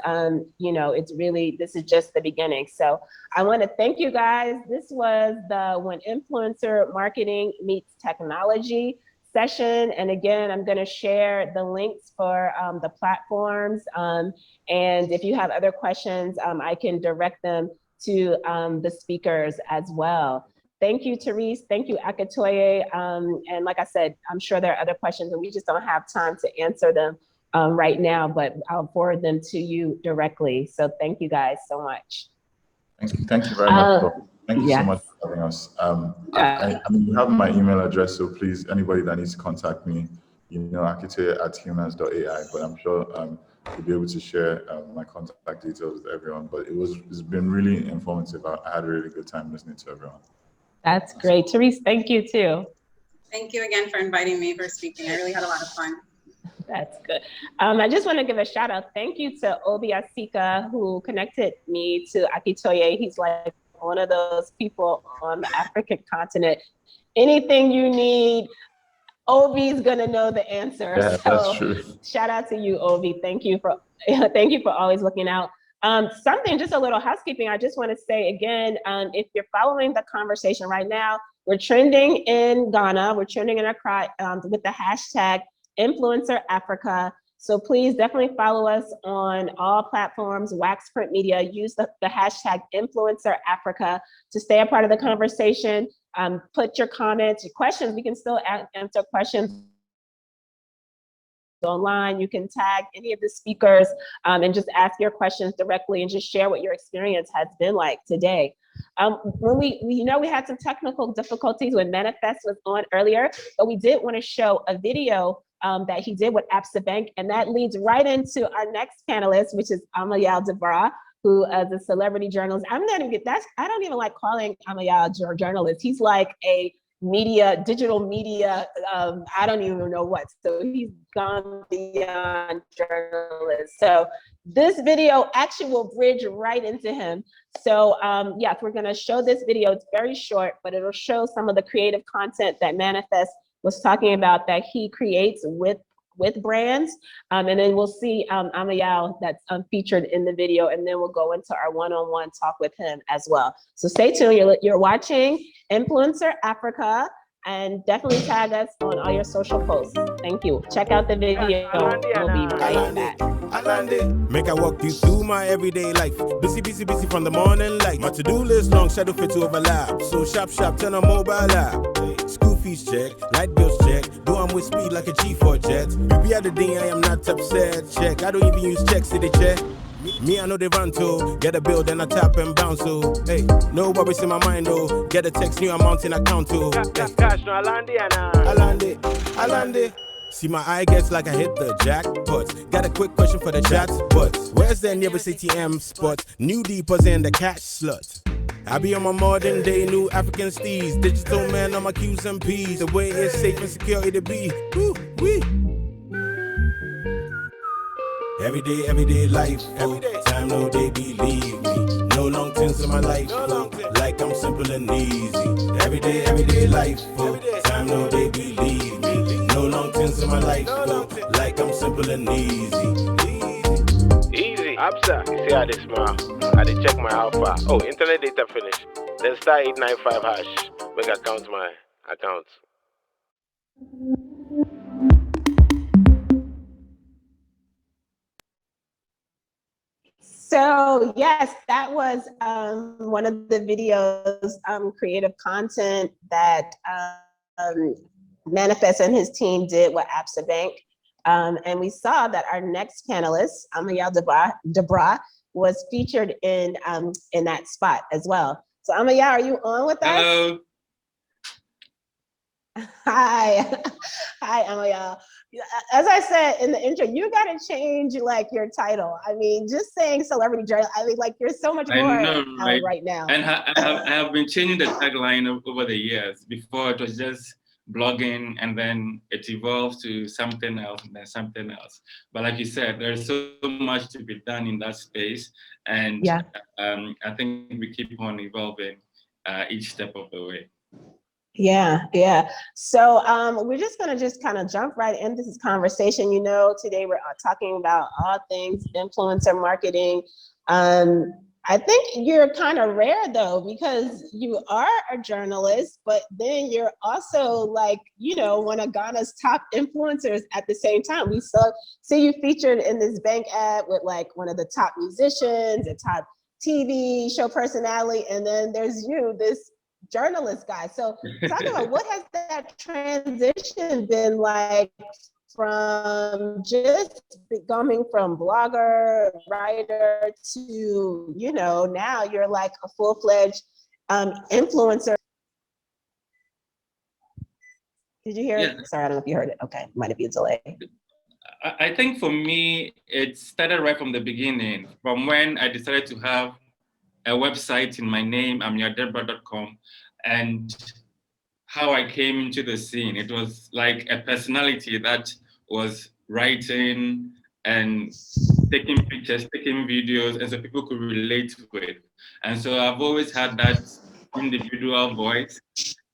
you know, it's really, this is just the beginning. So I want to thank you guys. This was the When Influencer Marketing Meets Technology session. And again, I'm going to share the links for the platforms. And if you have other questions, I can direct them to the speakers as well. Thank you, Therese. Thank you, Akatoye. And like I said, I'm sure there are other questions and we just don't have time to answer them right now, but I'll forward them to you directly. So thank you guys so much. Thank you very much. Thank you so much for having us. I mean, you have my email address, so please, anybody that needs to contact me, you know, akitoye@humans.ai, but I'm sure you'll be able to share my contact details with everyone. But it's been really informative. I had a really good time listening to everyone. That's great. Therese, thank you too. Thank you again for inviting me, for speaking. I really had a lot of fun. That's good. I just want to give a shout out. Thank you to Obi Asika, who connected me to Akitoye. He's like one of those people on the African continent. Anything you need, Obi's gonna know the answer. Yeah, so that's true. Shout out to you, Obi. Thank you for always looking out. Something, just a little housekeeping. I just want to say again, if you're following the conversation right now, we're trending in Ghana, we're trending in Accra with the hashtag Influencer Africa. So please definitely follow us on all platforms, WaxPrint Media. Use the hashtag Influencer Africa to stay a part of the conversation. Put your comments, your questions. We can still answer questions online. You can tag any of the speakers and just ask your questions directly and just share what your experience has been like today. When we know we had some technical difficulties when Manifest was on earlier, but we did want to show a video that he did with Absa Bank, and that leads right into our next panelist, which is Amayal Debra, who is a celebrity journalist. I don't even like calling Amayal a journalist. He's like a digital media, I don't even know what. So he's gone beyond journalists. So this video actually will bridge right into him. So yes, we're gonna show this video. It's very short, but it'll show some of the creative content that Manifest was talking about that he creates with brands. And then we'll see Amayal that's featured in the video, and then we'll go into our one-on-one talk with him as well. So stay tuned, you're watching Influencer Africa, and definitely tag us on all your social posts. Thank you. Check out the video, we'll be right back. Make I walk you through my everyday life. Busy from the morning light. My to-do list long, shadow fit to overlap. So sharp, turn on mobile app. School fees check, light bills check. Do I'm with speed like a G4 jet. You be at the day, I am not upset. Check, I don't even use checks, city check. Me, I know they run to. Get a bill, then I tap and bounce to. Hey, no worries in my mind, though. Get a text, new amount in account to. Cash, no, I land it. See my eye gets like I hit the jackpot. Got a quick question for the chat, but where's the nearest ATM spot? New deepers in the cash slot. I be on my modern day, new African steez. Digital man on my Q's and P's. The way it's safe and secure it'll be. Woo, wee. Everyday life, time no day believe me. No long things in my life, like I'm simple and easy. Everyday life, time no day believe me. No long things in my life, like I'm simple and easy. Easy, Absa, you see how they smile. I did check my alpha. Oh, internet data finished. Then star 895 hash. Make account my account. So yes, that was one of the videos, creative content that Manifest and his team did with ABSA Bank. And we saw that our next panelist, Amayal Debra, was featured in that spot as well. So Amayal, are you on with us? Hello. Hi, hi Amayal. As I said in the intro, you gotta change like your title. I mean, just saying celebrity journal, I mean, like you're so much more I know, right? right now. And I have been changing the tagline over the years. Before it was just blogging, and then it evolved to something else, and then something else. But like you said, there's so much to be done in that space, and yeah. I think we keep on evolving each step of the way. Yeah, yeah. So we're just gonna kind of jump right into this conversation. You know, today we're talking about all things influencer marketing. I think you're kind of rare though, because you are a journalist, but then you're also like, you know, one of Ghana's top influencers at the same time. We see you featured in this bank ad with like one of the top musicians, a top TV show personality, and then there's you, this journalist guy. So talk about what has that transition been like from just becoming from blogger, writer to, you know, now you're like a full-fledged influencer. Did you hear it? Sorry, I don't know if you heard it. Okay, might be a delay. I think for me, it started right from the beginning, from when I decided to have a website in my name, amyadebra.com, and how I came into the scene. It was like a personality that was writing and taking pictures, taking videos, and so people could relate to it. And so I've always had that individual voice,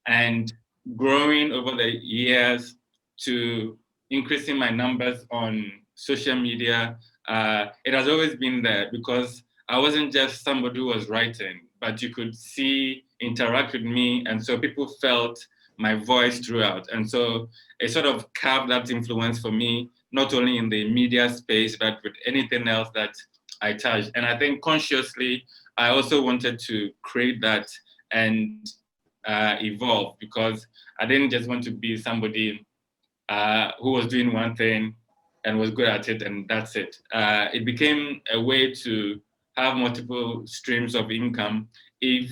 and growing over the years to increasing my numbers on social media, it has always been there, because I wasn't just somebody who was writing, but you could see, interact with me, and so people felt my voice throughout. And so it sort of carved that influence for me, not only in the media space, but with anything else that I touched. And I think consciously, I also wanted to create that and evolve, because I didn't just want to be somebody who was doing one thing and was good at it, and that's it. It became a way to have multiple streams of income if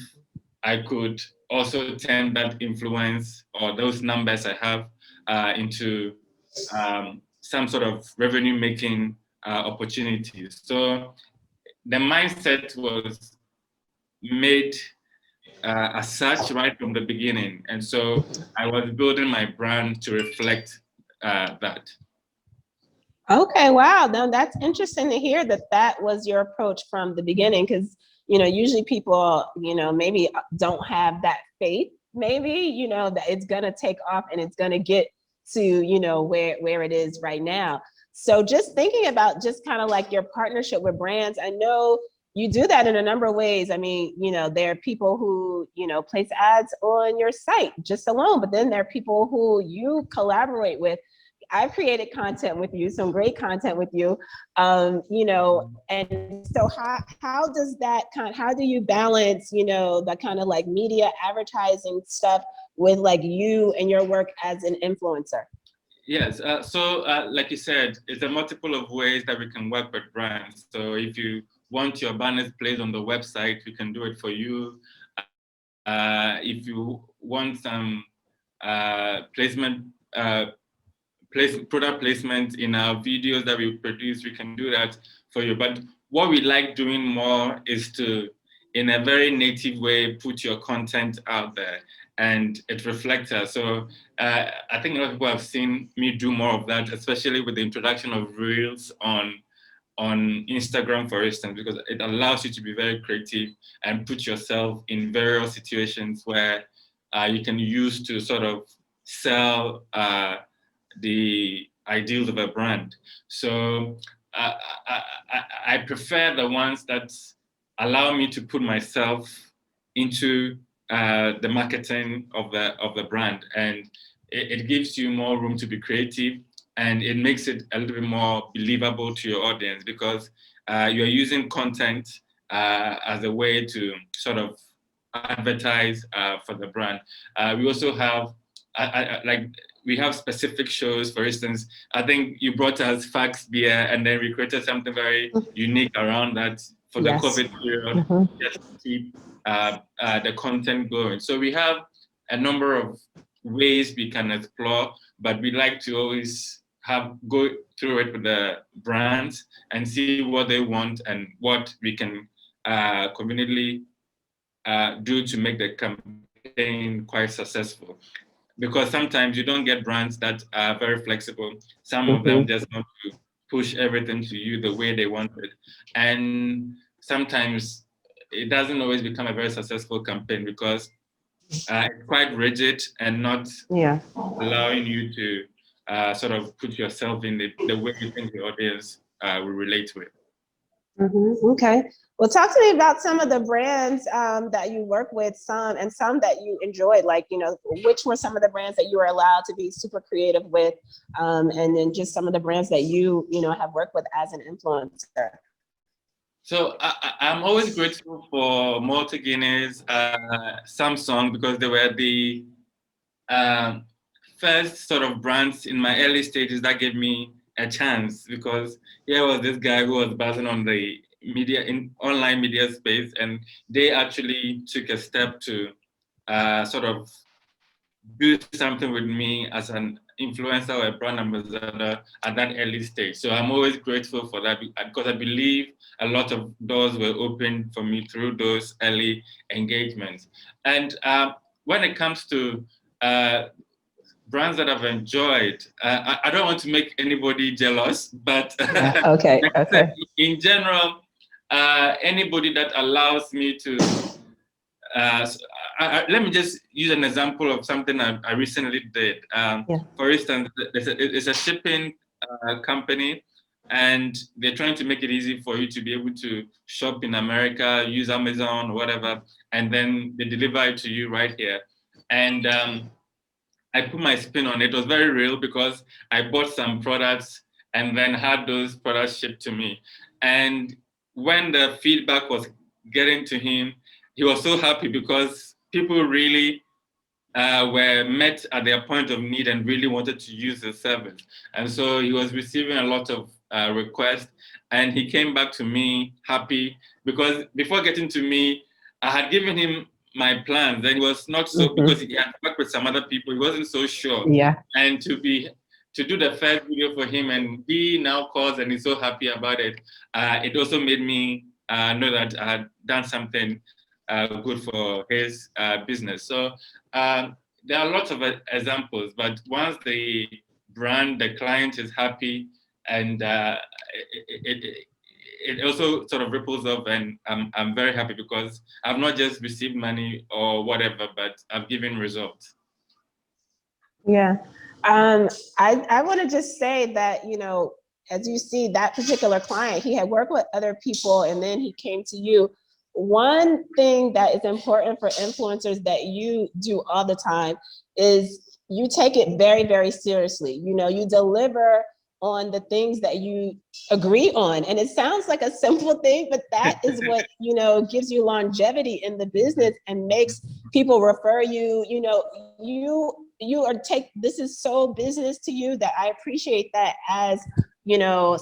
I could also turn that influence or those numbers I have into some sort of revenue making opportunities. So the mindset was made as such right from the beginning. And so I was building my brand to reflect that. Okay, wow. Now that's interesting to hear that that was your approach from the beginning, because, you know, usually people, you know, maybe don't have that faith, maybe, you know, that it's gonna take off and it's gonna get to, you know, where it is right now. So just thinking about just kind of like your partnership with brands, I know you do that in a number of ways. I mean, you know, there are people who, you know, place ads on your site just alone, but then there are people who you collaborate with. I've created content with you, some great content with you, you know, and so how does that how do you balance, you know, the kind of like media advertising stuff with like you and your work as an influencer? Yes, so like you said, it's a multiple of ways that we can work with brands. So if you want your banners placed on the website, we can do it for you. If you want some product placement in our videos that we produce, we can do that for you. But what we like doing more is to, in a very native way, put your content out there and it reflects us. So I think a lot of people have seen me do more of that, especially with the introduction of Reels on Instagram, for instance, because it allows you to be very creative and put yourself in various situations where you can use to sort of sell the ideals of a brand. So I prefer the ones that allow me to put myself into the marketing of the brand, and it gives you more room to be creative, and it makes it a little bit more believable to your audience, because you're using content as a way to sort of advertise for the brand. We also have we have specific shows. For instance, I think you brought us Fax Beer, and then we created something very unique around that for the COVID period, just to keep the content going. So we have a number of ways we can explore, but we like to always go through it with the brands and see what they want and what we can conveniently do to make the campaign quite successful. Because sometimes you don't get brands that are very flexible. Some of them just want to push everything to you the way they want it. And sometimes it doesn't always become a very successful campaign because it's quite rigid and not allowing you to sort of put yourself in the way you think the audience will relate to it. Okay. Well, talk to me about some of the brands that you work with, some that you enjoyed, like, which were some of the brands that you were allowed to be super creative with, and then just some of the brands that you have worked with as an influencer. So I'm always grateful for Malta Guinness, Samsung, because they were the first sort of brands in my early stages that gave me a chance, because here was this guy who was buzzing on the online media space, and they actually took a step to sort of do something with me as an influencer or a brand ambassador at that early stage. So I'm always grateful for that, because I believe a lot of doors were opened for me through those early engagements. And when it comes to brands that I've enjoyed, I don't want to make anybody jealous, but okay. In general, anybody that allows me to, let me just use an example of something I recently did. For instance, it's a shipping company, and they're trying to make it easy for you to be able to shop in America, use Amazon or whatever, and then they deliver it to you right here. And I put my spin on it. It was very real because I bought some products and then had those products shipped to me. And when the feedback was getting to him, he was so happy because people really were met at their point of need and really wanted to use the service. And so he was receiving a lot of requests, and he came back to me happy because before getting to me, I had given him my plans, and he was not so, because he had worked with some other people, he wasn't so sure. And to do the first video for him, and he now calls and he's so happy about it, it also made me know that I had done something good for his business. So there are lots of examples, but once the client is happy, and it also sort of ripples up, and I'm very happy because I've not just received money or whatever, but I've given results. Yeah. I want to just say that, as you see, that particular client, he had worked with other people and then he came to you. One thing that is important for influencers that you do all the time is you take it very, very seriously. You deliver on the things that you agree on. And it sounds like a simple thing, but that is what, gives you longevity in the business and makes people refer you. This is so business to you that I appreciate that as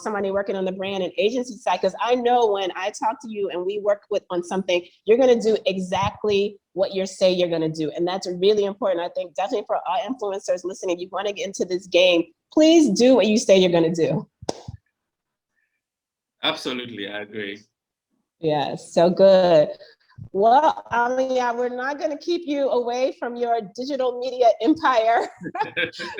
somebody working on the brand and agency side, because I know when I talk to you and we work on something, you're going to do exactly what you say you're going to do. And that's really important. I think definitely for our influencers listening, if you want to get into this game, please do what you say you're going to do. Absolutely, I agree. Yes, so good. Well, we're not going to keep you away from your digital media empire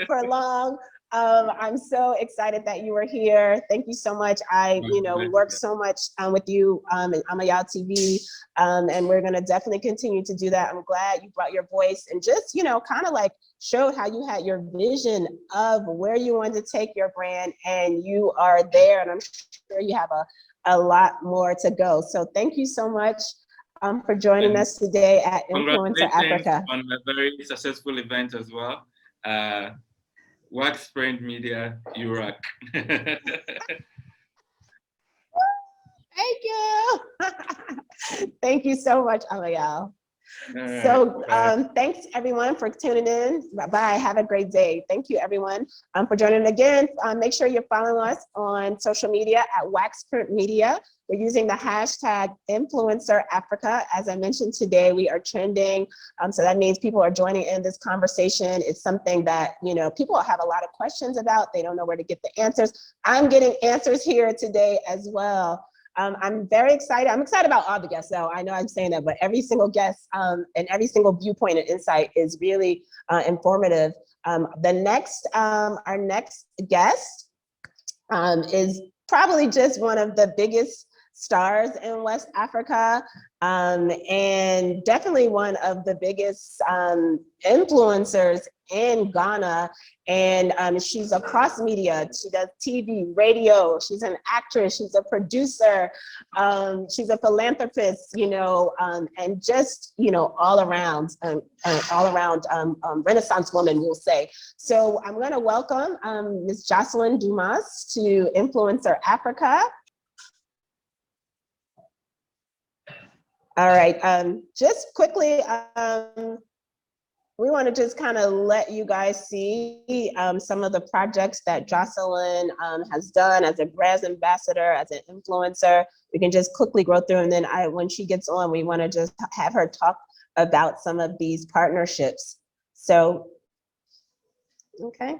for long. I'm so excited that you were here. Thank you so much. We work so much with you on Muhammida TV, and we're going to definitely continue to do that. I'm glad you brought your voice and just, kind of like showed how you had your vision of where you wanted to take your brand, and you are there, and I'm sure you have a lot more to go. So thank you so much for joining us today at Influencer Africa. On a very successful event as well. WaxPrint Media, you rock. Thank you. Thank you so much, Amael. All So right. thanks everyone for tuning in. Bye-bye, have a great day. Thank you everyone for joining again. Make sure you're following us on social media at WaxPrint Media. We're using the hashtag Influencer Africa. As I mentioned today, we are trending. So that means people are joining in this conversation. It's something that, you know, people have a lot of questions about. They don't know where to get the answers. I'm getting answers here today as well. I'm very excited. I'm excited about all the guests, though. I know I'm saying that, but every single guest and every single viewpoint and insight is really informative. Our next guest is probably just one of the biggest stars in West Africa, and definitely one of the biggest influencers in Ghana. And she's across media. She does TV, radio. She's an actress. She's a producer. She's a philanthropist, you know, and just, you know, all around Renaissance woman, we'll say. So I'm going to welcome Ms. Jocelyn Dumas to Influencer Africa. All right, just quickly, we want to just kind of let you guys see some of the projects that Jocelyn has done as a brand ambassador, as an influencer. We can just quickly go through, and then when she gets on, we want to just have her talk about some of these partnerships. So, okay,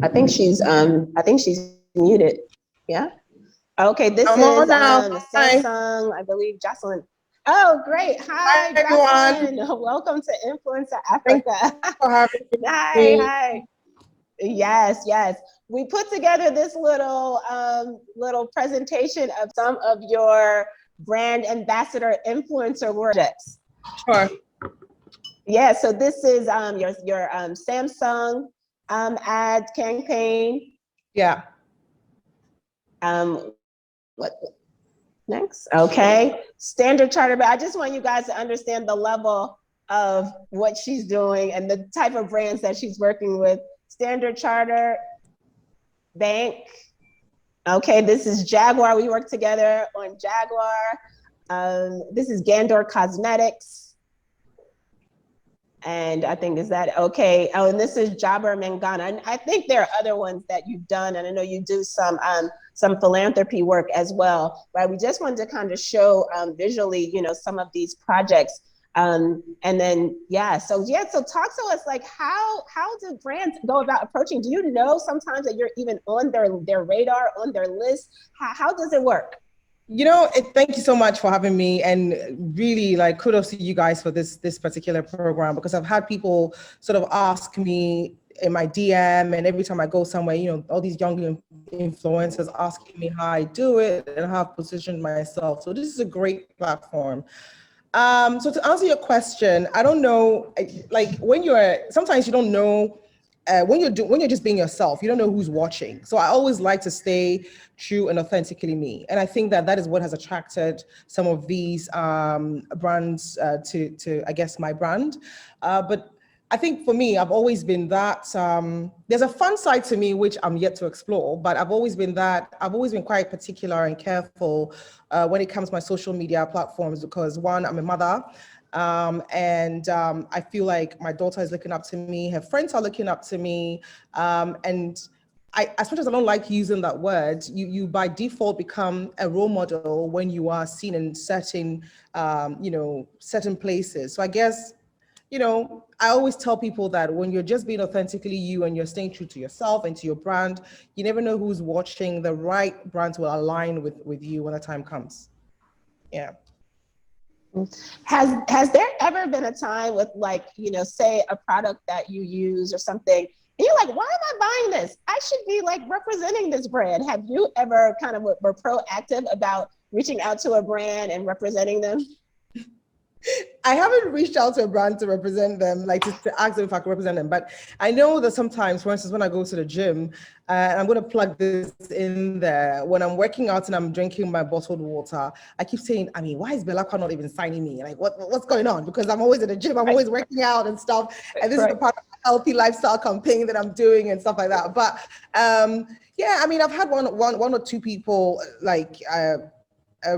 I think she's muted. Yeah. Okay, this is Samsung, I believe, Jocelyn. Oh, great. Hi, Jocelyn. Welcome to Influencer Africa. Thanks for having me. Hi. Yes, yes. We put together this little presentation of some of your brand ambassador influencer projects. Sure. Yeah, so this is your Samsung ad campaign. Yeah. What next? Okay, Standard Chartered. But I just want you guys to understand the level of what she's doing and the type of brands that she's working with. Standard Chartered Bank. Okay, this is Jaguar. We work together on Jaguar. This is Gandor Cosmetics. And I think, is that okay? Oh, and this is Jabber Mangana. And I think there are other ones that you've done, and I know you do some philanthropy work as well. But we just wanted to kind of show visually, you know, some of these projects. And then, so talk to us, like, how do brands go about approaching? Do you know sometimes that you're even on their radar, on their list? How does it work? You know, thank you so much for having me, and really, like, kudos to you guys for this particular program, because I've had people sort of ask me in my DM, and every time I go somewhere, you know, all these young influencers asking me how I do it and how I've positioned myself. So this is a great platform. So to answer your question, I don't know, like, sometimes you don't know. When you're just being yourself, you don't know who's watching. So I always like to stay true and authentically me. And I think that is what has attracted some of these brands to I guess, my brand. But I think for me, I've always been that, there's a fun side to me, which I'm yet to explore, but I've always been quite particular and careful when it comes to my social media platforms, because one, I'm a mother. I feel like my daughter is looking up to me, her friends are looking up to me. And as much as I don't like using that word, you by default become a role model when you are seen in certain, certain places. So I guess, you know, I always tell people that when you're just being authentically you and you're staying true to yourself and to your brand, you never know who's watching. The right brands will align with you when the time comes. Yeah. Has there ever been a time with, like, you know, say a product that you use or something, and you're like, why am I buying this? I should be, like, representing this brand. Have you ever kind of were proactive about reaching out to a brand and representing them? I haven't reached out to a brand to represent them, like to ask them if I can represent them. But I know that sometimes, for instance, when I go to the gym, and I'm going to plug this in there, when I'm working out and I'm drinking my bottled water, I keep saying, I mean, why is Belacqua not even signing me? Like, what's going on? Because I'm always in the gym, I'm always working out and stuff. And this is the part of my healthy lifestyle campaign that I'm doing and stuff like that. But yeah, I mean, I've had one or two people, like,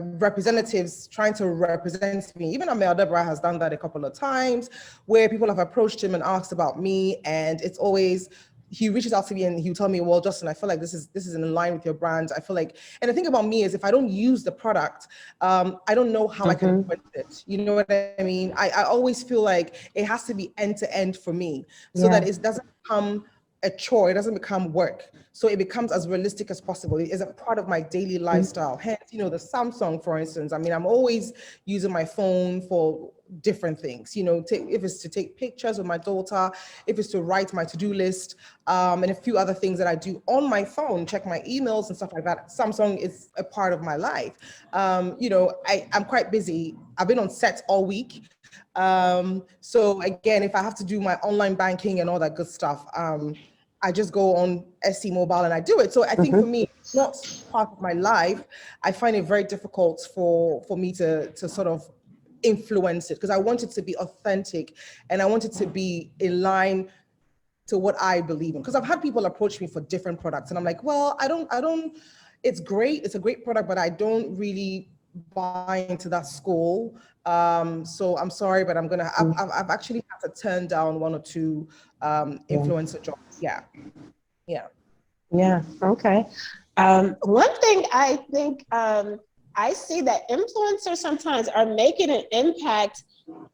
representatives trying to represent me. Even Muhammida El Muhajir has done that a couple of times, where people have approached him and asked about me, and it's always, he reaches out to me and he'll tell me, well, Justin, I feel like this is in line with your brand. I feel like, and the thing about me is if I don't use the product, I don't know how I can influence it. You know what I mean? I always feel like it has to be end to end for me, so that it doesn't become a chore, it doesn't become work. So it becomes as realistic as possible. It is a part of my daily lifestyle. Hence, you know, the Samsung, for instance, I mean, I'm always using my phone for different things, you know, if it's to take pictures with my daughter, if it's to write my to-do list, and a few other things that I do on my phone, check my emails and stuff like that. Samsung is a part of my life. You know, I'm quite busy. I've been on set all week. So again, if I have to do my online banking and all that good stuff, I just go on SC Mobile and I do it. So I think for me, it's not part of my life. I find it very difficult for me to sort of influence it, because I want it to be authentic and I want it to be in line to what I believe in. Because I've had people approach me for different products and I'm like, well, I don't, it's great. It's a great product, but I don't really buy into that school. So I'm sorry, but I've actually had to turn down one or two influencer jobs. Yeah, okay. One thing I think I see that influencers sometimes are making an impact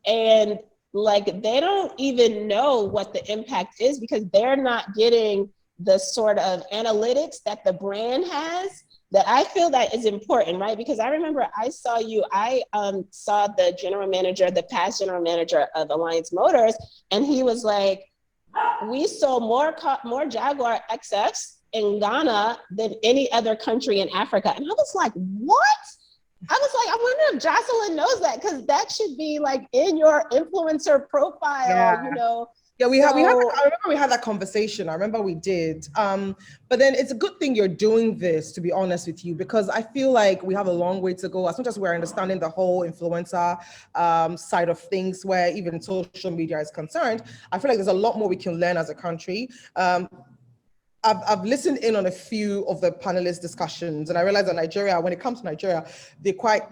and like they don't even know what the impact is because they're not getting the sort of analytics that the brand has that I feel that is important, right? Because I remember I saw you, I saw the general manager, the past general manager of Alliance Motors, and he was like, we sold more Jaguar XFs in Ghana than any other country in Africa. And I was like, what? I was like, I wonder if Jocelyn knows that, because that should be like in your influencer profile, you know. Yeah, I remember we had that conversation. I remember we did. But then it's a good thing you're doing this, to be honest with you, because I feel like we have a long way to go, as much as we're understanding the whole influencer side of things, where even social media is concerned. I feel like there's a lot more we can learn as a country. I've listened in on a few of the panelist discussions, and I realized that Nigeria, when it comes to Nigeria, they quite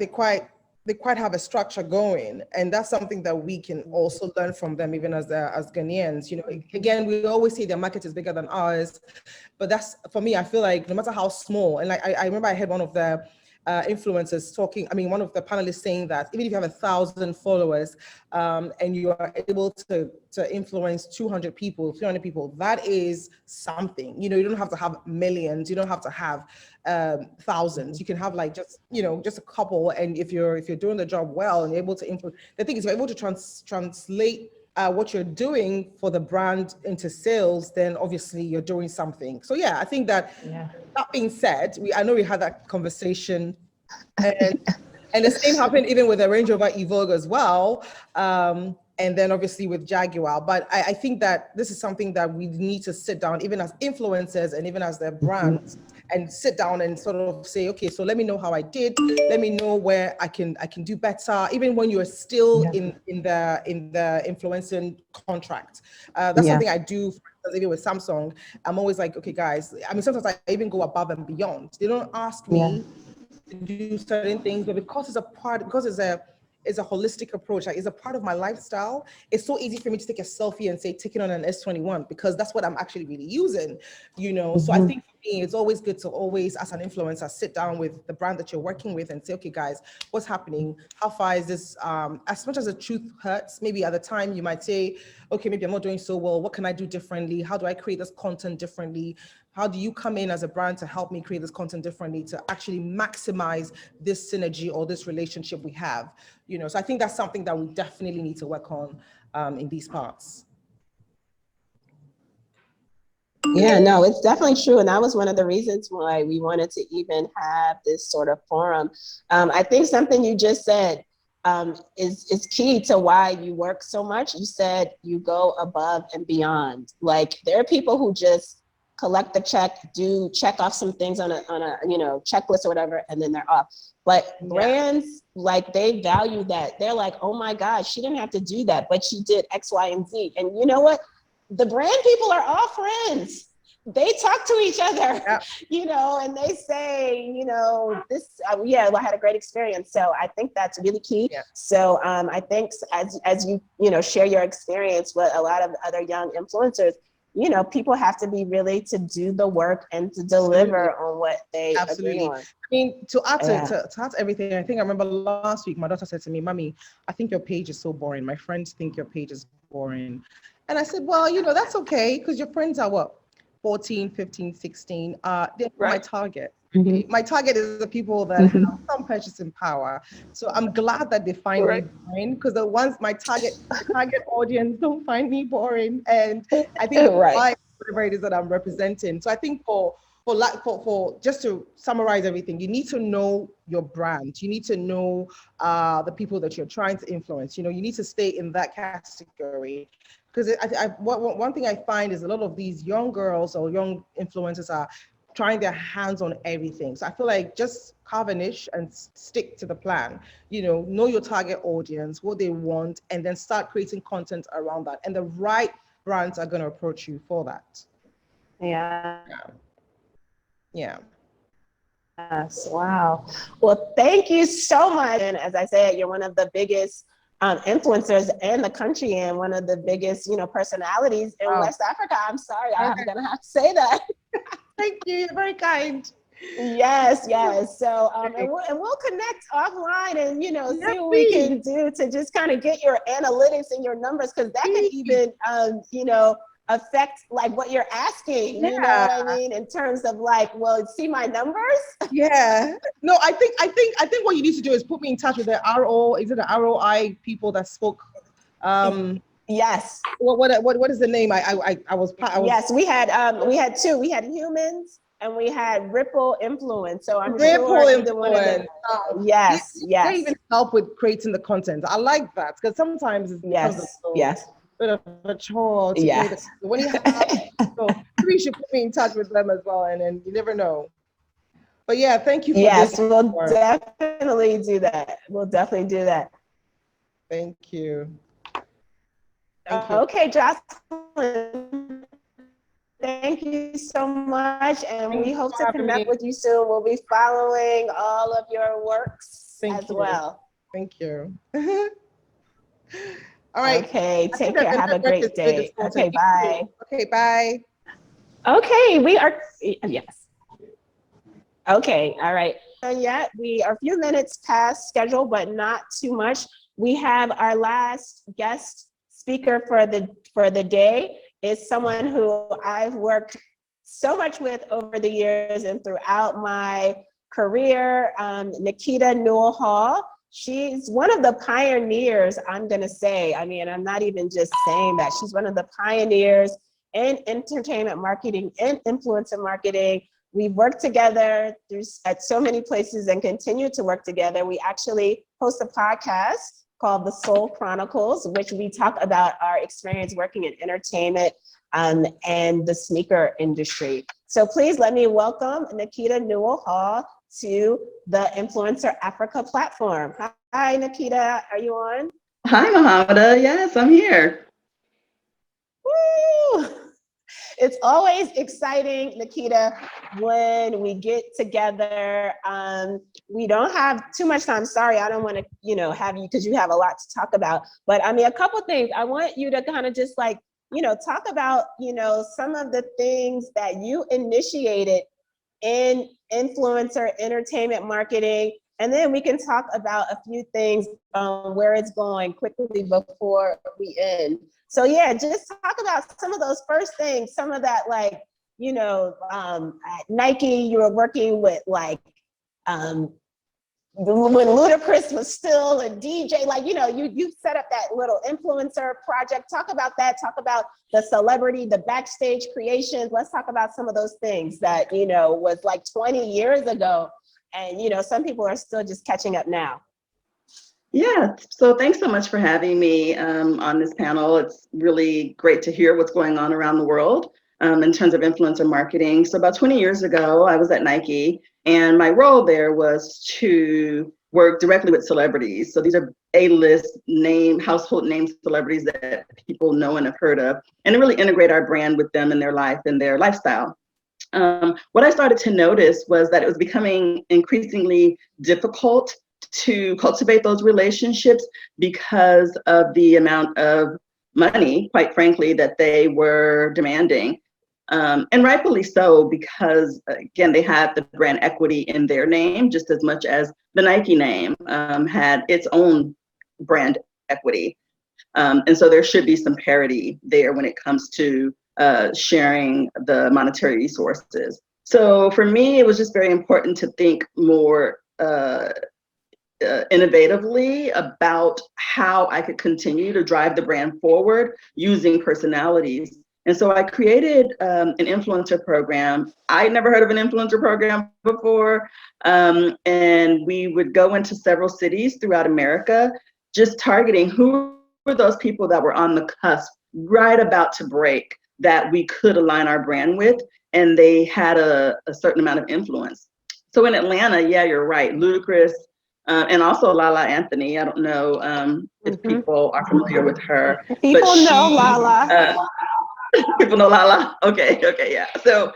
have a structure going, and that's something that we can also learn from them, even as Ghanaians. You know, again, we always say their market is bigger than ours, but that's, for me, I feel like no matter how small, and I remember I heard one of the influencers talking, I mean, one of the panelists saying that even if you have 1,000 followers and you are able to influence 200 people, 300 people, that is something. You know, you don't have to have millions, you don't have to have thousands. You can have like just a couple, and if you're doing the job well and you're able to influence, the thing is, you're able to translate what you're doing for the brand into sales, then obviously you're doing something. So yeah, I think that, that being said, I know we had that conversation, and the same happened even with the Range Rover Evoque as well. And then obviously with Jaguar. But I think that this is something that we need to sit down, even as influencers and even as their brands, and sit down and sort of say, okay, so let me know how I did. Let me know where I can do better, even when you're still in the influencing contract. That's something I do. Even with Samsung, I'm always like, okay, guys. I mean, sometimes I even go above and beyond. They don't ask me to do certain things, but because it's a holistic approach, like it's a part of my lifestyle. It's so easy for me to take a selfie and say, taking on an S21, because that's what I'm actually really using, you know? So I think for me, it's always good to always, as an influencer, sit down with the brand that you're working with and say, okay, guys, what's happening? How far is this? As much as the truth hurts, maybe at the time you might say, okay, maybe I'm not doing so well. What can I do differently? How do I create this content differently? How do you come in as a brand to help me create this content differently to actually maximize this synergy or this relationship we have? You know, so I think that's something that we definitely need to work on in these parts. Yeah, no, it's definitely true. And that was one of the reasons why we wanted to even have this sort of forum. I think something you just said is key to why you work so much. You said you go above and beyond. Like, there are people who just collect the check, check off some things on a checklist or whatever, and then they're off. But brands, like, they value that. They're like, oh my gosh, she didn't have to do that, but she did X, Y, and Z. And you know what? The brand people are all friends. they talk to each other, Yep. you know, and they say, you know, this, yeah, well, I had a great experience. So I think that's really key. Yeah. So I think as you, you know, share your experience with a lot of other young influencers, you know, people have to be really to do the work and to deliver on what they agree on. I mean, to add Yeah. to add to everything, I think I remember last week, my daughter said to me, "Mommy, I think your page is so boring. My friends think your page is boring." And I said, "Well, you know, that's okay, because your friends are what? 14, 15, 16. They're my target. My target is the people that have some purchasing power. So I'm glad that they find me boring, because the ones my target audience don't find me boring. And I think why whatever it is that I'm representing. So I think for just to summarize everything, you need to know your brand. You need to know the people that you're trying to influence. You know, you need to stay in that category. Because one thing I find is a lot of these young girls or young influencers are trying their hands on everything. So I feel like just carve a niche and stick to the plan. You know your target audience, what they want, and then start creating content around that. And the right brands are going to approach you for that. Yeah. Yeah. Yes. Wow. Well, thank you so much. And as I said, you're one of the biggest influencers in the country and one of the biggest, you know, personalities in West Africa. I'm sorry, I'm gonna have to say that. Thank you. You're very kind. Yes, yes. So, and we'll connect offline and, you know, see what we can do to just kind of get your analytics and your numbers, because that can even, you know, affect like what you're asking, you know what I mean, in terms of like, well, see my numbers. Yeah. No, I think what you need to do is put me in touch with the ROI people that spoke. Yes. What is the name? I was. Yes, we had two. We had Humans and we had Ripple Influence. So I'm sure either one of them. Yes, yes. They even help with creating the content. I like that, because sometimes it's bit of a chore to create it. When you have, so maybe you should put me in touch with them as well, and then you never know. But yeah, thank you for this. We'll definitely do that. We'll definitely do that. Thank you. Thank you. Okay, Jocelyn. Thank you so much, and we hope to connect with you soon. We'll be following all of your works as well. Thank you. All right. Okay, take care. Have a great day. Okay, bye. Okay, bye. Okay, we are, yes. Okay, all right. Yet we are a few minutes past schedule, but not too much. We have our last guest speaker for the day is someone who I've worked so much with over the years and throughout my career, Nikita Newell Hall. She's one of the pioneers, I'm gonna say. I mean, I'm not even just saying that. She's one of the pioneers in entertainment marketing and influencer marketing. We've worked together at so many places and continue to work together. We actually host a podcast called The Soul Chronicles, which we talk about our experience working in entertainment and the sneaker industry. So please let me welcome Nikita Newell Hall to the Influencer Africa platform. Hi, Nikita, are you on? Hi, Muhammida. Yes, I'm here. Woo! It's always exciting, Nikita, when we get together. We don't have too much time. Sorry, I don't want to, you know, have you, because you have a lot to talk about. But I mean, a couple things. I want you to kind of just like, you know, talk about, you know, some of the things that you initiated in influencer entertainment marketing, and then we can talk about a few things where it's going quickly before we end. So yeah, just talk about some of those first things, some of that, like, you know, at Nike, you were working with like, when Ludacris was still a DJ, like, you know, you set up that little influencer project. Talk about that, talk about the celebrity, the backstage creations. Let's talk about some of those things that, you know, was like 20 years ago. And, you know, some people are still just catching up now. Yeah, so thanks so much for having me on this panel. It's really great to hear what's going on around the world in terms of influencer marketing. So about 20 years ago, I was at Nike, and my role there was to work directly with celebrities. So these are A-list name, household name celebrities that people know and have heard of, and to really integrate our brand with them in their life and their lifestyle. What I started to notice was that it was becoming increasingly difficult to cultivate those relationships because of the amount of money, quite frankly, that they were demanding. And rightfully so, because again, they had the brand equity in their name just as much as the Nike name had its own brand equity. And so there should be some parity there when it comes to sharing the monetary resources. So for me, it was just very important to think more innovatively about how I could continue to drive the brand forward using personalities. And so I created an influencer program. I'd never heard of an influencer program before. And we would go into several cities throughout America, just targeting who were those people that were on the cusp, right about to break, that we could align our brand with, and they had a certain amount of influence. So in Atlanta, yeah, you're right, Ludacris, and also Lala Anthony. I don't know if people are familiar with her. People know Lala. People know Lala. Okay, yeah. So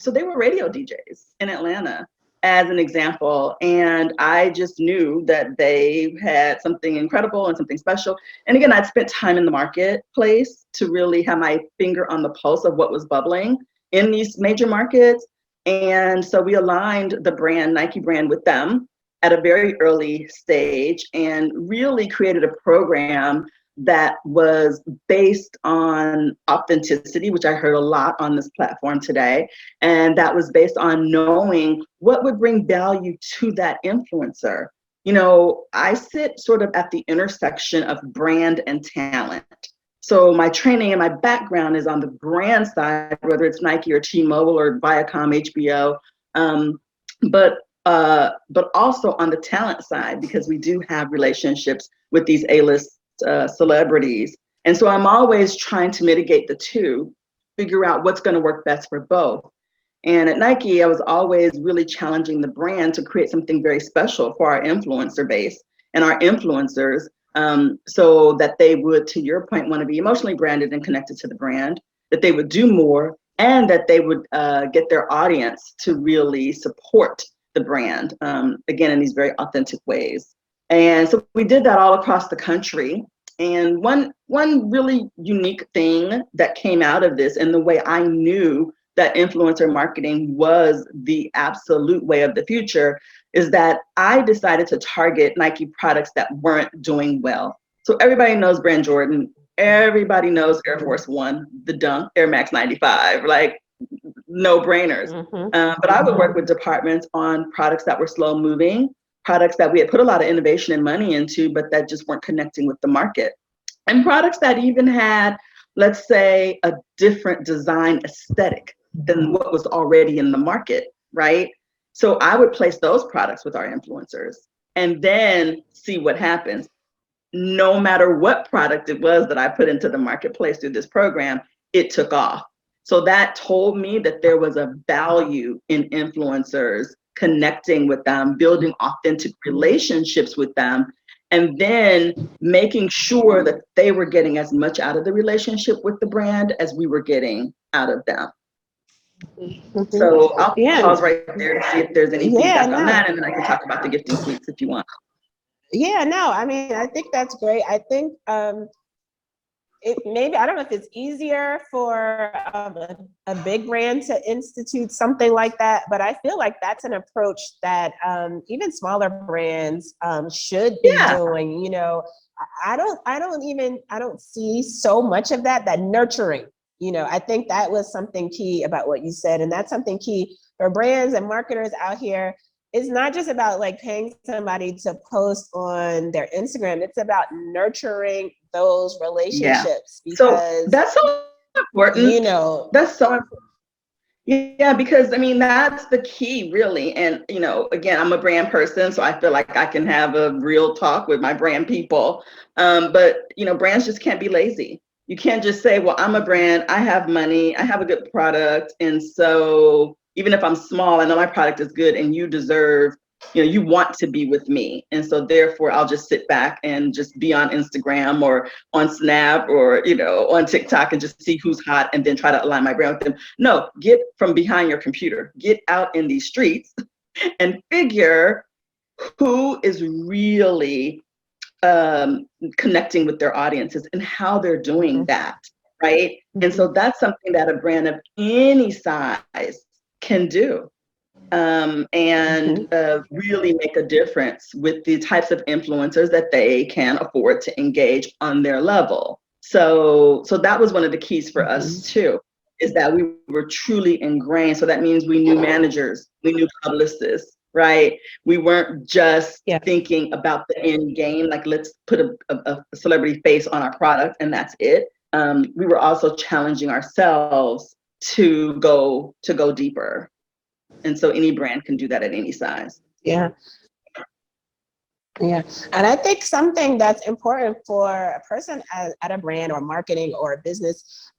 they were radio DJs in Atlanta, as an example, and I just knew that they had something incredible and something special. And again, I'd spent time in the marketplace to really have my finger on the pulse of what was bubbling in these major markets. And so we aligned the brand, Nike brand, with them at a very early stage and really created a program that was based on authenticity, which I heard a lot on this platform today. And that was based on knowing what would bring value to that influencer. You know, I sit sort of at the intersection of brand and talent. So my training and my background is on the brand side, whether it's Nike or T-Mobile or Viacom, HBO, but also on the talent side, because we do have relationships with these A-list celebrities. And so I'm always trying to mitigate the two, figure out what's going to work best for both. And at Nike, I was always really challenging the brand to create something very special for our influencer base and our influencers, so that they would, to your point, want to be emotionally branded and connected to the brand, that they would do more, and that they would get their audience to really support the brand, again, in these very authentic ways. And so we did that all across the country. And one really unique thing that came out of this, and the way I knew that influencer marketing was the absolute way of the future, is that I decided to target Nike products that weren't doing well. So everybody knows Brand Jordan. Everybody knows Air Force One, the Dunk, Air Max 95, like no brainers. But I would work with departments on products that were slow moving, products that we had put a lot of innovation and money into, but that just weren't connecting with the market. And products that even had, let's say, a different design aesthetic than what was already in the market, right? So I would place those products with our influencers and then see what happens. No matter what product it was that I put into the marketplace through this program, it took off. So that told me that there was a value in influencers connecting with them, building authentic relationships with them, and then making sure that they were getting as much out of the relationship with the brand as we were getting out of them. So I'll pause right there to see if there's any feedback on that, and then I can talk about the gifting suites if you want. Yeah, no, I mean, I think that's great. I think maybe, I don't know if it's easier for a big brand to institute something like that, but I feel like that's an approach that even smaller brands should be doing. You know, I don't see so much of that nurturing. You know, I think that was something key about what you said, and that's something key for brands and marketers out here. It's not just about like paying somebody to post on their Instagram. It's about nurturing those relationships. Because so that's so important. You know, that's so important. Yeah, because I mean, that's the key, really. And, you know, again, I'm a brand person, so I feel like I can have a real talk with my brand people. But, you know, brands just can't be lazy. You can't just say, well, I'm a brand, I have money, I have a good product. And so even if I'm small, I know my product is good and you deserve you want to be with me. And so therefore I'll just sit back and just be on Instagram or on Snap or, on TikTok and just see who's hot and then try to align my brand with them. No, get from behind your computer, get out in these streets and figure who is really connecting with their audiences and how they're doing that, right? And so that's something that a brand of any size can do. And really make a difference with the types of influencers that they can afford to engage on their level. So that was one of the keys for us too, is that we were truly ingrained. So that means we knew managers, we knew publicists, right? We weren't just thinking about the end game, like let's put a celebrity face on our product and that's it. We were also challenging ourselves to go deeper. And so any brand can do that at any size. Yeah. Yeah. And I think something that's important for a person at a brand or marketing or a business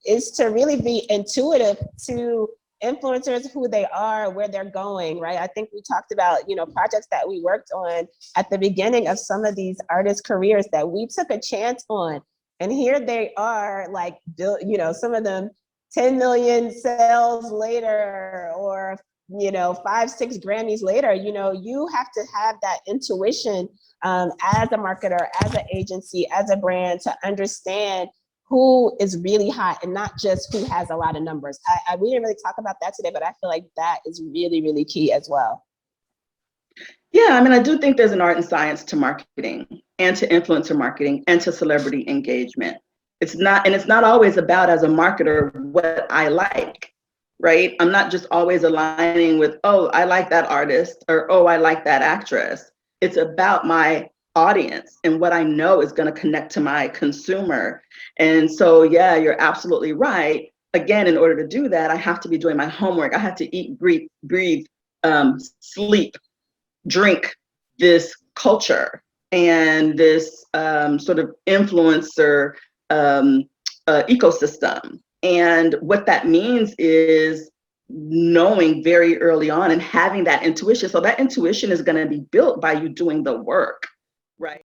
is to really be intuitive to influencers, who they are, where they're going, right? I think we talked about, projects that we worked on at the beginning of some of these artists' careers that we took a chance on. And here they are, like, some of them 10 million sales later, or 5-6 Grammys later. You have to have that intuition as a marketer, as an agency, as a brand, to understand who is really hot and not just who has a lot of numbers. We didn't really talk about that today, but I feel like that is really, really key as well. Yeah, I do think there's an art and science to marketing and to influencer marketing and to celebrity engagement. It's not always about, as a marketer, what I like, right? I'm not just always aligning with, oh, I like that artist, or, oh, I like that actress. It's about my audience and what I know is going to connect to my consumer. And so, yeah, you're absolutely right. Again, in order to do that, I have to be doing my homework. I have to eat, breathe, sleep, drink this culture and this sort of influencer ecosystem. And what that means is knowing very early on and having that intuition. So that intuition is going to be built by you doing the work, right?